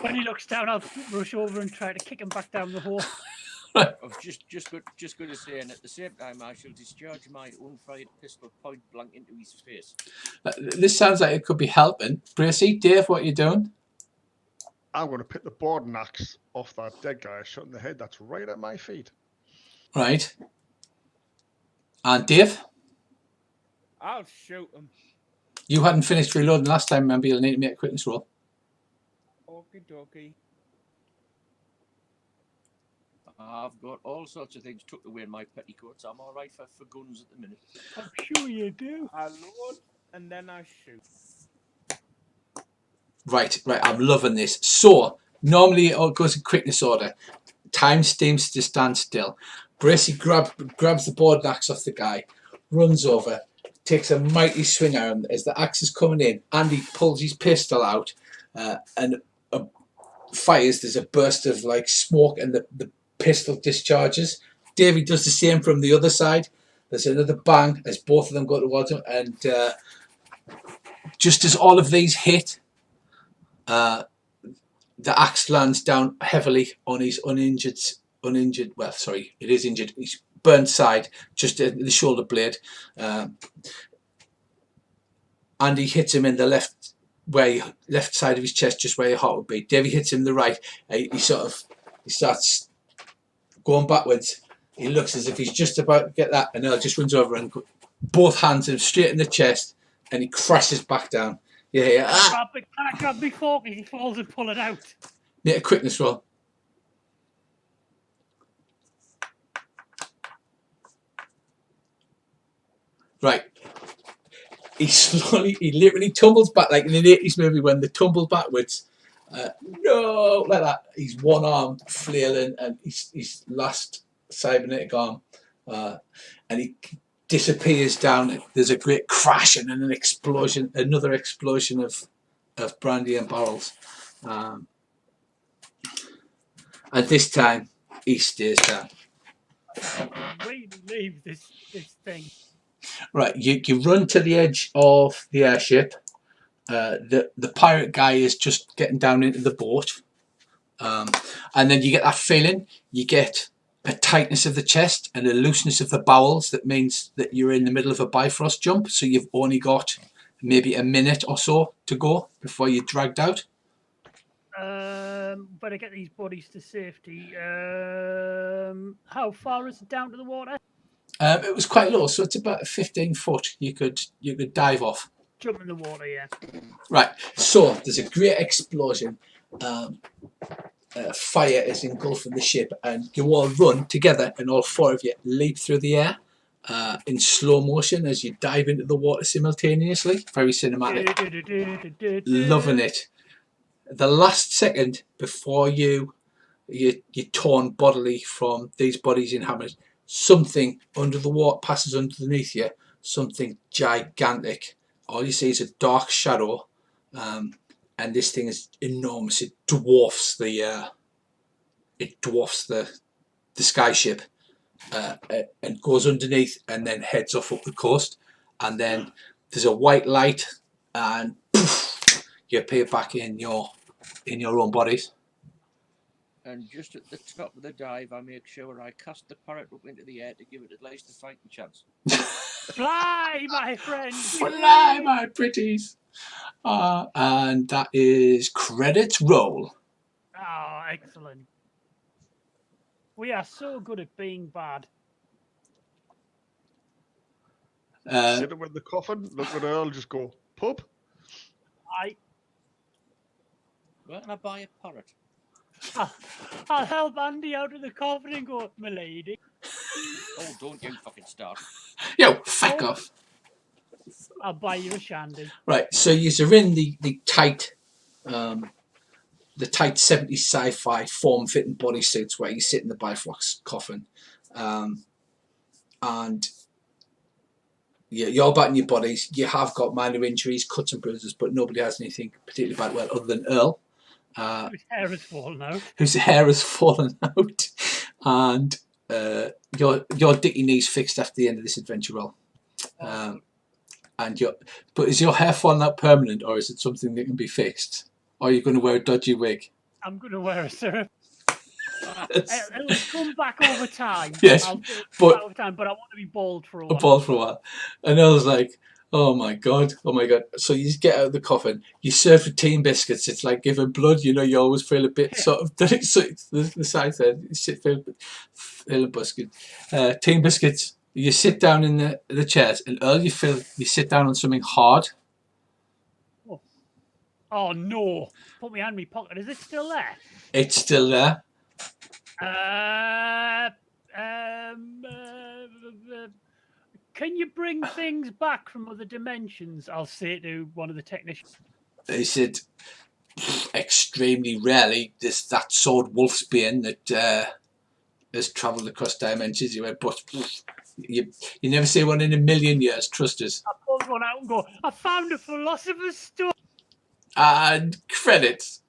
When he looks down, I'll rush over and try to kick him back down the hole. I was just going to say, and at the same time, I shall discharge my unfired pistol point blank into his face. This sounds like it could be helping. Bracy, Dave, what are you doing? I'm going to pick the boarding axe off that dead guy shot in the head that's right at my feet. Right. And Dave? I'll shoot him. You hadn't finished reloading last time, remember? You'll need to make a quickness roll. Okie dokie. I've got all sorts of things tucked away in my petticoats. I'm all right for guns at the minute. I'm sure you do. I load and then I shoot. Right, I'm loving this. So, normally it all goes in quickness order. Time seems to stand still. Bracy grabs the board axe off the guy, runs over, takes a mighty swing at him. As the axe is coming in, Andy pulls his pistol out and fires. There's a burst of like smoke and the pistol discharges. Davey does the same from the other side. There's another bang as both of them go towards him, and just as all of these hit, the axe lands down heavily on his uninjured. Well, sorry, it is injured. His burnt side, just at the shoulder blade, and he hits him in the left side of his chest, just where your heart would be. Davey hits him the right. He starts going backwards. He looks as if he's just about to get that, and Earl just runs over and both hands him straight in the chest, and he crashes back down. Yeah. Can't grab me fork as he falls and pull it out. Make a quickness roll. Right. He literally tumbles back like in an 80s movie when they tumble backwards. No, like that. He's one arm flailing, and his last cybernetic arm, and he disappears down. There's a great crash and then an explosion, another explosion of brandy and barrels. And this time he stays down. Really leave this thing. Right, you run to the edge of the airship. The pirate guy is just getting down into the boat, and then you get that feeling. You get a tightness of the chest and a looseness of the bowels. That means that you're in the middle of a Bifrost jump, so you've only got maybe a minute or so to go before you're dragged out. Better get these bodies to safety. How far is it down to the water? It was quite low, so it's about 15 foot. You could dive off. Jump in the water, yeah. Right, so there's a great explosion. Fire is engulfing the ship, and you all run together, and all four of you leap through the air in slow motion as you dive into the water simultaneously. Very cinematic. Loving it. The last second before you're torn bodily from these bodies in hammers, something under the water passes underneath you, something gigantic. All you see is a dark shadow, and this thing is enormous. It dwarfs the sky ship, and goes underneath, and then heads off up the coast. And then there's a white light, and poof, you appear back in your own bodies. And just at the top of the dive, I make sure I cast the parrot up into the air to give it at least a fighting chance. Fly, my friend! Fly, my pretties! And that is credits roll. Oh, excellent. We are so good at being bad. Sit him in the coffin, look at Earl, just go, pub. Where can I buy a parrot? I'll help Andy out of the coffin and go, my lady. Oh, don't you fucking start. Yo, fuck off. I'll buy you a shandy. Right, so you're in the tight 70s sci-fi form-fitting bodysuits where you sit in the Bifrost coffin, and you're back in your bodies. You have got minor injuries, cuts and bruises, but nobody has anything particularly bad. Well, other than Earl, whose hair has fallen out. Whose hair has fallen out, and your dicky knees fixed after the end of this adventure roll. But is your hair falling out permanent, or is it something that can be fixed? Or are you going to wear a dodgy wig? I'm going to wear a syrup. It'll come back over time. Yes, but I want to be bald for a while. Bald for a while. And I was like, oh my god. So you just get out of the coffin, you serve for team biscuits. It's like giving blood, you always feel a bit sort of, so the side there, you feel a biscuit. Team biscuits, you sit down in the chairs, and Earl, you sit down on something hard. Oh no, put my hand in my pocket. Is it still there? It's still there. Can you bring things back from other dimensions? I'll say to one of the technicians. They said, extremely rarely. There's that sword Wolfsbane that has travelled across dimensions. You went, but you never see one in a million years. Trust us. I pulled one out and go, I found a philosopher's stone. And credits.